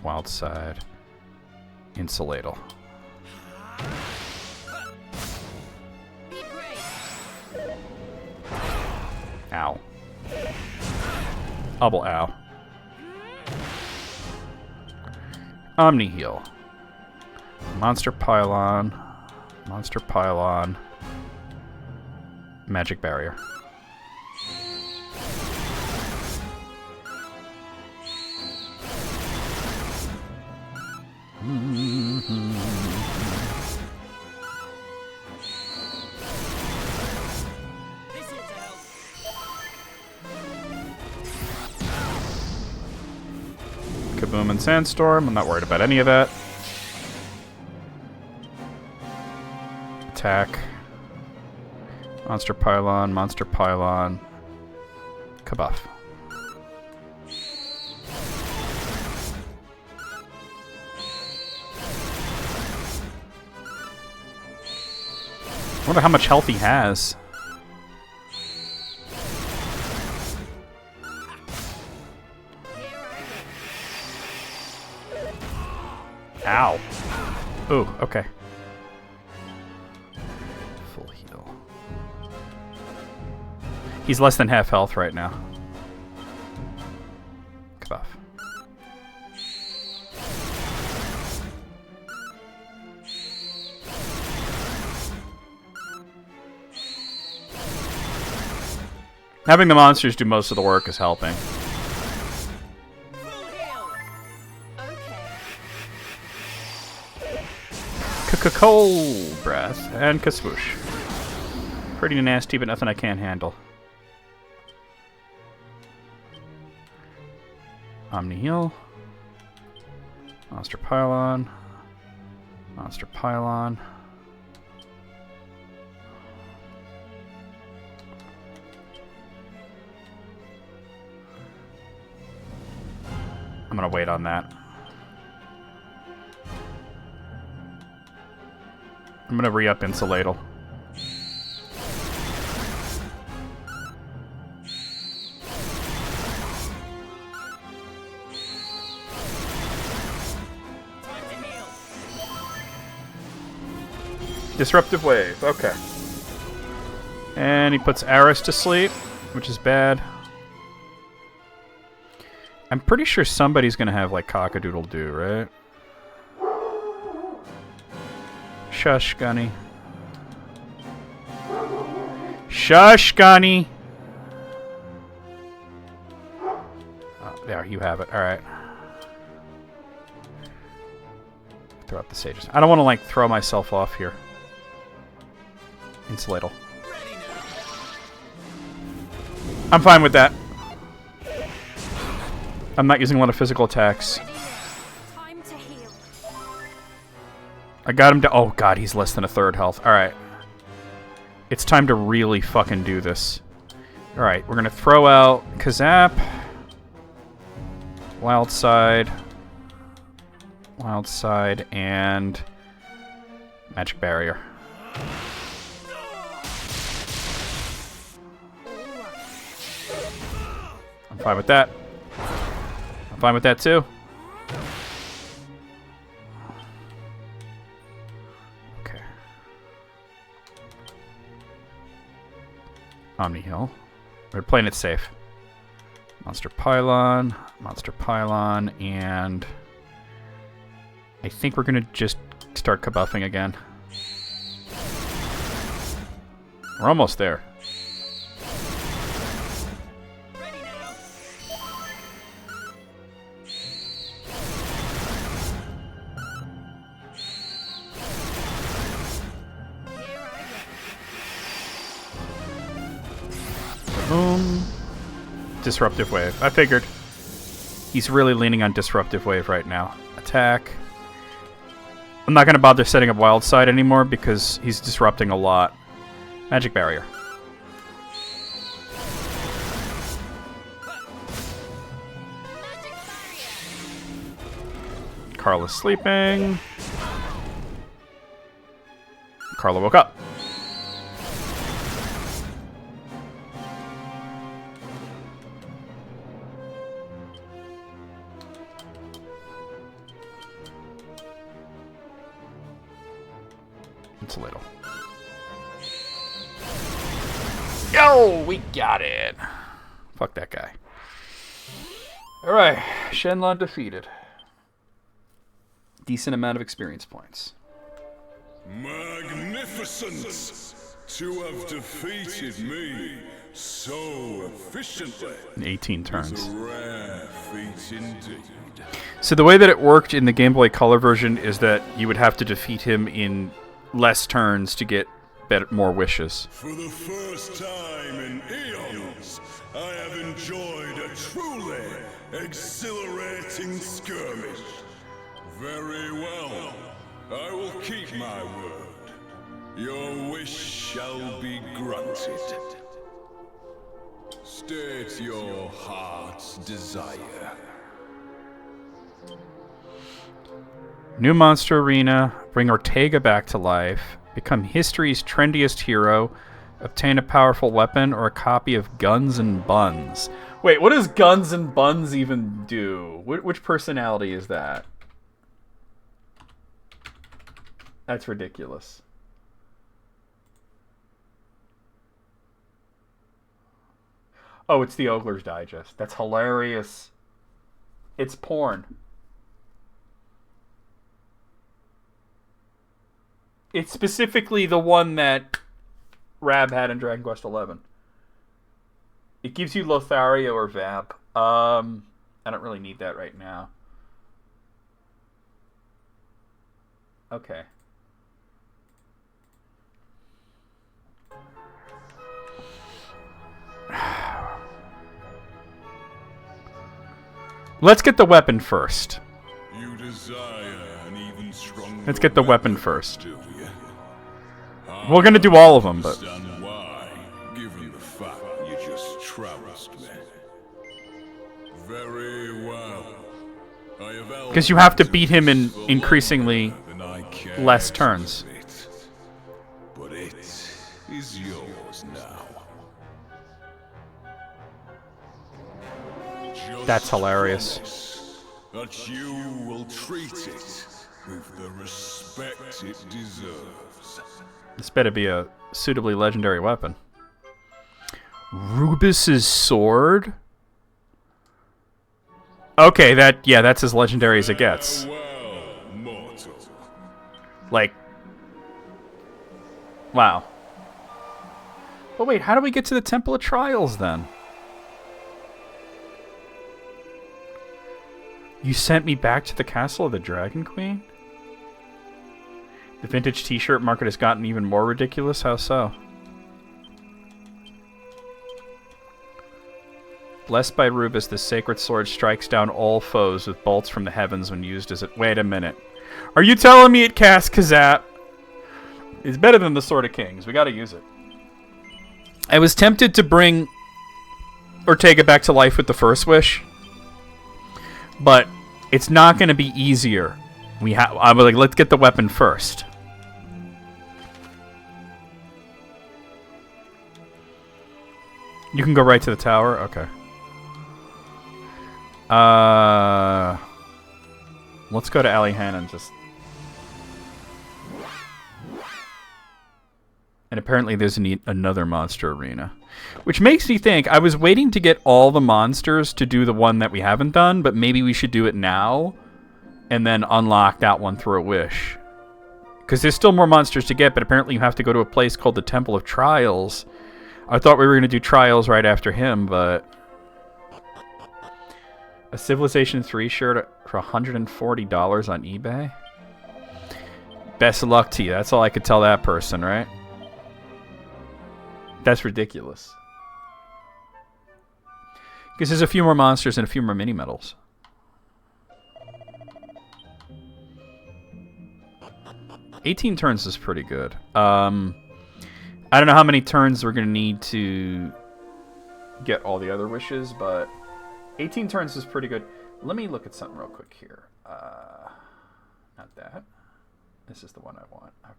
Wild Side. Insulatal. Ow. Double ow. Omni Heal. Monster Pylon. Monster Pylon. Magic Barrier. Kaboom and Sandstorm. I'm not worried about any of that. Attack. Monster Pylon, Monster Pylon. Kabuff. I wonder how much health he has. Ow. Ooh, okay. Full heal. He's less than half health right now. Kabuff. Having the monsters do most of the work is helping. Cold Breath and Kaswoosh. Pretty nasty, but nothing I can't handle. Omni Heal. Monster Pylon. Monster Pylon. I'm gonna wait on that. I'm gonna re-up Insulatal. Disruptive Wave. Okay. And he puts Aris to sleep, which is bad. I'm pretty sure somebody's gonna have like cock-a-doodle-doo, right? Shush, Gunny. Shush, Gunny. Oh, there, you have it. All right. Throw out the sages. I don't want to like throw myself off here. Insulatal. I'm fine with that. I'm not using a lot of physical attacks. Time to heal. I got him to... Oh, God, he's less than a third health. All right. It's time to really fucking do this. All right, we're going to throw out Kazap. Wild Side. Wild Side and Magic Barrier. I'm fine with that. I'm fine with that too. Okay. Omni Hill. We're playing it safe. Monster Pylon, and I think we're gonna just start kabuffing again. We're almost there. Boom. Disruptive Wave. I figured. He's really leaning on Disruptive Wave right now. Attack. I'm not going to bother setting up Wild Side anymore because he's disrupting a lot. Magic Barrier. Carla's sleeping. Carla woke up. It's a little. Yo, we got it. Fuck that guy. Alright, Shenlong defeated. Decent amount of experience points. Magnificent to have defeated me so efficiently. In 18 turns. It's a rare feat indeed. So the way that it worked in the Game Boy Color version is that you would have to defeat him in less turns to get more wishes. For the first time in eons, I have enjoyed a truly exhilarating skirmish. Very well. I will keep my word. Your wish shall be granted. State your heart's desire. New monster arena. Bring Ortega back to life. Become history's trendiest hero. Obtain a powerful weapon or a copy of Guns and Buns. Wait, what does Guns and Buns even do? Which personality is that? That's ridiculous. Oh, it's the Ogler's Digest. That's hilarious. It's porn. It's specifically the one that Rab had in Dragon Quest XI. It gives you Lothario or Vamp. I don't really need that right now. Okay. Let's get the weapon first. You desire an even stronger. Let's get the weapon first. Do you? We're gonna do all of them, but Understand why, given the fact you just trounced me. Very well. because you have to beat him in increasingly less turns. But it is yours now. That's hilarious. That you will treat it with the respect it deserves. This better be a suitably legendary weapon. Rubus's sword? Okay, that's as legendary as it gets. Well, mortal. Like, wow. But wait, how do we get to the Temple of Trials then? You sent me back to the castle of the Dragon Queen? The vintage t-shirt market has gotten even more ridiculous? How so? Blessed by Rubus, the sacred sword strikes down all foes with bolts from the heavens when used as it... Wait a minute. Are you telling me it casts Kazat? It's better than the Sword of Kings. We gotta use it. I was tempted to bring Ortega back to life with the first wish, but it's not gonna be easier. I'm like, let's get the weapon first. You can go right to the tower? Okay. Let's go to Alihan and just... And apparently there's another monster arena. Which makes me think, I was waiting to get all the monsters to do the one that we haven't done, but maybe we should do it now, and then unlock that one through a wish. Because there's still more monsters to get, but apparently you have to go to a place called the Temple of Trials. I thought we were going to do Trials right after him, but... A Civilization 3 shirt for $140 on eBay? Best of luck to you. That's all I could tell that person, right? That's ridiculous. Because there's a few more monsters and a few more mini-medals. $18 turns is pretty good. I don't know how many turns we're going to need to get all the other wishes, but 18 turns is pretty good. Let me look at something real quick here. Not that. This is the one I want. Okay.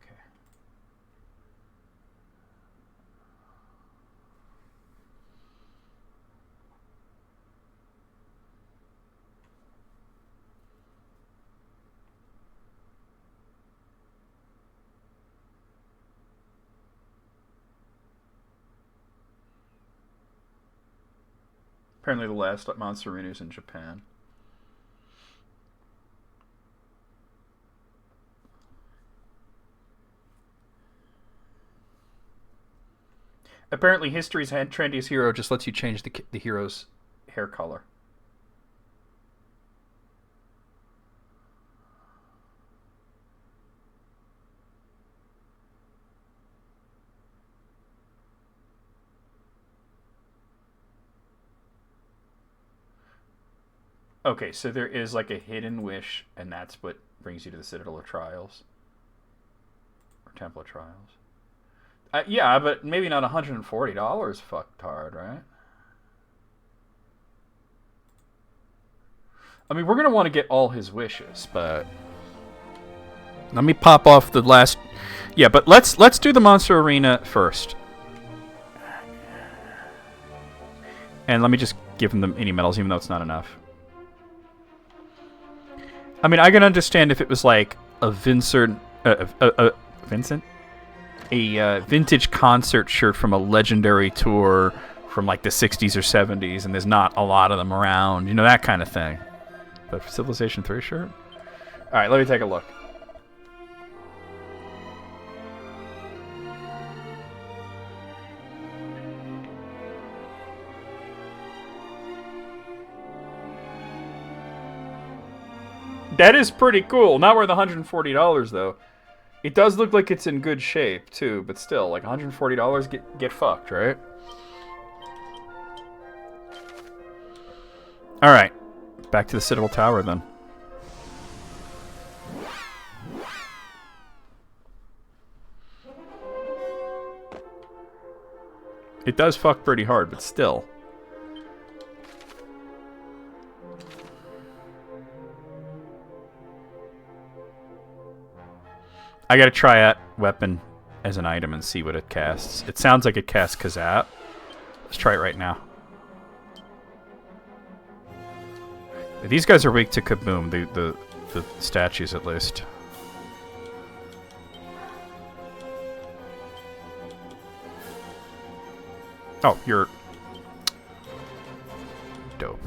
Apparently the last monster arena is in Japan. Apparently history's trendiest hero just lets you change the hero's hair color. Okay, so there is like a hidden wish, and that's what brings you to the Citadel of Trials. Or Temple of Trials. Yeah, but maybe not $140 fucked hard, right? I mean, we're going to want to get all his wishes, but... Let me pop off the last... Yeah, but let's do the Monster Arena first. And let me just give him the mini medals, even though it's not enough. I mean, I can understand if it was like a vintage concert shirt from a legendary tour from like the 60s or 70s, and there's not a lot of them around, you know, that kind of thing. But for Civilization 3 shirt? Alright, let me take a look. That is pretty cool. Not worth $140 though. It does look like it's in good shape too, but still, like $140 get fucked, right? All right, back to the Citadel Tower then. It does fuck pretty hard, but still. I gotta try that weapon as an item and see what it casts. It sounds like it casts Kazat. Let's try it right now. These guys are weak to Kaboom, the statues at least. Oh, you're dope.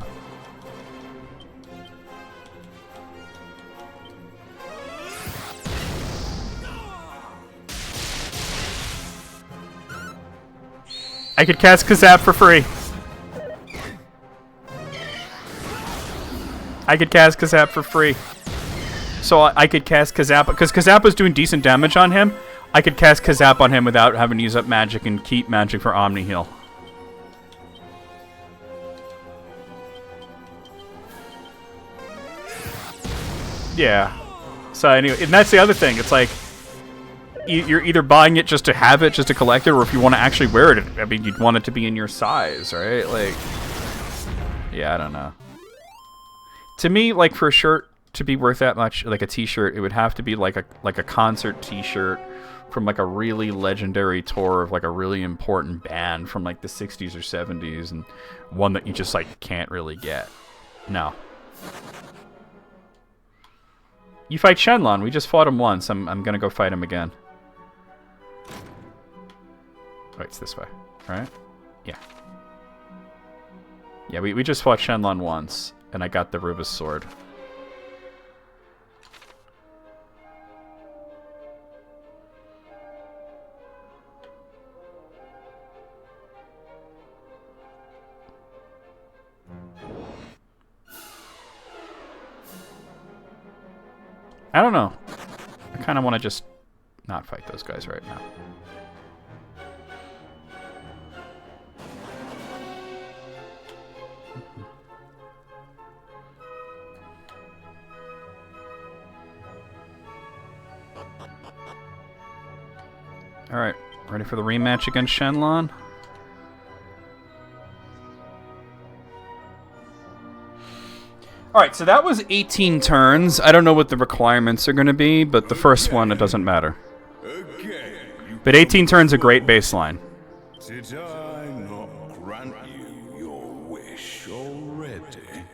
I could cast Kazap for free. I could cast Kazap for free. So I could cast Kazap, because Kazap was doing decent damage on him. I could cast Kazap on him without having to use up magic and keep magic for Omni Heal. Yeah. So anyway, and that's the other thing. It's like, you're either buying it just to have it, just to collect it, or if you want to actually wear it, I mean, you'd want it to be in your size, right? Like, yeah, I don't know. To me, like, for a shirt to be worth that much, like a t-shirt, it would have to be like a concert t-shirt from like a really legendary tour of like a really important band from like the 60s or 70s, and one that you just like can't really get. No. You fight Shenlong. We just fought him once. I'm gonna go fight him again. Oh, it's this way, right? Yeah. Yeah, we just fought Shenlong once, and I got the Rubus sword. I don't know. I kind of want to just not fight those guys right now. Alright, ready for the rematch against Shenlong? Alright, so that was 18 turns. I don't know what the requirements are going to be, but the first one, it doesn't matter. But 18 turns a great baseline. Did I not grant you your wish already?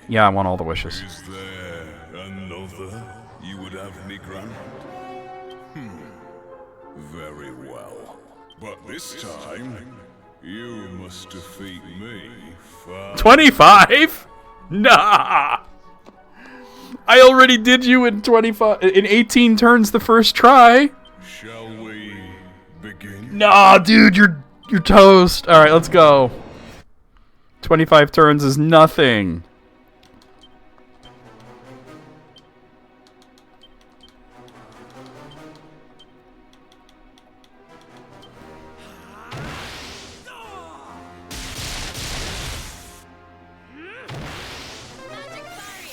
Yeah, I want all the wishes. Is there another you would have me grant? Very well. But this time, you must defeat me first. 25? Nah! I already did you in 18 turns the first try. Shall we begin? Nah, dude, you're toast. All right, let's go. 25 turns is nothing.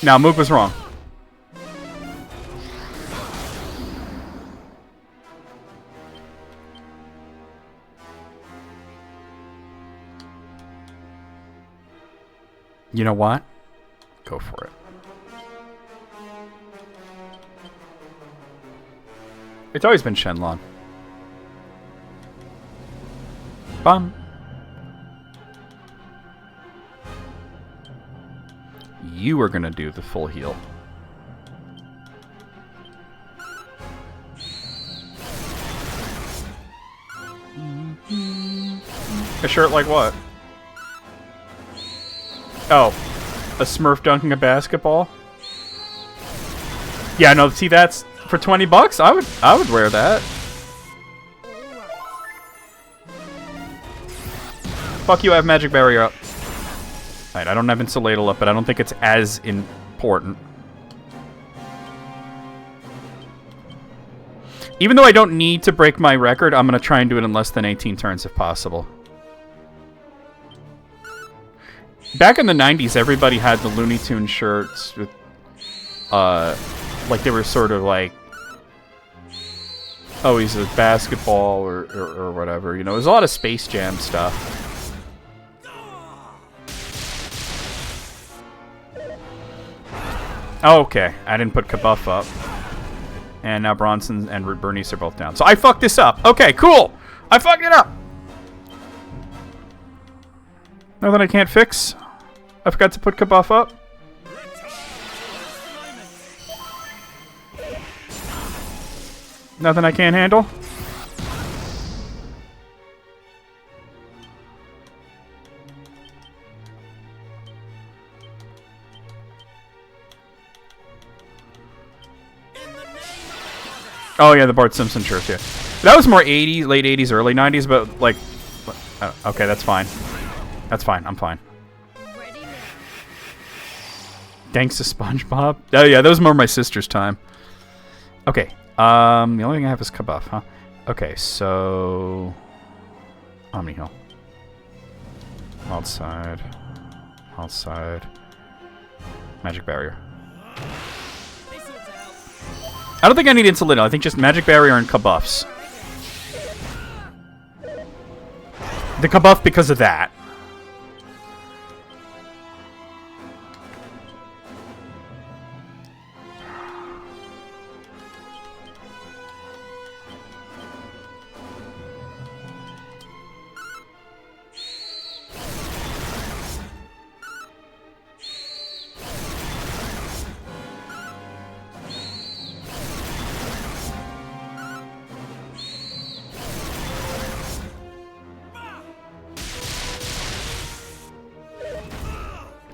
Now, Mook was wrong. You know what? Go for it. It's always been Shenlong. Bum. You are gonna do the full heal. A shirt like what? Oh, a Smurf dunking a basketball? Yeah, no, see, that's for 20 bucks. I would wear that. Fuck you, I have magic barrier up. Alright, I don't have insulator up, but I don't think it's as important. Even though I don't need to break my record, I'm gonna try and do it in less than 18 turns if possible. Back in the 90s, everybody had the Looney Tunes shirts with, like they were sort of like, oh, he's a basketball or whatever, you know. There's a lot of Space Jam stuff. Oh, okay, I didn't put Kabuff up. And now Bronson and Bernice are both down. So I fucked this up. Okay, cool. I fucked it up. Nothing I can't fix. I forgot to put Kabuff up. Nothing I can't handle. Oh yeah, the Bart Simpson shirt. Yeah, that was more 80s, late 80s, early 90s. But like, okay, that's fine. That's fine. I'm fine. Ready now. Thanks to SpongeBob. Oh yeah, that was more my sister's time. Okay. The only thing I have is Kabuff, huh? Okay, so Omni Hill. Outside. Outside. Magic Barrier. I don't think I need Insulino. I think just Magic Barrier and Kabuffs. The Kabuff because of that.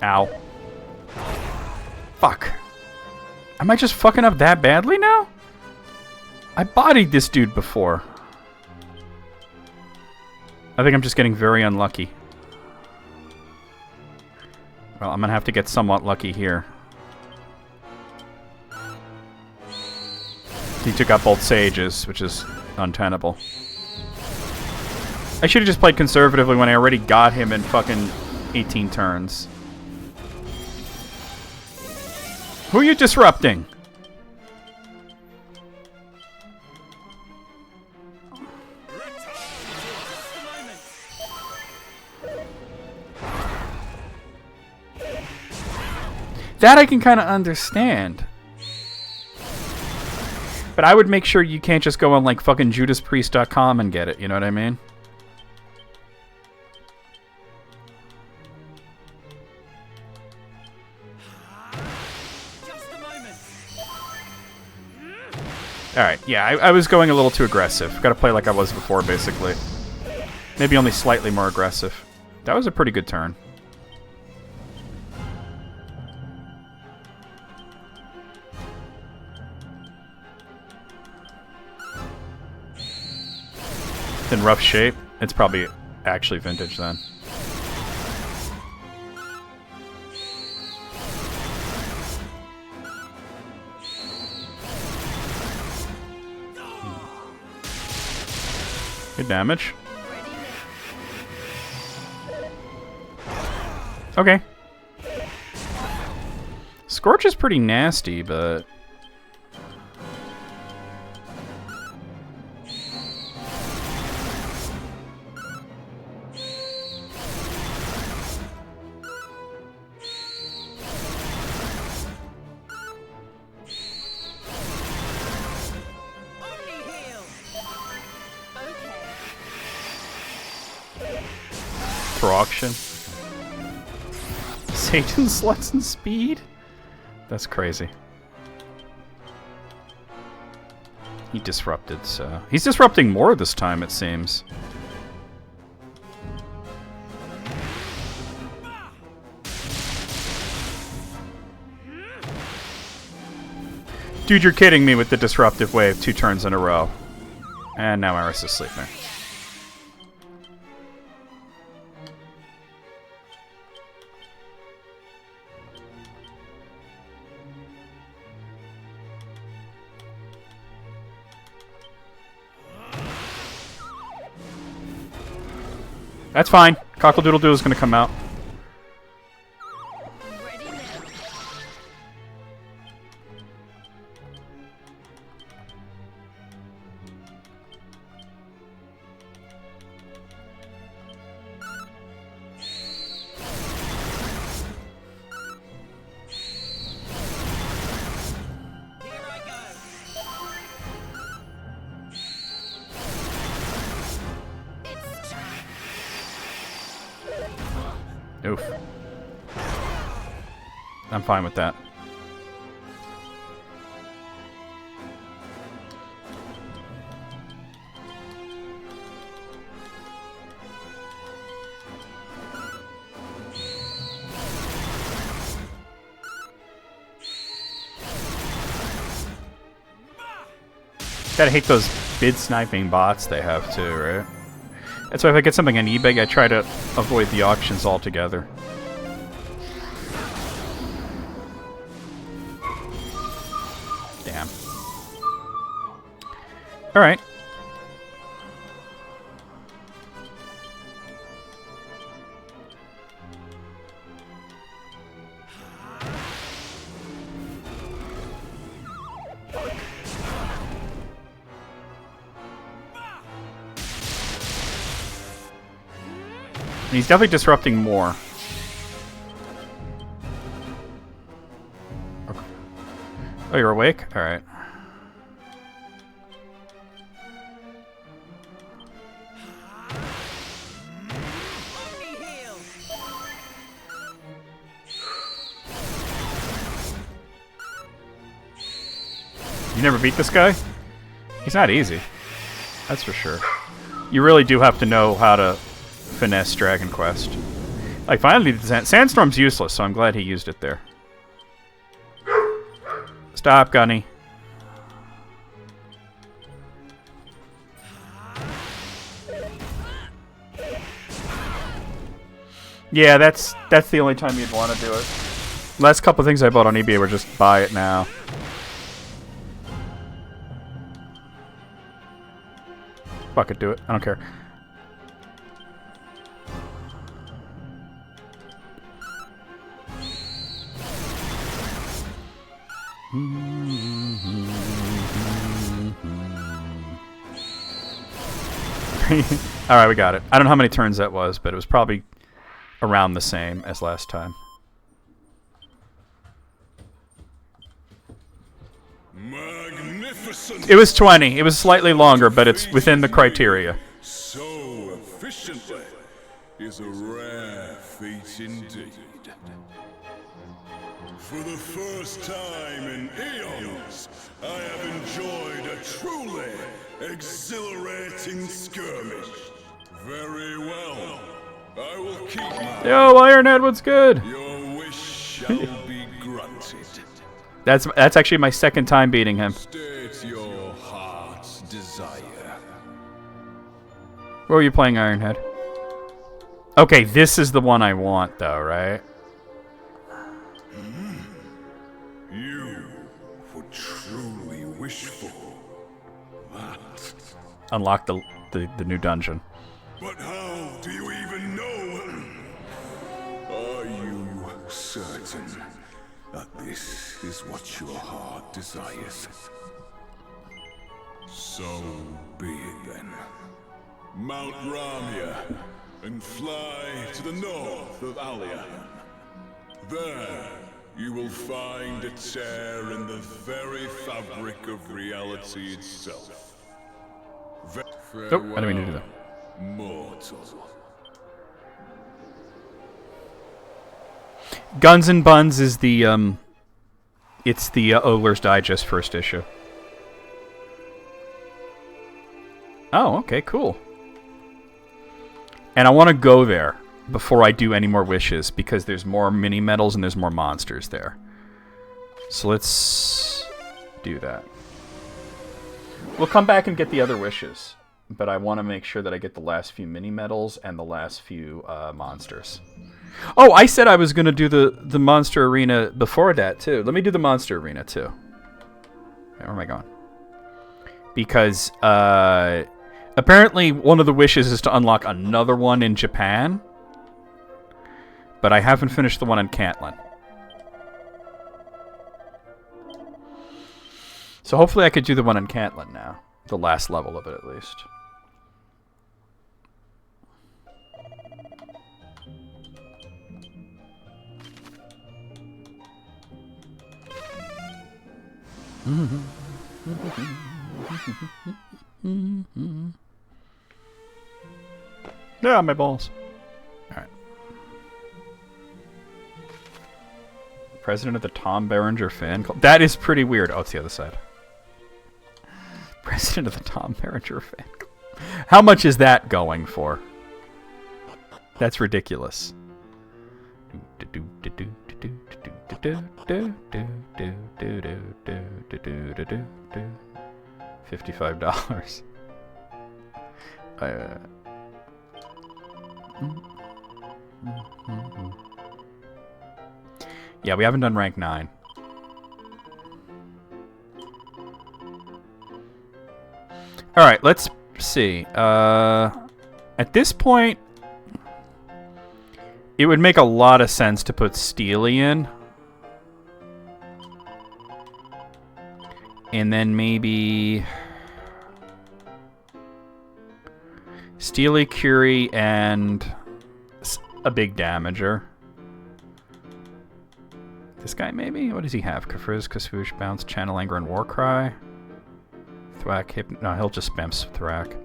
Ow. Fuck. Am I just fucking up that badly now? I bodied this dude before. I think I'm just getting very unlucky. Well, I'm gonna have to get somewhat lucky here. He took out both sages, which is untenable. I should have just played conservatively when I already got him in fucking 18 turns. Who are you disrupting? That I can kind of understand. But I would make sure you can't just go on like fucking JudasPriest.com and get it, you know what I mean? Alright, yeah, I was going a little too aggressive. Gotta play like I was before, basically. Maybe only slightly more aggressive. That was a pretty good turn. It's in rough shape. It's probably actually vintage then. Good damage. Okay. Scorch is pretty nasty, but... for auction. Satan sluts and speed? That's crazy. He disrupted, so... He's disrupting more this time, it seems. Dude, you're kidding me with the disruptive wave 2 turns in a row. And now Iris is sleeping. That's fine. Cockle-doodle-doo is going to come out. Ready now. Here I go. It's time. Oof. I'm fine with that. Gotta hate those bid sniping bots they have too, right? That's why if I get something on eBay, I try to avoid the auctions altogether. Damn. Alright. He's definitely disrupting more. Okay. Oh, you're awake? Alright. You never beat this guy? He's not easy. That's for sure. You really do have to know how to finesse Dragon Quest. Like, finally, Sandstorm's useless, so I'm glad he used it there. Stop, Gunny. Yeah, that's the only time you'd want to do it. Last couple of things I bought on eBay were just buy it now. Fuck it, do it. I don't care. Alright, we got it. I don't know how many turns that was, but it was probably around the same as last time. Magnificent. It was 20. It was slightly longer, but it's within the criteria. So efficiently is a rare feat indeed. For the first time in eons, I have enjoyed a truly exhilarating skirmish. Very well. I will keep my... Yo, Ironhead, what's good? Your wish shall be granted. That's actually my second time beating him. State your heart's desire. Where were you playing, Ironhead? Okay, this is the one I want, though, right? You would truly wish for that. Unlock the new dungeon. But how do you even know? Are you certain that this is what your heart desires? So be it then. Mount Ramia and fly to the north of Alia. There, you will find a tear in the very fabric of reality itself. Nope, I didn't mean to do that. Mortal. Guns and Buns is the it's the Ogler's Digest first issue. Oh, okay, cool. And I want to go there before I do any more wishes because there's more mini medals and there's more monsters there. So let's do that. We'll come back and get the other wishes, but I want to make sure that I get the last few mini medals and the last few monsters. Oh, I said I was going to do the monster arena before that too. Let me do the monster arena too. Where am I going? Because apparently one of the wishes is to unlock another one in Japan, but I haven't finished the one in Cantlin. So hopefully I could do the one in Cantlin now. The last level of it, at least. Yeah, my balls. Alright. President of the Tom Berenger fan club. That is pretty weird. Oh, it's the other side. President of the Tom Berenger fan club. How much is that going for? That's ridiculous. $55. Yeah, we haven't done rank 9. Alright, let's see. At this point, it would make a lot of sense to put Steely in. And then maybe Steely, Curie, and a big damager. This guy, maybe? What does he have? Kafriz, Kaswoosh, Bounce, Channel Anger, and Warcry. Thwack, no, he'll just spam Thwack.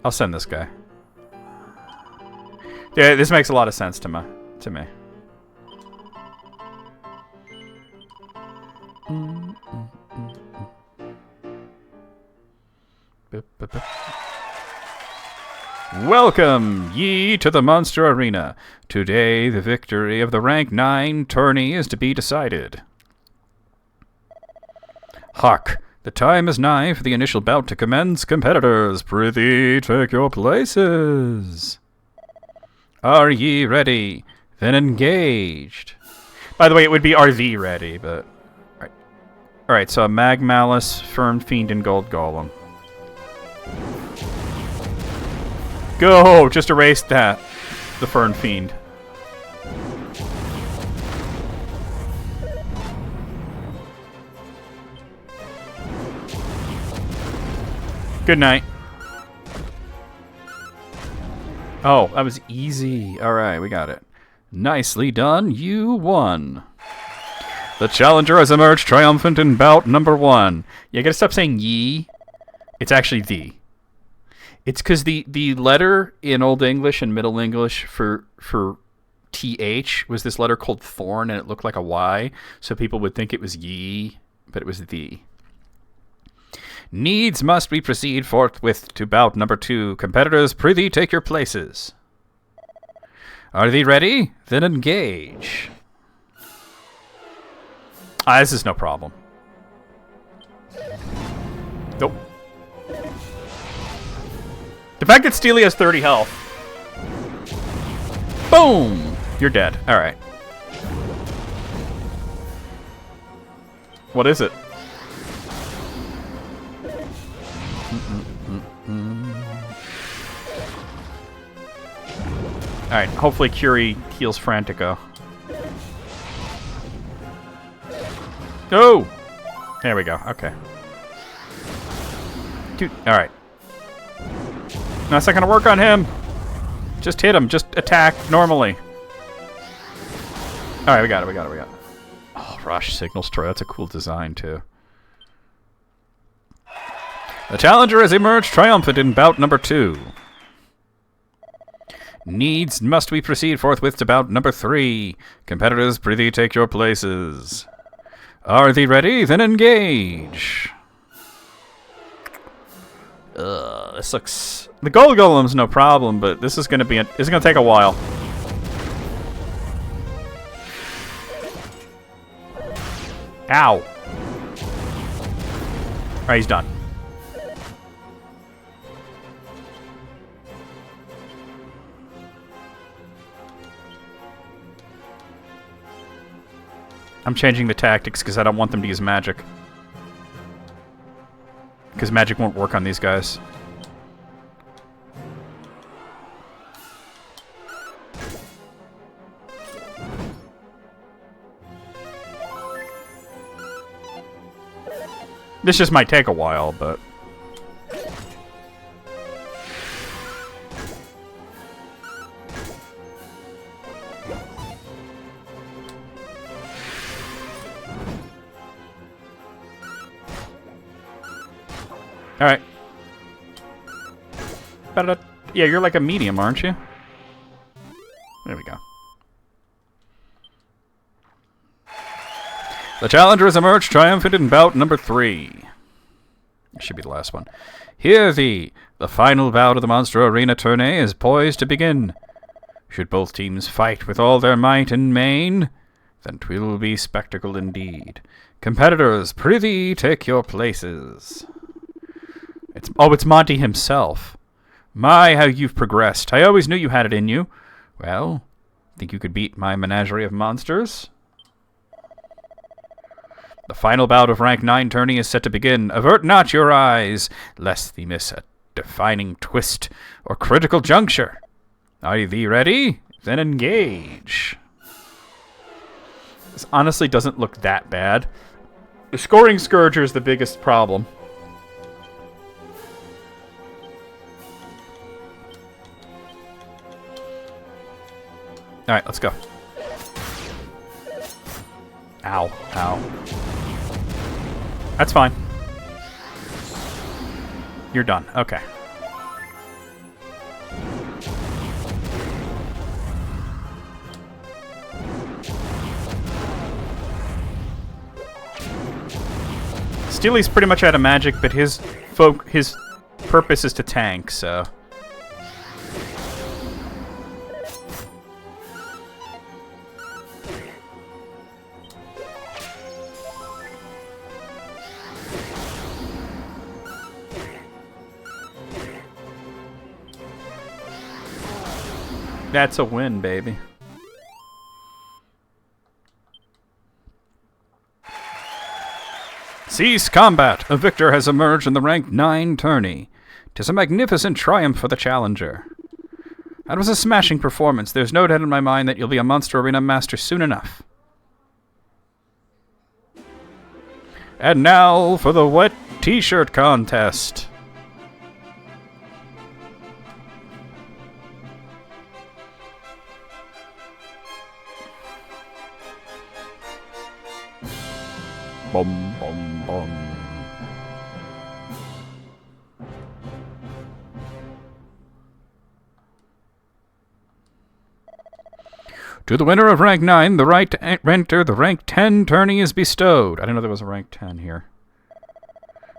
I'll send this guy. Yeah, this makes a lot of sense to me. Welcome, ye, to the Monster Arena. Today, the victory of the Rank 9 tourney is to be decided. Hark! The time is nigh for the initial bout to commence. Competitors, prithee, take your places. Are ye ready? Then engaged. By the way, it would be RV ready, but... Alright, so Mag Malice, Firm Fiend, and Gold Golem. Go! Just erase that. The Fern Fiend. Good night. Oh, that was easy. Alright, we got it. Nicely done. You won. The challenger has emerged triumphant in bout number 1. You gotta stop saying ye. It's actually the. It's because the letter in Old English and Middle English for TH was this letter called thorn, and it looked like a Y, so people would think it was ye, but it was the. Needs must we proceed forthwith to bout number 2. Competitors, prithee take your places. Are thee ready? Then engage. This is no problem. Nope. The fact that Steely has 30 health. Boom! You're dead. Alright. What is it? Alright, hopefully Curie heals Frantico. Oh! There we go, okay. Dude, alright. No, it's not gonna work on him! Just hit him, just attack normally. Alright, we got it. Oh, Rush Signal Destroy, that's a cool design too. The challenger has emerged triumphant in bout number 2. Needs must we proceed forthwith to bout number 3. Competitors, prithee take your places. Are thee ready? Then engage. This looks... The Gold Golem's no problem, but this is gonna be... This is gonna take a while. Ow. Alright, he's done. I'm changing the tactics because I don't want them to use magic. Because magic won't work on these guys. This just might take a while, but... Alright. Yeah, you're like a medium, aren't you? There we go. The challenger has emerged triumphant in bout number 3. This should be the last one. Hear thee! The final bout of the Monster Arena tourney is poised to begin. Should both teams fight with all their might and main, then 'twill be spectacle indeed. Competitors, prithee take your places. It's Monty himself. My, how you've progressed. I always knew you had it in you. Well, think you could beat my menagerie of monsters? The final bout of rank 9 tourney is set to begin. Avert not your eyes, lest thee miss a defining twist or critical juncture. Are thee ready? Then engage. This honestly doesn't look that bad. The scoring Scourger is the biggest problem. Alright, let's go. Ow. Ow. That's fine. You're done. Okay. Steely's pretty much out of magic, but his purpose is to tank, so... That's a win, baby. Cease combat! A victor has emerged in the rank 9 tourney. 'Tis a magnificent triumph for the challenger. That was a smashing performance. There's no doubt in my mind that you'll be a Monster Arena master soon enough. And now for the wet t-shirt contest. Bum, bum, bum. To the winner of rank 9, the right to enter the rank 10 tourney is bestowed. I didn't know there was a rank 10 here.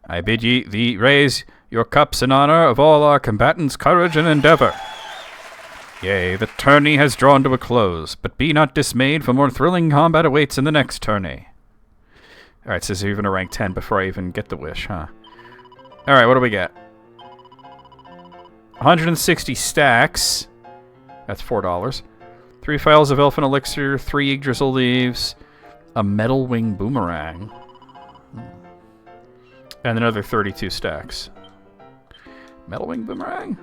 I bid thee raise your cups in honor of all our combatants' courage and endeavor. Yea, the tourney has drawn to a close, but be not dismayed, for more thrilling combat awaits in the next tourney. Alright, so even a rank 10 before I even get the wish, huh? Alright, what do we get? 160 stacks. That's $4. 3 vials of Elfin Elixir, 3 Yggdrasil Leaves, a Metal Wing Boomerang, and another 32 stacks. Metal Wing Boomerang?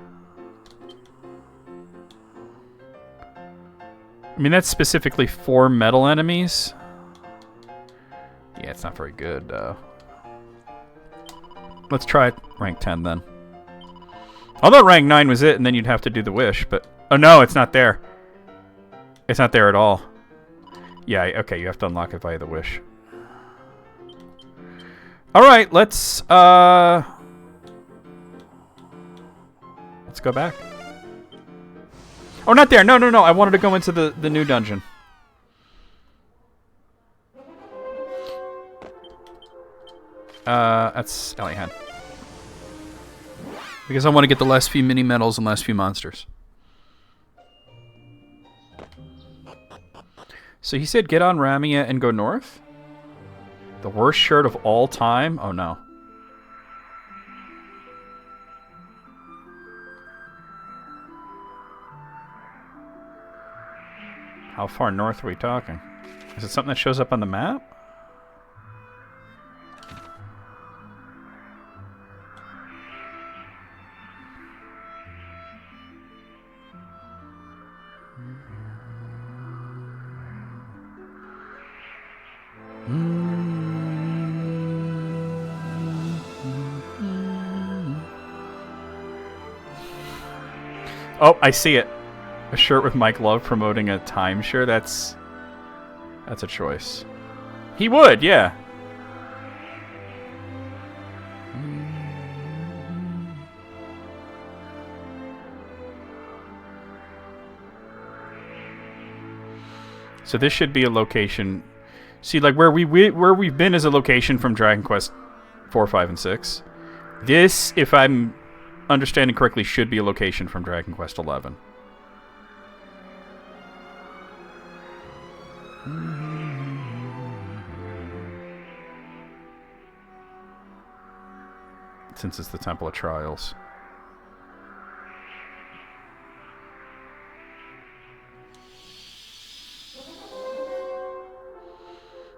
I mean, that's specifically for metal enemies. Yeah, it's not very good, though. Let's try rank 10, then. Although rank 9 was it, and then you'd have to do the wish, but... Oh, no, it's not there. It's not there at all. Yeah, okay, you have to unlock it via the wish. Alright, let's go back. Oh, not there! No, no, no, I wanted to go into the new dungeon. That's Elihan. Because I want to get the last few mini medals and last few monsters. So he said get on Ramia and go north? The worst shirt of all time? Oh no. How far north are we talking? Is it something that shows up on the map? Oh, I see it. A shirt with Mike Love promoting a timeshare. That's a choice. He would, yeah. So this should be a location. See, like where we've been is a location from Dragon Quest 4, 5, and 6. This, if I'm understanding correctly, should be a location from Dragon Quest 11. since it's the Temple of Trials.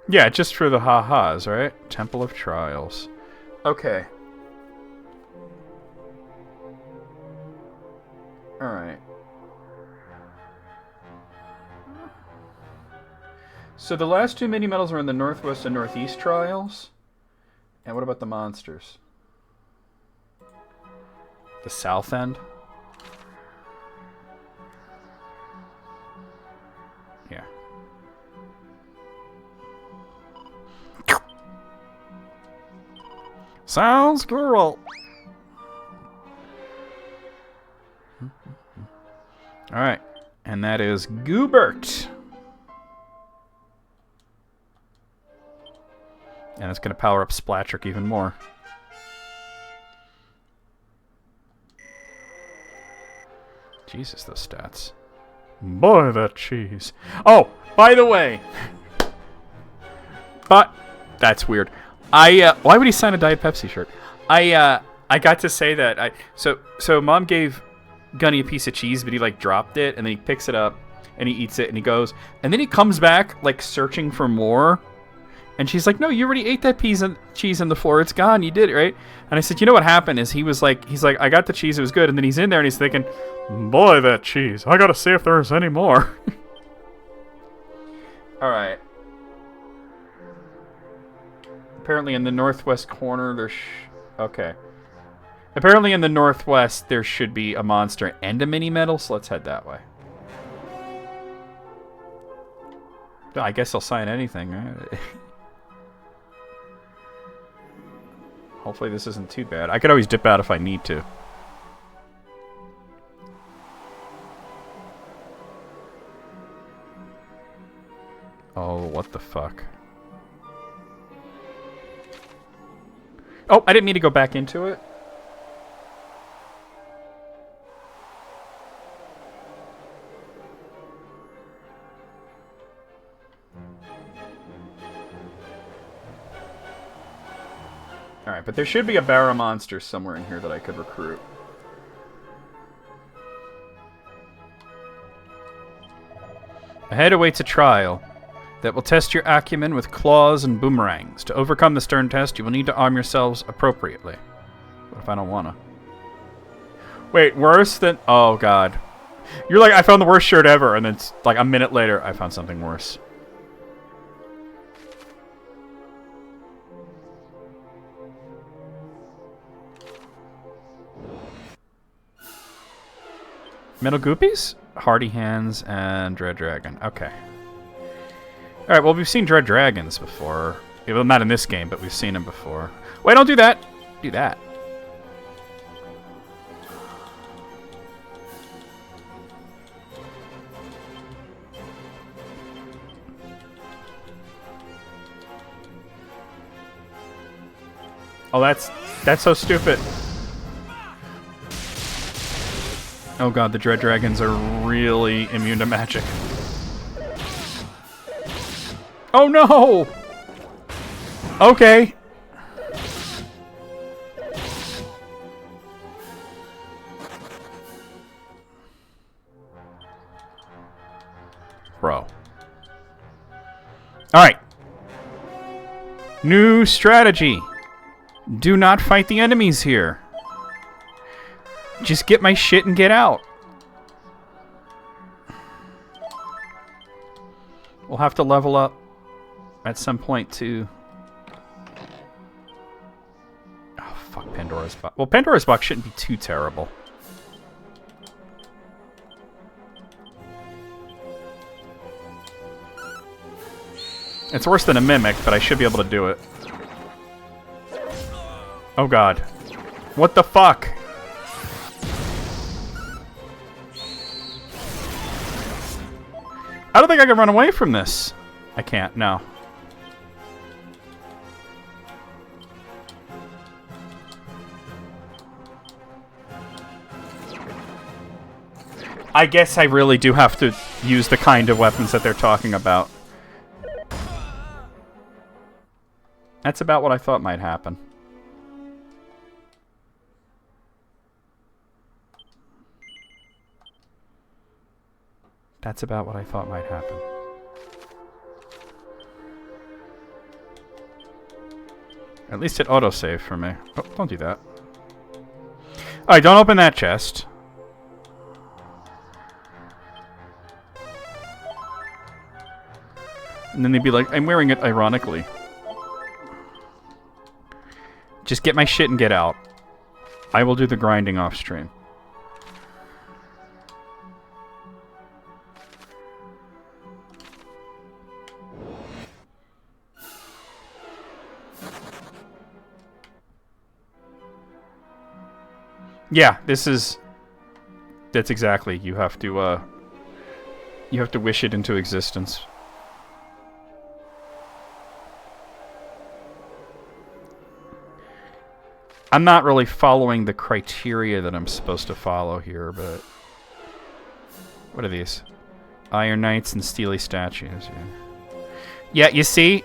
Yeah, just for the ha-has, right? Temple of Trials. Okay. Alright. So the last two mini-medals are in the Northwest and Northeast Trials. And what about the monsters? The South End? Yeah. Sounds cool. Alright. And that is Goobert. And it's going to power up Splatrick even more. Jesus, those stats. Boy, that cheese. Oh, by the way. But that's weird. Why would he sign a Diet Pepsi shirt? I got to say that. So Mom gave Gunny a piece of cheese, but he like dropped it, and then he picks it up and he eats it, and he goes, and then he comes back like searching for more. And she's like, no, you already ate that cheese on the floor. It's gone. You did it, right? And I said, you know what happened is he's like, I got the cheese. It was good. And then he's in there and he's thinking, boy, that cheese. I got to see if there's any more. All right. Apparently in the northwest corner, there's... Okay. Apparently in the northwest, there should be a monster and a mini-medal, so let's head that way. I guess I'll sign anything, right? Hopefully this isn't too bad. I could always dip out if I need to. Oh, what the fuck? Oh, I didn't mean to go back into it. Alright, but there should be a Barra monster somewhere in here that I could recruit. Ahead awaits a trial that will test your acumen with claws and boomerangs. To overcome the stern test, you will need to arm yourselves appropriately. What if I don't wanna? Wait, worse than... Oh, God. You're like, I found the worst shirt ever, and then it's like a minute later, I found something worse. Metal Goopies? Hardy Hands and Dread Dragon. Okay. Alright, well, we've seen Dread Dragons before. Well, not in this game, but we've seen them before. Wait, don't do that! Do that. Oh, that's so stupid. Oh god, the Dread Dragons are really immune to magic. Oh no! Okay. Bro. Alright. New strategy. Do not fight the enemies here. Just get my shit and get out. We'll have to level up at some point too. Oh, fuck Pandora's Box. Well, Pandora's Box shouldn't be too terrible. It's worse than a Mimic, but I should be able to do it. Oh god. What the fuck? I don't think I can run away from this. I can't, no. I guess I really do have to use the kind of weapons that they're talking about. That's about what I thought might happen. That's about what I thought might happen. At least it autosaved for me. Oh, don't do that. Alright, don't open that chest. And then they'd be like, I'm wearing it ironically. Just get my shit and get out. I will do the grinding off stream. Yeah, this is... That's exactly. You have to wish it into existence. I'm not really following the criteria that I'm supposed to follow here, but... What are these? Iron Knights and Steely Statues. Yeah, you see?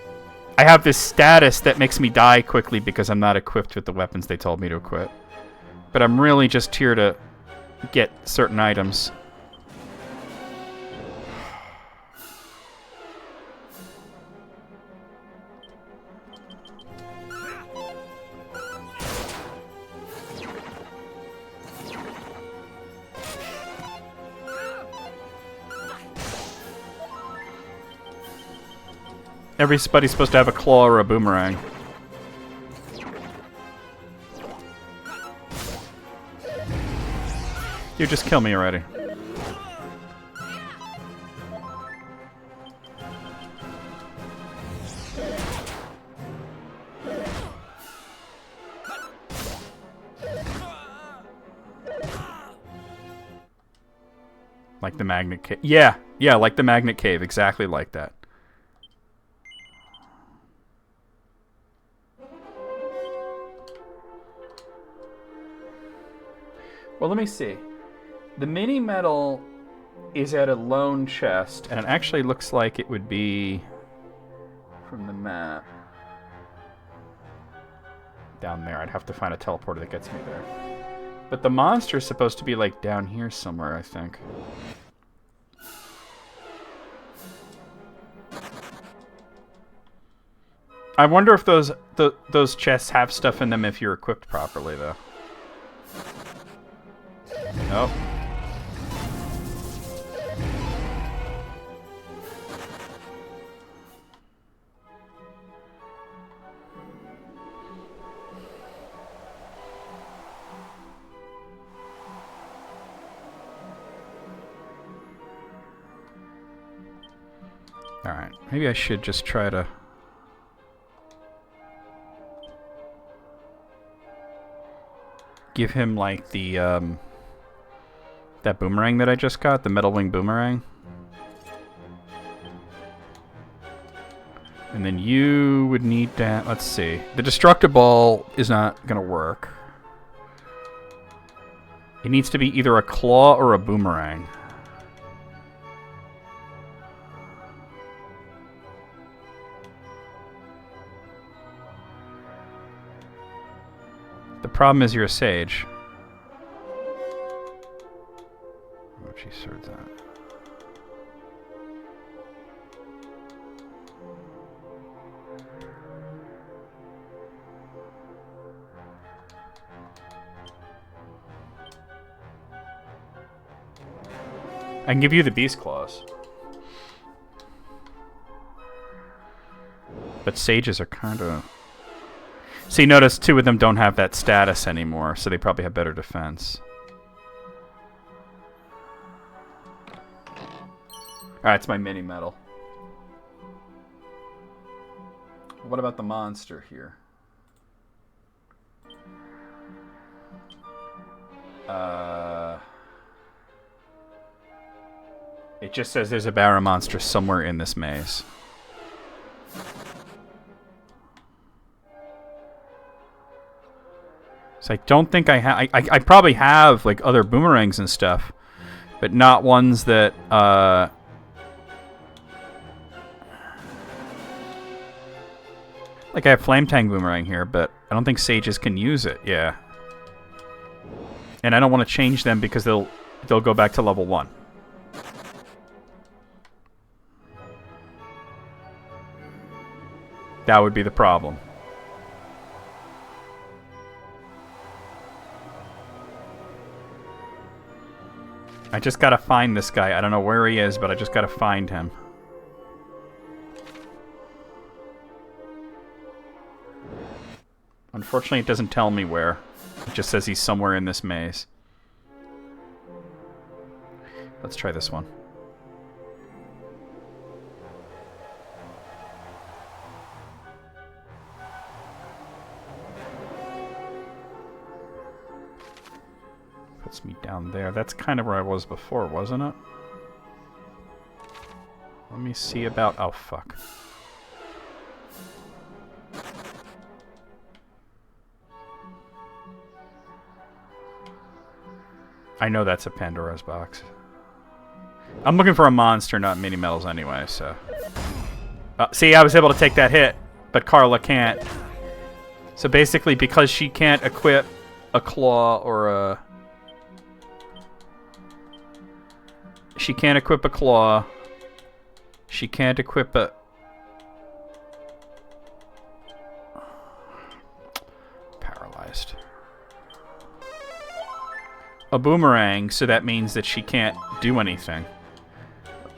I have this status that makes me die quickly because I'm not equipped with the weapons they told me to equip. But I'm really just here to get certain items. Everybody's supposed to have a claw or a boomerang. You just kill me already. Like the magnet cave. Yeah, like the magnet cave. Exactly like that. Well, let me see. The mini medal is at a lone chest, and it actually looks like it would be from the map. Down there. I'd have to find a teleporter that gets me there. But the monster is supposed to be like down here somewhere, I think. I wonder if those chests have stuff in them if you're equipped properly, though. Nope. Alright, maybe I should just try to... give him, like, the, that boomerang that I just got, the Metal Wing boomerang. And then you would need that. Let's see. The Destructible is not going to work. It needs to be either a claw or a boomerang. The problem is you're a sage. Oh, she heard that. I can give you the beast claws. But sages are kind of... See, notice two of them don't have that status anymore, so they probably have better defense. Alright, it's my mini medal. What about the monster here? It just says there's a Barra monster somewhere in this maze. So I don't think I have... I probably have, like, other boomerangs and stuff. But not ones that, like, I have Flame Tang Boomerang here, but I don't think sages can use it, yeah. And I don't want to change them because they'll go back to level 1. That would be the problem. I just gotta find this guy. I don't know where he is, but I just gotta find him. Unfortunately, it doesn't tell me where. It just says he's somewhere in this maze. Let's try this one. Puts me down there. That's kind of where I was before, wasn't it? Let me see about... Oh, fuck. I know that's a Pandora's box. I'm looking for a monster, not mini metals anyway, so... see, I was able to take that hit, but Carla can't. So basically, because she can't equip a claw or a... She can't equip a claw. She can't equip a... Paralyzed. A boomerang, so that means that she can't do anything.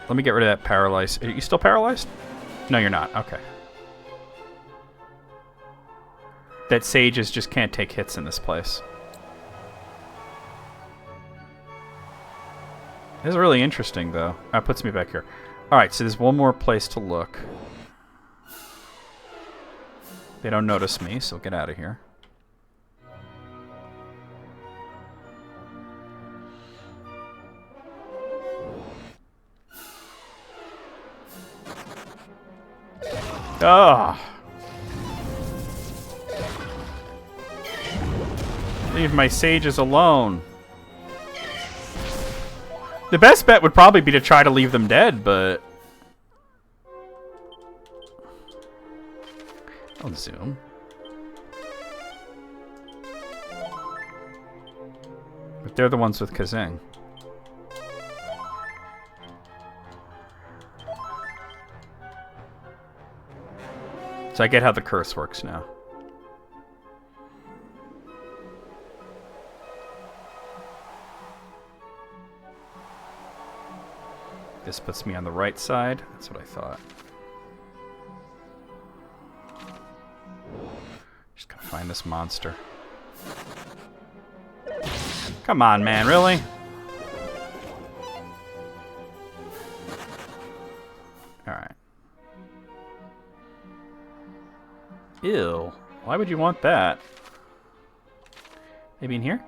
Let me get rid of that paralyzed. Are you still paralyzed? No, you're not. Okay. That sages just can't take hits in this place. This is really interesting, though. That puts me back here. Alright, so there's one more place to look. They don't notice me, so get out of here. Ah! Leave my sages alone. The best bet would probably be to try to leave them dead, but... I'll zoom. But they're the ones with Kazing. So I get how the curse works now. This puts me on the right side. That's what I thought. Just gotta find this monster. Come on, man, really? Alright. Ew. Why would you want that? Maybe in here?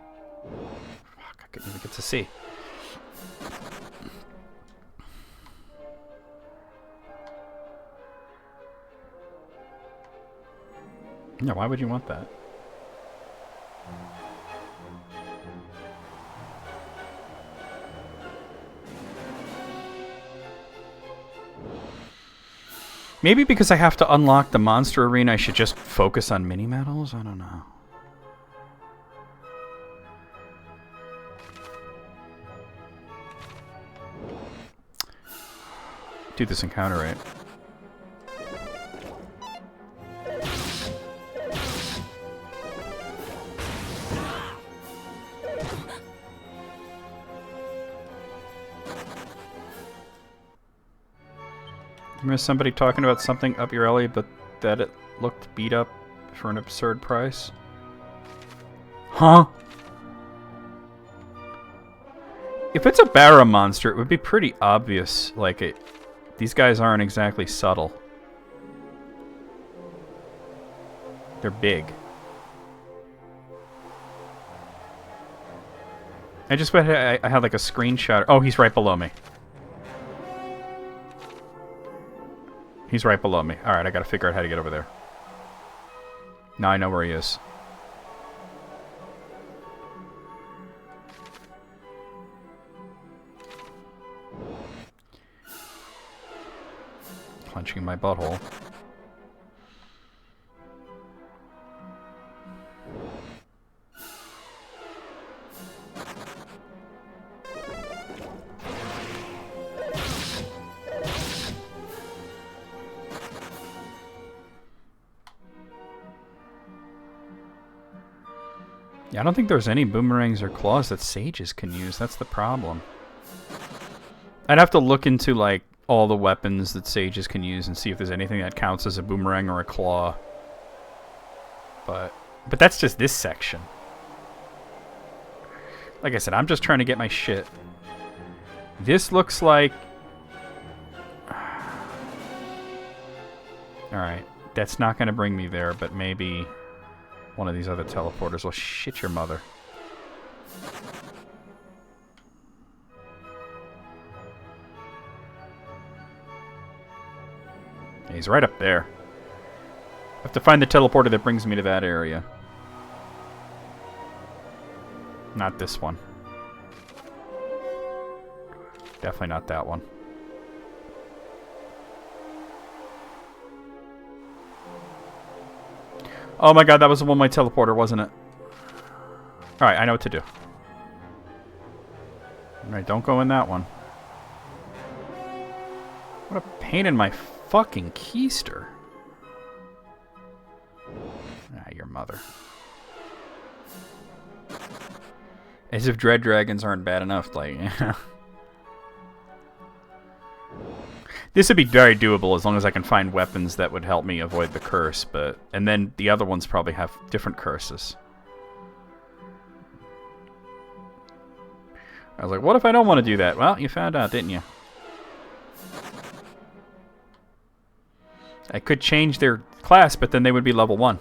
Fuck, I couldn't even get to see. Yeah, why would you want that? Maybe because I have to unlock the monster arena, I should just focus on mini metals? I don't know. Do this encounter right. Remember somebody talking about something up your alley, but that it looked beat up for an absurd price? Huh? If it's a Barra monster, it would be pretty obvious. Like, these guys aren't exactly subtle. They're big. I just went. I had like a screenshot. Oh, he's right below me. He's right below me. Alright, I gotta figure out how to get over there. Now I know where he is. Clenching my butthole. Yeah, I don't think there's any boomerangs or claws that sages can use. That's the problem. I'd have to look into, like, all the weapons that sages can use and see if there's anything that counts as a boomerang or a claw. But that's just this section. Like I said, I'm just trying to get my shit. This looks like... Alright, that's not going to bring me there, but maybe one of these other teleporters will shit your mother. He's right up there. I have to find the teleporter that brings me to that area. Not this one. Definitely not that one. Oh my god, that was the one my teleporter, wasn't it? Alright, I know what to do. Alright, don't go in that one. What a pain in my fucking keister. Ah, your mother. As if dread dragons aren't bad enough, like, yeah. This would be very doable as long as I can find weapons that would help me avoid the curse, but... And then the other ones probably have different curses. I was like, what if I don't want to do that? Well, you found out, didn't you? I could change their class, but then they would be level 1.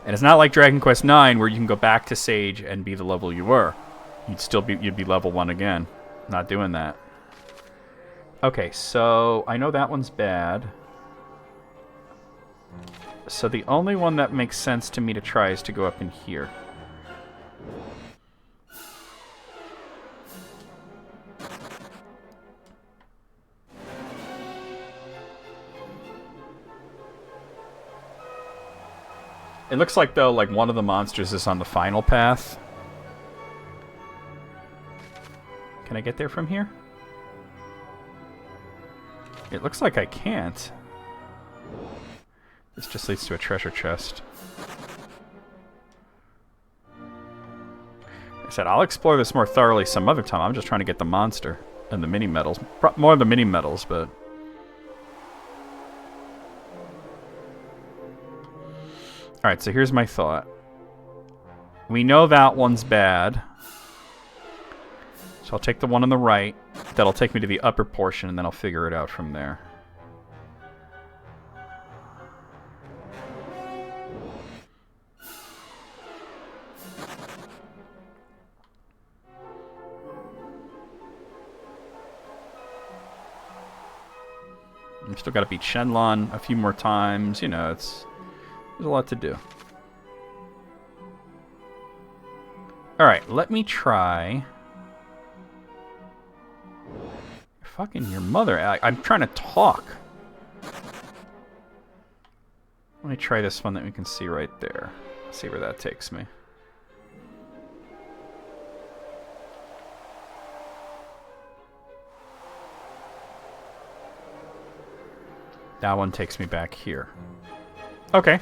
And it's not like Dragon Quest IX where you can go back to Sage and be the level you were. You'd be level 1 again. Not doing that. Okay, so I know that one's bad. So the only one that makes sense to me to try is to go up in here. It looks like, though, like one of the monsters is on the final path. Can I get there from here? It looks like I can't. This just leads to a treasure chest. I said I'll explore this more thoroughly some other time. I'm just trying to get the monster and the mini medals. More of the mini medals, but... Alright, so here's my thought. We know that one's bad. So I'll take the one on the right. That'll take me to the upper portion, and then I'll figure it out from there. I've still got to beat Shenlong a few more times. You know, there's a lot to do. Alright, let me try... Fucking your mother. I'm trying to talk. Let me try this one that we can see right there. See where that takes me. That one takes me back here. Okay.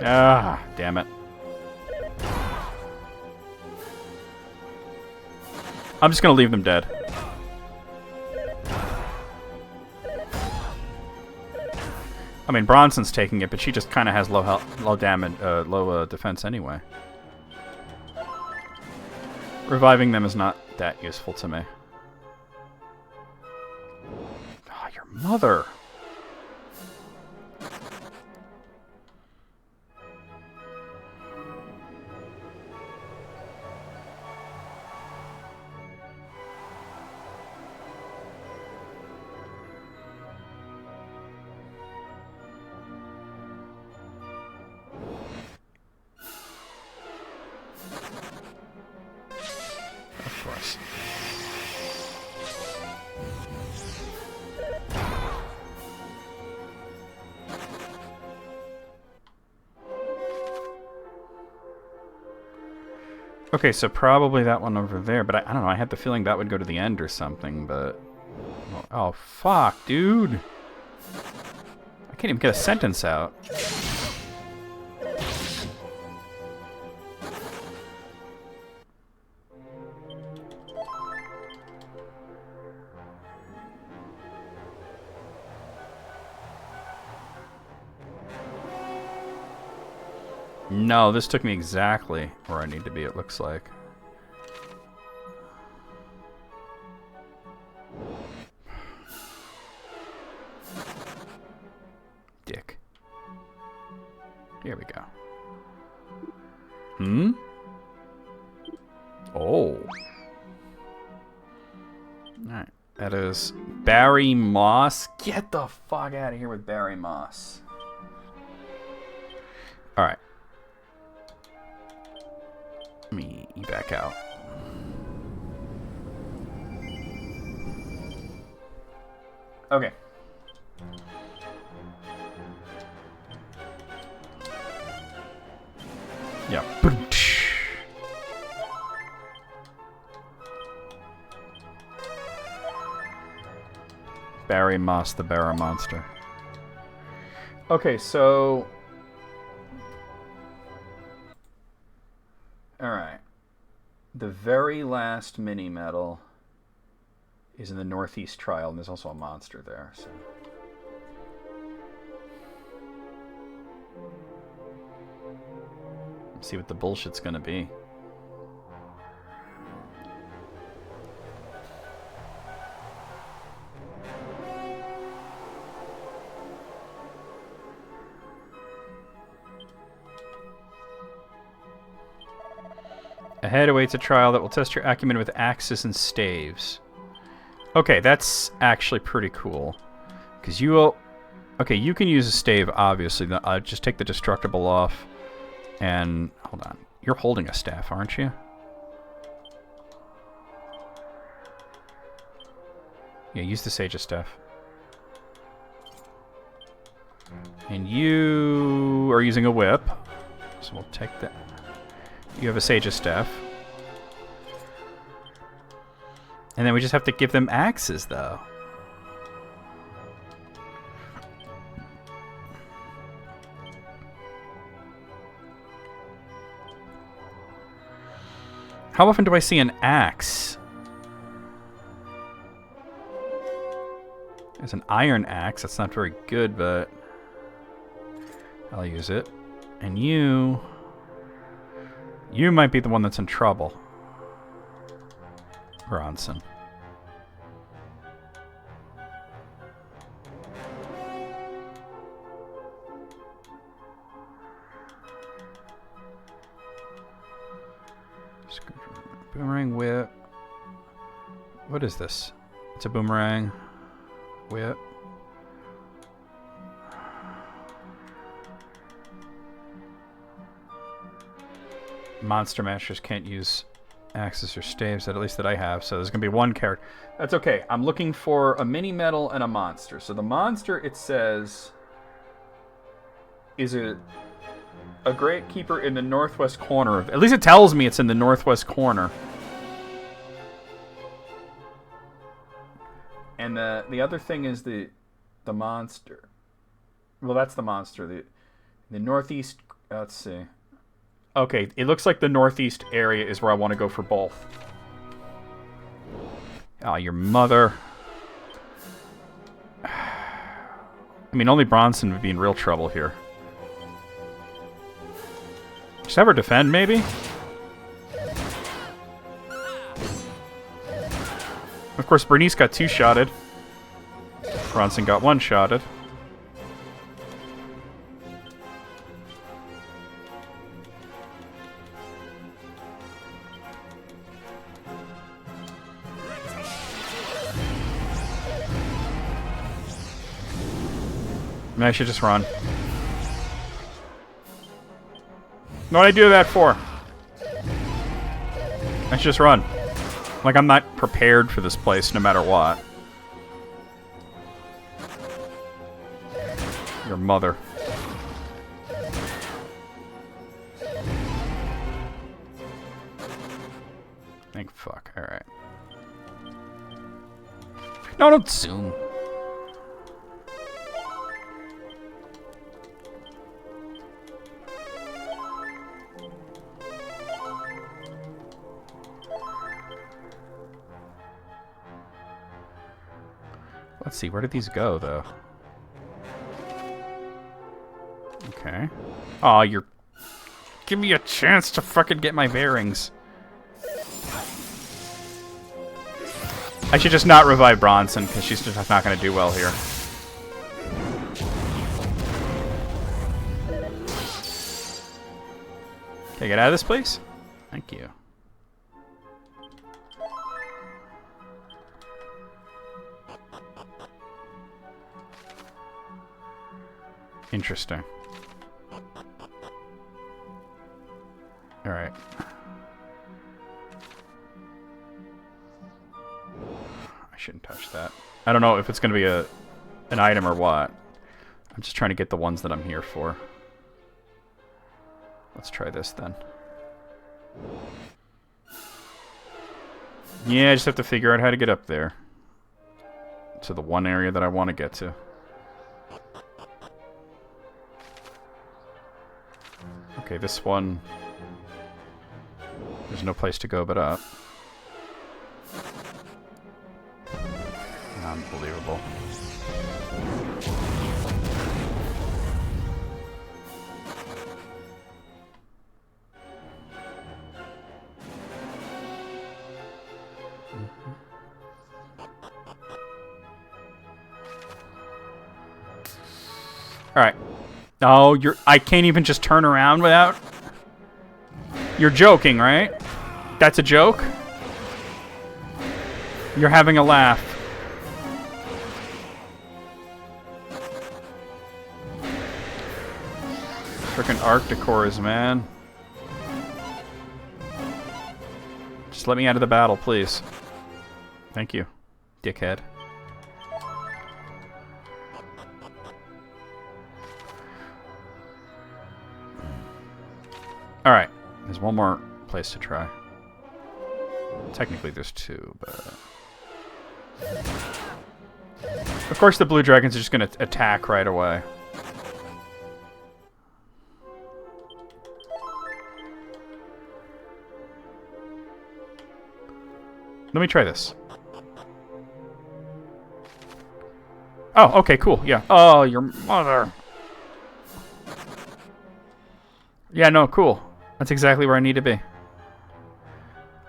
Ah, damn it. I'm just gonna leave them dead. I mean, Bronson's taking it, but she just kind of has low damage, low defense anyway. Reviving them is not that useful to me. Oh, your mother. Okay, so probably that one over there, but I don't know, I had the feeling that would go to the end or something, but... Oh, fuck, dude! I can't even get a sentence out. No, this took me exactly where I need to be, it looks like. Dick. Here we go. Hmm? Oh. Alright. That is Barry Moss. Get the fuck out of here with Barry Moss. Alright. Let me back out. Okay. Yeah. Barry Moss, the Barra Monster. Okay, so... Alright. The very last mini-medal is in the Northeast Trial, and there's also a monster there, so... Let's see what the bullshit's gonna be. Ahead awaits a trial that will test your acumen with axes and staves. Okay, that's actually pretty cool. Because you will... Okay, you can use a stave, obviously. Just take the destructible off. And... Hold on. You're holding a staff, aren't you? Yeah, use the Sage's staff. And you are using a whip. So we'll take that. You have a Sage's staff. And then we just have to give them axes, though. How often do I see an axe? There's an iron axe. That's not very good, but I'll use it. And you might be the one that's in trouble. Bronson. Boomerang whip. What is this? It's a boomerang whip. Monster Masters can't use axes or staves, at least that I have, so there's going to be one character. That's okay. I'm looking for a mini medal and a monster. So the monster, it says, is a great keeper in the northwest corner of... At least it tells me it's in the northwest corner. And the other thing is the monster. Well, that's the monster. The northeast... Let's see. Okay, it looks like the northeast area is where I want to go for both. Oh, your mother. I mean, only Bronson would be in real trouble here. Just have her defend, maybe? Of course, Bernice got two-shotted. Bronson got one-shotted. I should just run. What did I do that for? I should just run. Like, I'm not prepared for this place no matter what. Your mother. Thank fuck. Alright. No, don't zoom. Let's see, where did these go, though? Okay. Aw, you're... Give me a chance to fucking get my bearings. I should just not revive Bronson, because she's just not going to do well here. Okay, get out of this place. Thank you. Interesting. Alright. I shouldn't touch that. I don't know if it's going to be an item or what. I'm just trying to get the ones that I'm here for. Let's try this then. Yeah, I just have to figure out how to get up there. To the one area that I want to get to. Okay, this one... There's no place to go but up. Unbelievable. Alright. Oh, I can't even just turn around without... You're joking, right? That's a joke? You're having a laugh. Frickin' Arcticores, man. Just let me out of the battle, please. Thank you, dickhead. Alright, there's one more place to try. Technically there's two, but... Of course the blue dragons are just going to attack right away. Let me try this. Oh, okay, cool, yeah. Oh, your mother. Yeah, no, cool. That's exactly where I need to be.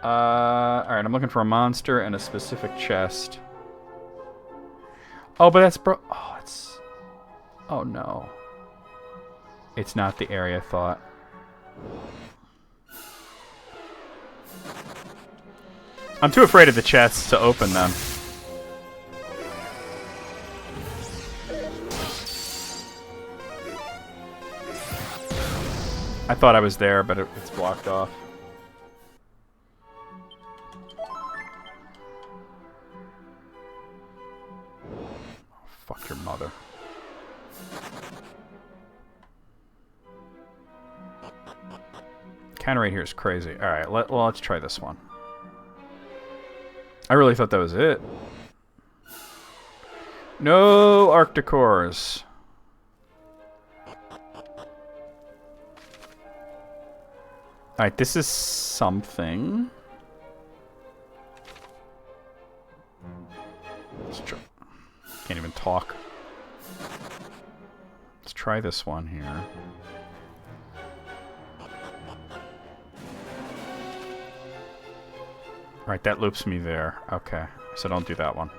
Alright, I'm looking for a monster and a specific chest. Oh, but that's oh, it's... Oh, no. It's not the area I thought. I'm too afraid of the chests to open them. I thought I was there, but it's blocked off. Fuck your mother. Counter rate here is crazy. Alright, let's try this one. I really thought that was it. No Arcticores. Alright, this is something. Let's try. Can't even talk. Let's try this one here. Right, that loops me there. Okay, so don't do that one.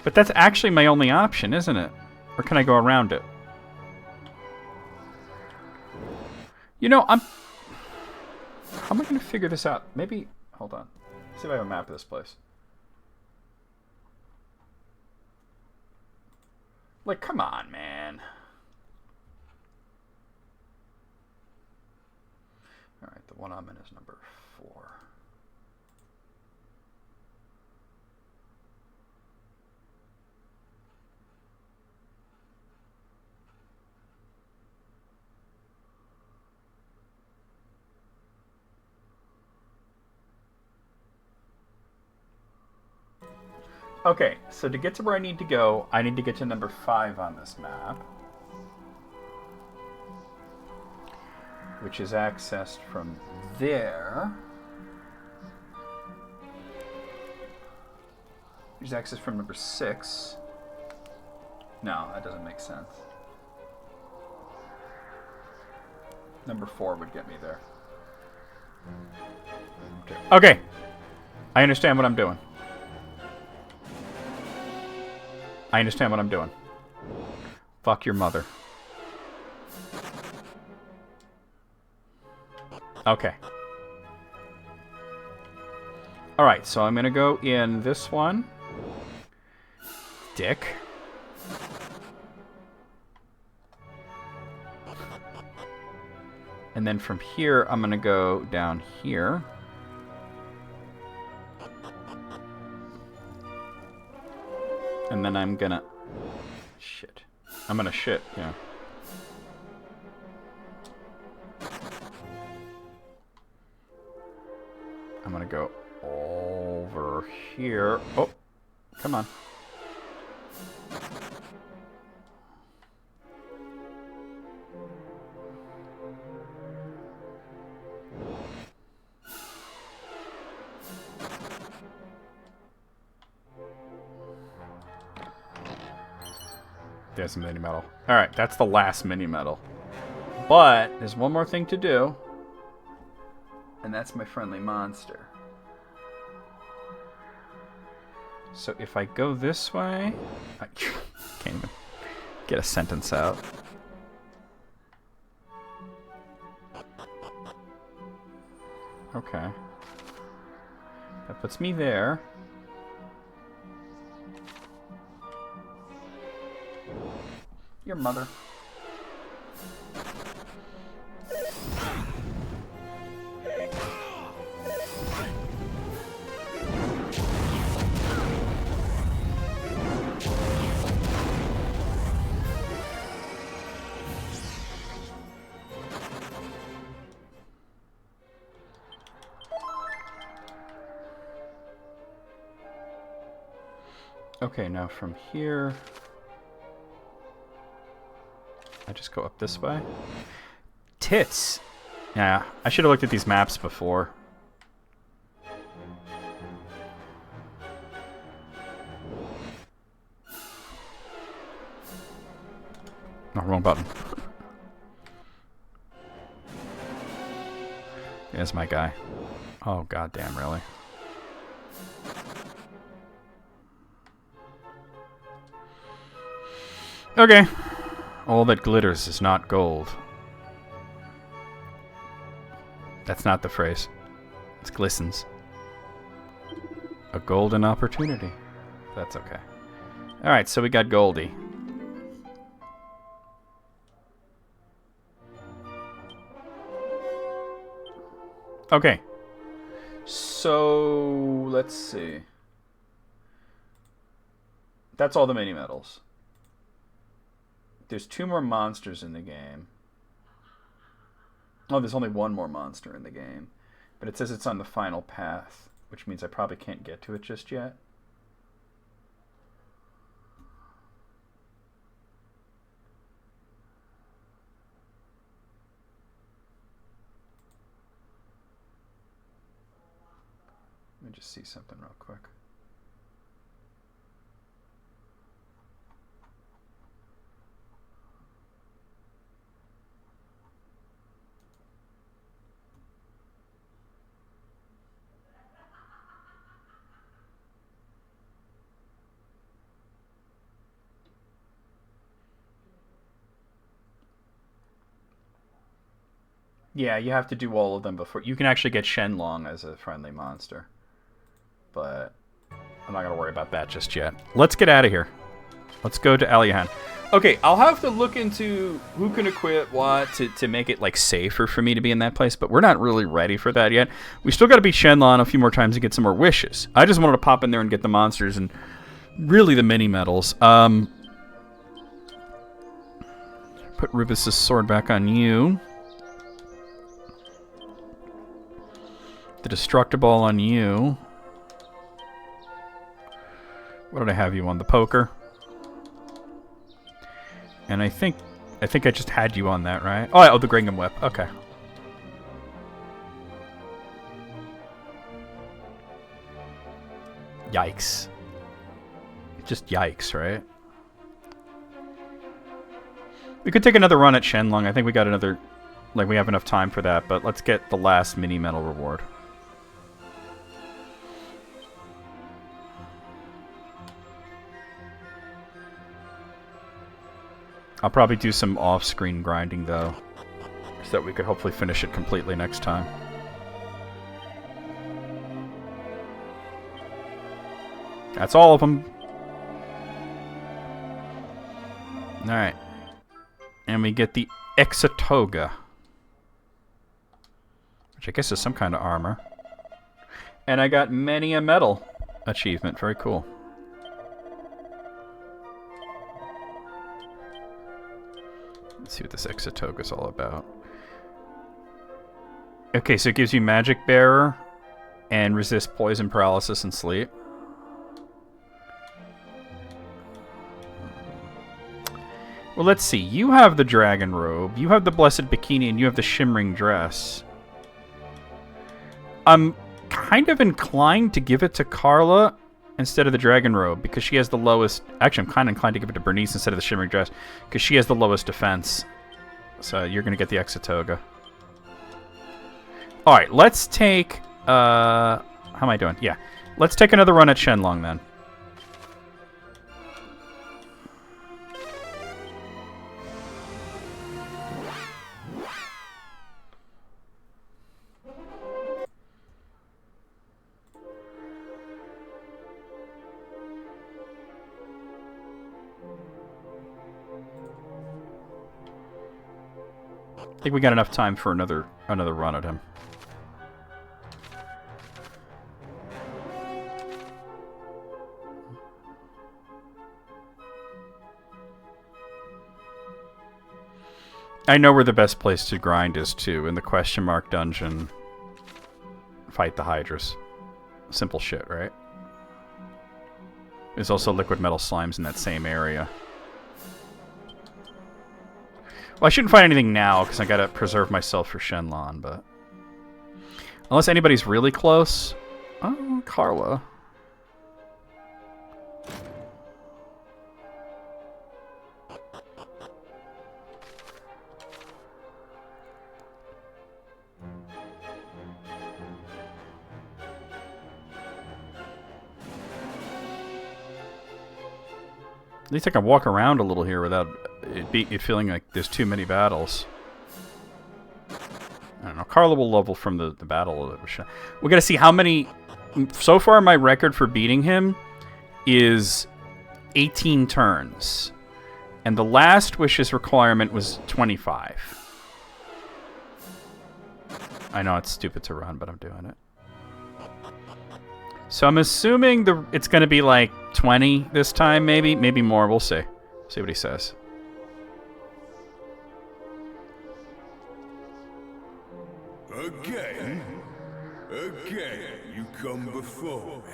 But that's actually my only option, isn't it? Or can I go around it? You know, how am I going to figure this out? Maybe, hold on. See if I have a map of this place. Like, come on, man. Alright, the one I'm in is number 4. Okay, so to get to where I need to go, I need to get to number 5 on this map. Which is accessed from there. Use access from number 6. No, that doesn't make sense. Number 4 would get me there. Okay. I understand what I'm doing. I understand what I'm doing. Fuck your mother. Okay. Alright, so I'm gonna go in this one. Dick. And then from here, I'm gonna go down here. And then I'm gonna... Shit. I'm gonna shit, yeah. I'm gonna go over here. Oh, come on. There's a mini medal. Alright, that's the last mini medal. But there's one more thing to do. And that's my friendly monster. So if I go this way... I can't even get a sentence out. Okay. That puts me there. Your mother. Okay, now from here... I just go up this way. Tits! Yeah, I should have looked at these maps before. No, wrong button. There's my guy. Oh, goddamn, really? Okay. All that glitters is not gold. That's not the phrase. It's glistens. A golden opportunity. That's okay. Alright, so we got Goldie. Okay. So, let's see. That's all the mini medals. There's 2 more monsters in the game. Oh, there's only 1 more monster in the game. But it says it's on the final path, which means I probably can't get to it just yet. Let me just see something real quick. Yeah, you have to do all of them before... You can actually get Shenlong as a friendly monster. But I'm not going to worry about that just yet. Let's get out of here. Let's go to Alihan. Okay, I'll have to look into who can equip what to make it like safer for me to be in that place, but we're not really ready for that yet. We still got to beat Shenlong a few more times to get some more wishes. I just wanted to pop in there and get the monsters and really the mini medals. Put Rubus's sword back on you. The Destructible on you. What did I have you on? The poker. And I think I just had you on that, right? Oh, the Gringham Whip. Okay. Yikes. Just yikes, right? We could take another run at Shenlong. I think we got another... Like, we have enough time for that, but let's get the last mini-medal reward. I'll probably do some off-screen grinding, though, so that we could hopefully finish it completely next time. That's all of them. Alright. And we get the Exatoga, which I guess is some kind of armor. And I got many a medal achievement. Very cool. Let's see what this Exatoga is all about. Okay, so it gives you Magic Bearer and resist poison, paralysis, and sleep. Well, let's see. You have the dragon robe, you have the blessed bikini, and you have the shimmering dress. I'm kind of inclined to give it to Carla instead of the dragon robe because she has the lowest... Actually, I'm kind of inclined to give it to Bernice instead of the shimmering dress because she has the lowest defense. So you're going to get the Exatoga. Alright, let's take... how am I doing? Yeah. Let's take another run at Shenlong then. I think we got enough time for another run at him. I know where the best place to grind is too, in the question mark dungeon. Fight the Hydras. Simple shit, right? There's also liquid metal slimes in that same area. Well, I shouldn't find anything now, because I gotta preserve myself for Shenlong, but... Unless anybody's really close... Oh, Carla. At least I can walk around a little here without it feeling like there's too many battles. I don't know. Carla will level from the battle. We gotta see how many... So far, my record for beating him is 18 turns. And the last wishes requirement was 25. I know it's stupid to run, but I'm doing it. So I'm assuming it's going to be like 20 this time, maybe. Maybe more. We'll see. See what he says. Again, you come before me.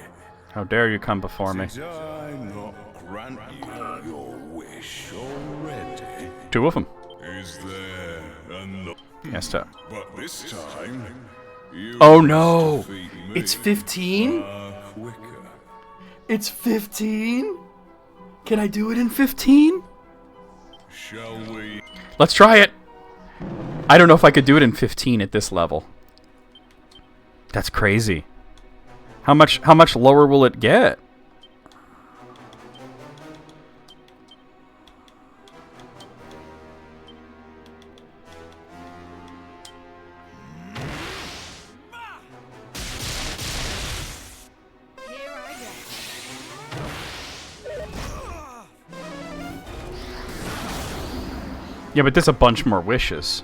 How dare you come before me? Did I not grant you your wish already? 2 of them. Is there another? Yes, sir. But this time, you Oh no! defeat me It's 15? far quicker. It's 15? Can I do it in 15? Shall we? Let's try it! I don't know if I could do it in 15 at this level. That's crazy. How much lower will it get? Here I go. Yeah, but there's a bunch more wishes,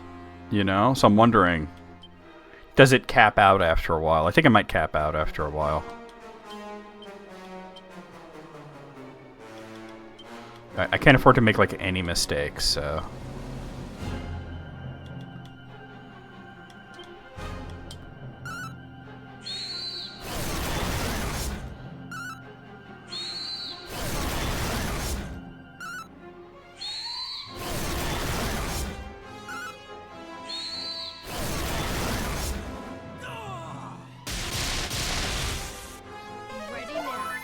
you know? So I'm wondering, does it cap out after a while? I think it might cap out after a while. I can't afford to make, like, any mistakes, so... Ready now.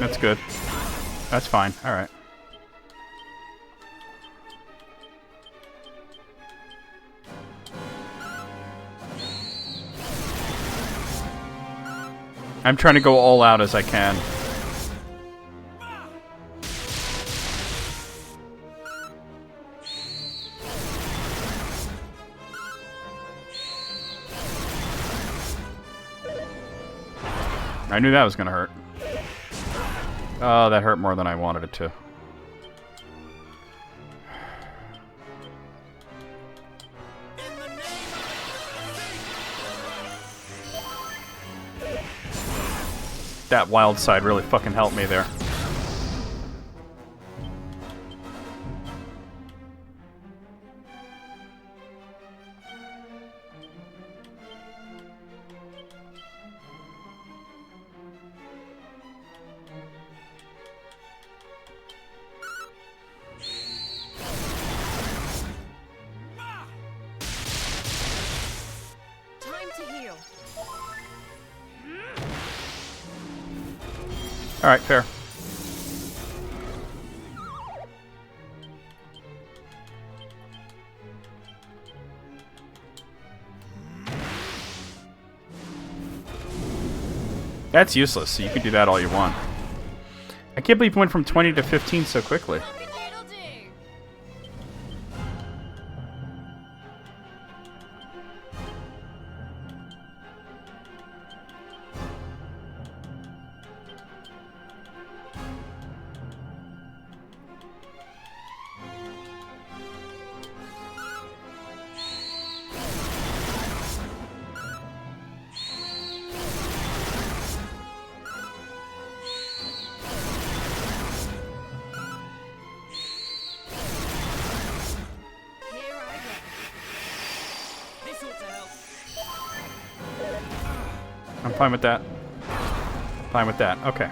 That's good. That's fine. Alright. I'm trying to go all out as I can. I knew that was gonna hurt. Oh, that hurt more than I wanted it to. That wild side really fucking helped me there. Time to heal. Alright, fair. That's useless, so you can do that all you want. I can't believe it went from 20 to 15 so quickly. Cock-a-doodle-doo. Here I go. This ought to help. I'm fine with that. Fine with that. Okay.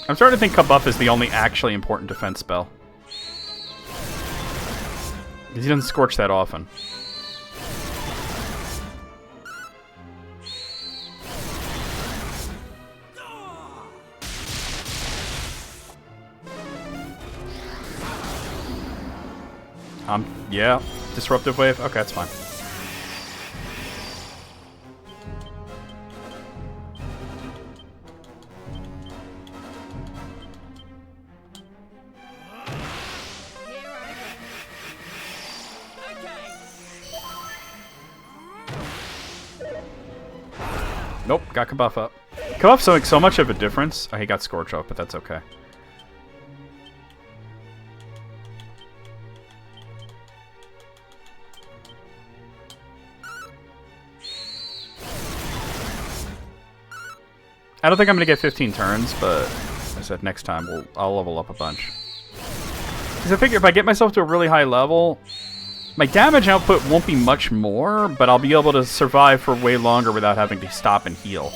I'm starting to think Kabuff is the only actually important defense spell. Because he doesn't scorch that often. Yeah. Disruptive Wave? Okay, that's fine. Here I Okay. Nope, got Kabuff up. Kabuff's doing so much of a difference. Oh, he got Scorch up, but that's okay. I don't think I'm gonna get 15 turns, but I said next time I'll level up a bunch. Because I figure if I get myself to a really high level, my damage output won't be much more, but I'll be able to survive for way longer without having to stop and heal.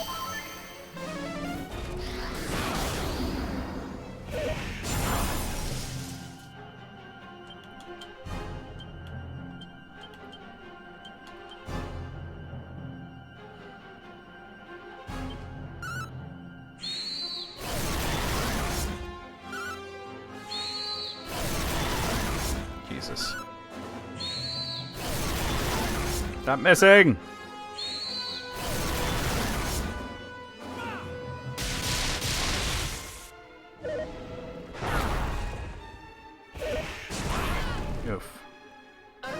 Jesus. Stop missing! Oof. okay.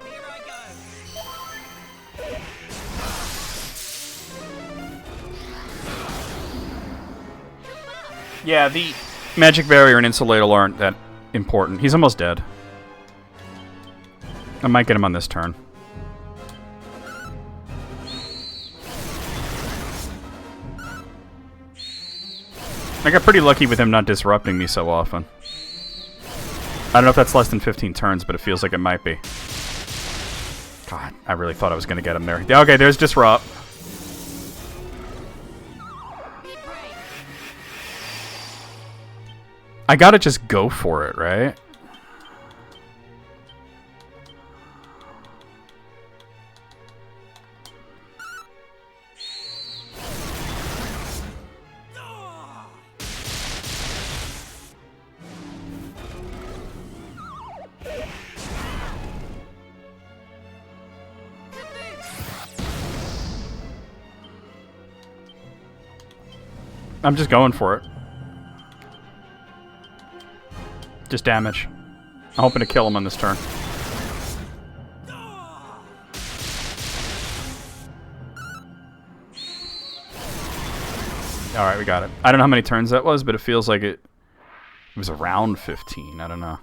Here I go. Yeah, the Magic Barrier and Insulator aren't that important. He's almost dead. I might get him on this turn. I got pretty lucky with him not disrupting me so often. I don't know if that's less than 15 turns, but it feels like it might be. God, I really thought I was going to get him there. Okay, there's Disrupt. I gotta just go for it, right? I'm just going for it. Just damage. I'm hoping to kill him on this turn. Alright, we got it. I don't know how many turns that was, but it feels like it was around 15. I don't know.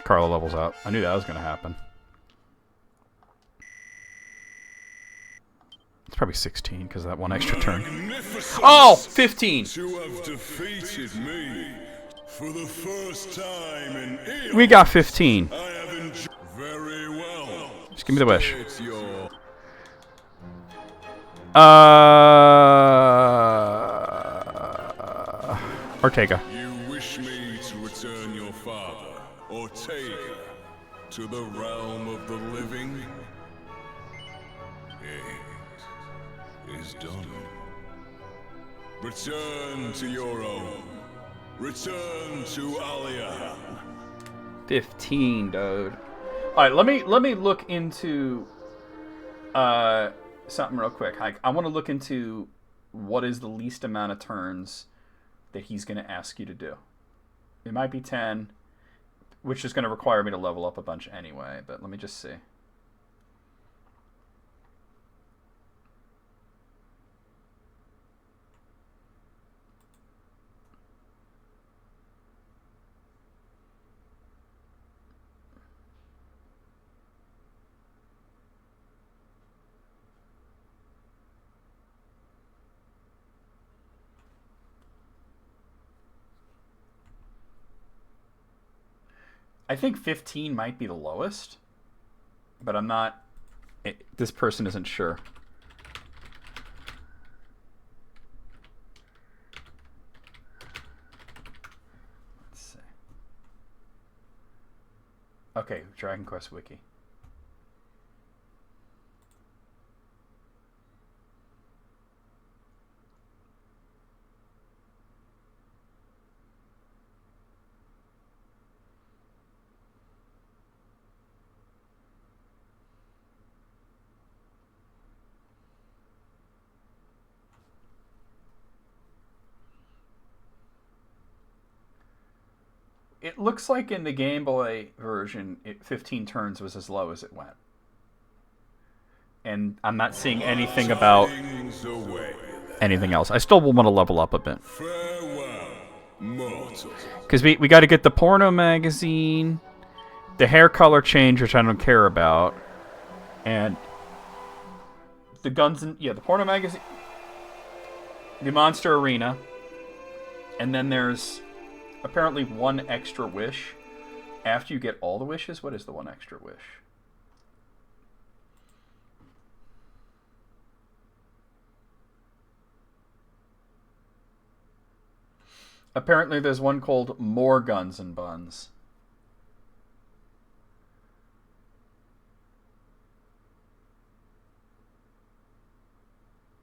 Carla levels up. I knew that was going to happen. It's probably 16 because of that one extra turn. Oh! 15! To have defeated me for the first time in eons. We got 15. I have enjoyed very well. Just give me the wish. It's your Ortega. You wish me to return your father, Ortega, to the realm of the living? It is done. Return to your own. Return to Alia. 15, dude. Alright, let me look into something real quick. I want to look into what is the least amount of turns that he's going to ask you to do. It might be 10, which is going to require me to level up a bunch anyway, but let me just see. I think 15 might be the lowest, but I'm not... this person isn't sure. Let's see. Okay, Dragon Quest Wiki. It looks like in the Game Boy version, 15 turns was as low as it went. And I'm not seeing anything about anything else. I still will want to level up a bit. Farewell, mortal. Because we got to get the porno magazine, the hair color change, which I don't care about, and the guns and... yeah, the porno magazine, the monster arena, and then there's... apparently one extra wish after you get all the wishes. What is the one extra wish? Apparently there's one called More Guns and Buns.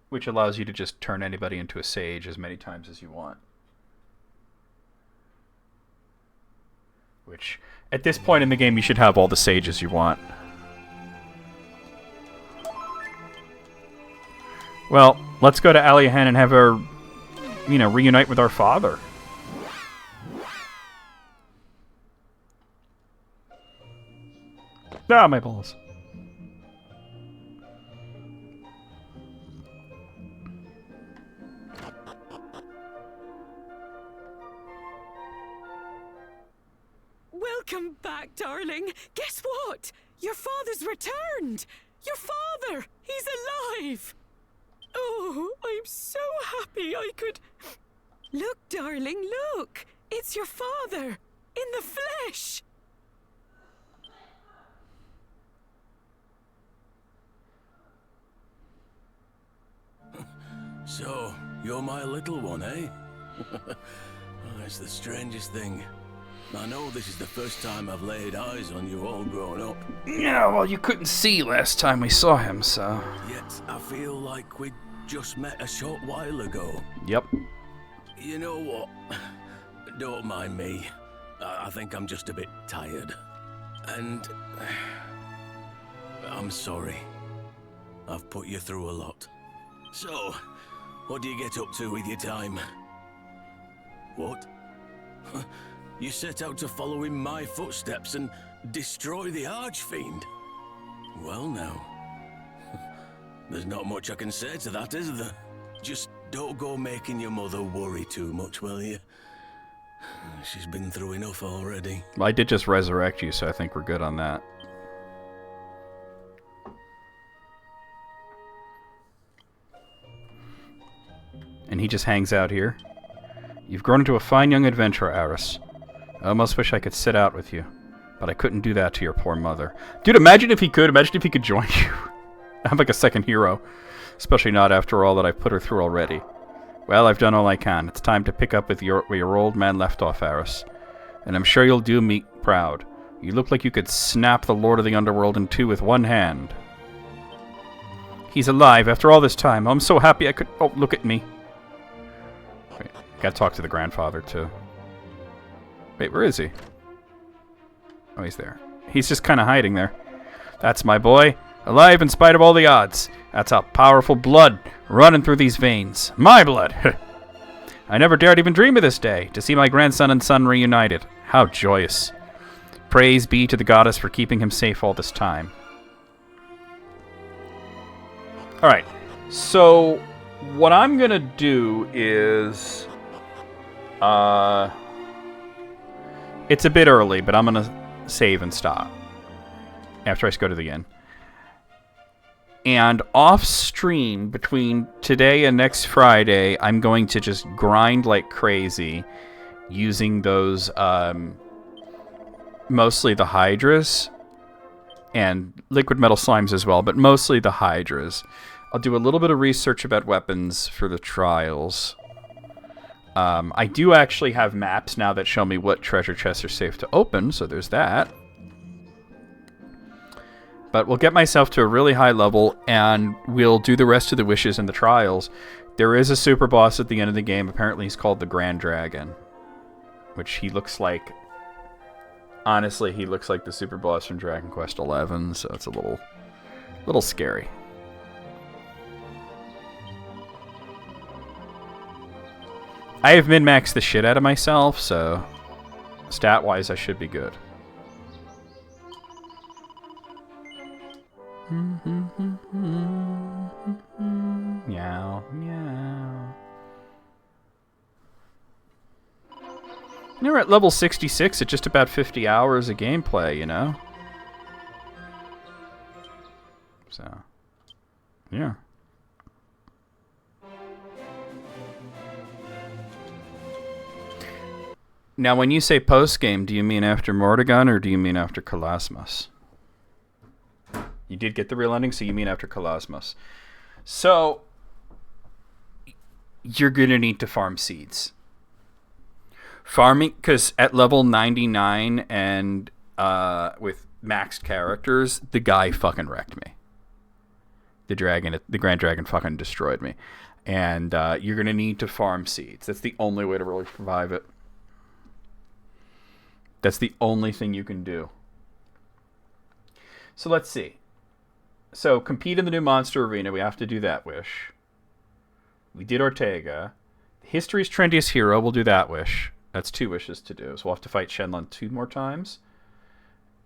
Which allows you to just turn anybody into a sage as many times as you want. Which, at this point in the game, you should have all the sages you want. Well, let's go to Aliahan and have her, you know, reunite with our father. Ah, my balls. Welcome back, darling. Guess what? Your father's returned. Your father! He's alive! Oh, I'm so happy I could... Look, darling, look. It's your father, in the flesh! So, you're my little one, eh? Oh, it's the strangest thing. I know this is the first time I've laid eyes on you all grown up. Yeah, well, you couldn't see last time we saw him, so... Yet, I feel like we just met a short while ago. Yep. You know what? Don't mind me. I think I'm just a bit tired. And... I'm sorry. I've put you through a lot. So, what do you get up to with your time? What? You set out to follow in my footsteps and destroy the Archfiend? Well now. There's not much I can say to that, is there? Just don't go making your mother worry too much, will you? She's been through enough already. Well, I did just resurrect you, so I think we're good on that. And he just hangs out here. You've grown into a fine young adventurer, Aris. I almost wish I could sit out with you, but I couldn't do that to your poor mother. Dude, imagine if he could. Imagine if he could join you. I'm like a second hero. Especially not after all that I've put her through already. Well, I've done all I can. It's time to pick up with where your old man left off, Aris. And I'm sure you'll do me proud. You look like you could snap the Lord of the Underworld in two with one hand. He's alive after all this time. I'm so happy I could... Oh, look at me. Wait, gotta talk to the grandfather, too. Wait, where is he? Oh, he's there. He's just kind of hiding there. That's my boy. Alive in spite of all the odds. That's how powerful blood running through these veins. My blood! I never dared even dream of this day, to see my grandson and son reunited. How joyous. Praise be to the goddess for keeping him safe all this time. Alright, so what I'm going to do is... it's a bit early, but I'm going to save and stop after I go to the inn. And off-stream, between today and next Friday, I'm going to just grind like crazy using those, mostly the Hydras and liquid metal slimes as well, but mostly the Hydras. I'll do a little bit of research about weapons for the trials. I do actually have maps now that show me what treasure chests are safe to open, so there's that. But we'll get myself to a really high level, and we'll do the rest of the wishes in the trials. There is a super boss at the end of the game. Apparently he's called the Grand Dragon, which he looks like... Honestly, he looks like the super boss from Dragon Quest XI, so it's a little scary. I have min-maxed the shit out of myself, so stat-wise I should be good. Meow, meow. We're at level 66 at just about 50 hours of gameplay, you know? So, yeah. Now, when you say post-game, do you mean after Mordegon or do you mean after Kalasmos? You did get the real ending, so you mean after Kalasmos. So, you're going to need to farm seeds. Farming, because at level 99 and with maxed characters, the guy fucking wrecked me. The Grand Dragon fucking destroyed me. And you're going to need to farm seeds. That's the only way to really survive it. That's the only thing you can do. So let's see. So, compete in the new monster arena. We have to do that wish. We did Ortega. History's trendiest hero. We'll do that wish. That's 2 wishes to do. So we'll have to fight Shenlong 2 more times.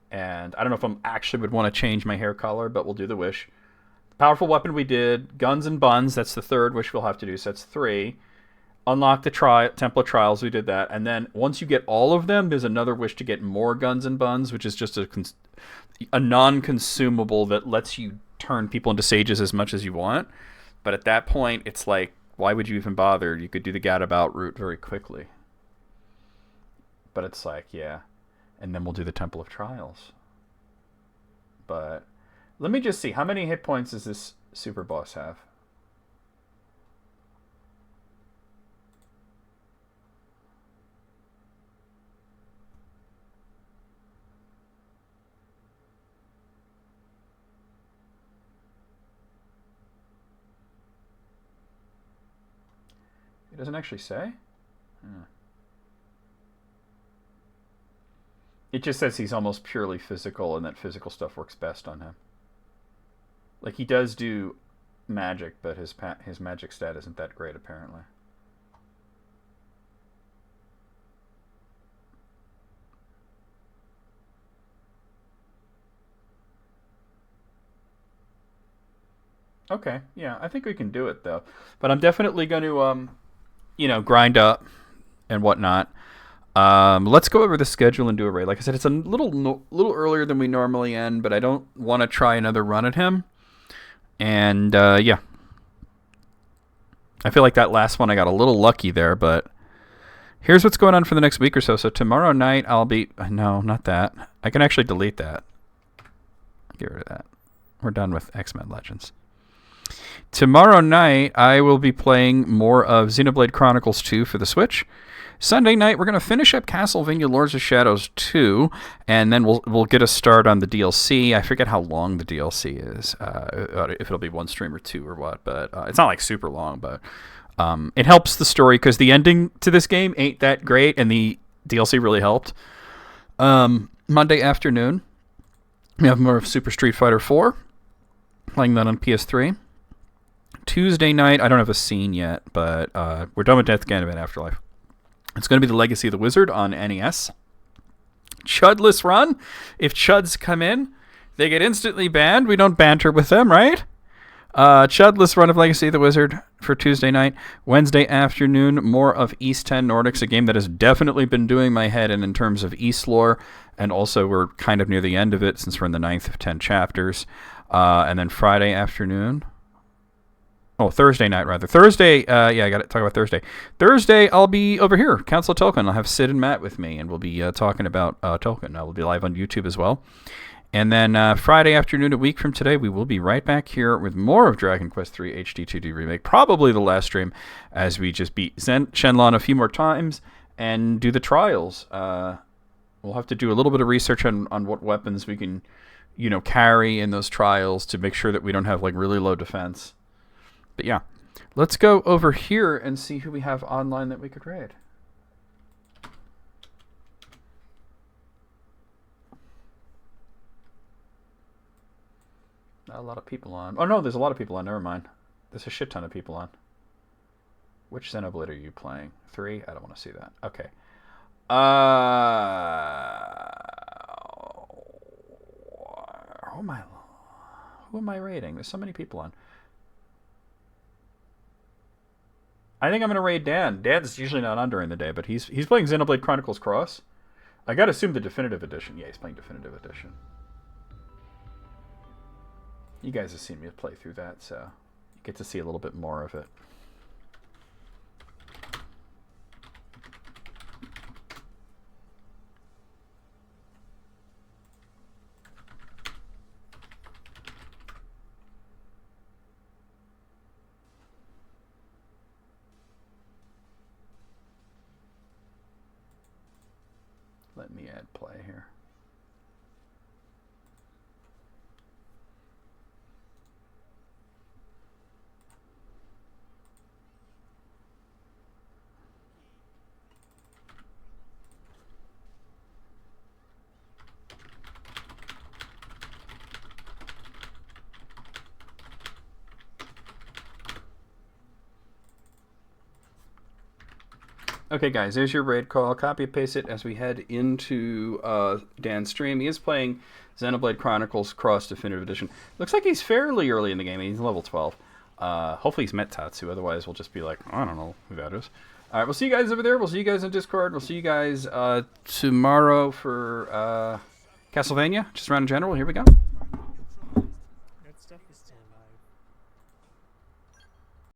And I don't know if I actually would want to change my hair color, but we'll do the wish. Powerful weapon we did. Guns and buns. That's the 3rd wish we'll have to do. So that's 3. Unlock the Temple of Trials. We did that. And then once you get all of them, there's another wish to get more guns and buns, which is just a non-consumable that lets you turn people into sages as much as you want. But at that point, it's like, why would you even bother? You could do the gadabout route very quickly. But it's like, yeah. And then we'll do the Temple of Trials. But let me just see. How many hit points does this super boss have? It doesn't actually say? It just says he's almost purely physical and that physical stuff works best on him. Like, he does do magic, but his magic stat isn't that great, apparently. Okay, yeah, I think we can do it, though. But I'm definitely going to, you know, grind up and whatnot. Let's go over the schedule and do a raid. Like I said, it's a little earlier than we normally end, but I don't want to try another run at him. And, yeah. I feel like that last one I got a little lucky there, but here's what's going on for the next week or so. So tomorrow night I'll be... No, not that. I can actually delete that. Get rid of that. We're done with X-Men Legends. Tomorrow night, I will be playing more of Xenoblade Chronicles 2 for the Switch. Sunday night, we're going to finish up Castlevania Lords of Shadows 2, and then we'll get a start on the DLC. I forget how long the DLC is, if it'll be one stream or two or what, but it's not like super long, but it helps the story because the ending to this game ain't that great, and the DLC really helped. Monday afternoon, we have more of Super Street Fighter 4, playing that on PS3. Tuesday night, I don't have a scene yet, but we're done with Death Gambit Afterlife. It's going to be the Legacy of the Wizard on NES. Chudless run. If Chuds come in, they get instantly banned. We don't banter with them, right? Chudless run of Legacy of the Wizard for Tuesday night. Wednesday afternoon, more of East 10 Nordics, a game that has definitely been doing my head in terms of East lore, and also we're kind of near the end of it since we're in the 9th of 10 chapters. And then Friday afternoon... Oh, Thursday night, rather. Thursday, yeah, I got to talk about Thursday. Thursday, I'll be over here, Council of Tolkien. I'll have Sid and Matt with me, and we'll be talking about Tolkien. I will be live on YouTube as well. And then Friday afternoon, a week from today, we will be right back here with more of Dragon Quest III HD-2D Remake. Probably the last stream, as we just beat Shenlong a few more times and do the trials. We'll have to do a little bit of research on what weapons we can, you know, carry in those trials to make sure that we don't have, like, really low defense. But yeah, let's go over here and see who we have online that we could raid. Not a lot of people on. Oh no, there's a lot of people on. Never mind. There's a shit ton of people on. Which Xenoblade are you playing? 3? I don't want to see that. Okay. Who am I raiding? There's so many people on. I think I'm going to raid Dan. Dan's usually not on during the day, but he's playing Xenoblade Chronicles Cross. I got to assume the Definitive Edition. Yeah, he's playing Definitive Edition. You guys have seen me play through that, so you get to see a little bit more of it. Let me add play here. Okay, guys, there's your raid call. Copy and paste it as we head into Dan's stream. He is playing Xenoblade Chronicles Cross Definitive Edition. Looks like he's fairly early in the game. He's level 12. Hopefully he's met Tatsu. Otherwise, we'll just be like, I don't know who that is. All right, we'll see you guys over there. We'll see you guys in Discord. We'll see you guys tomorrow for Castlevania. Just around in general. Here we go.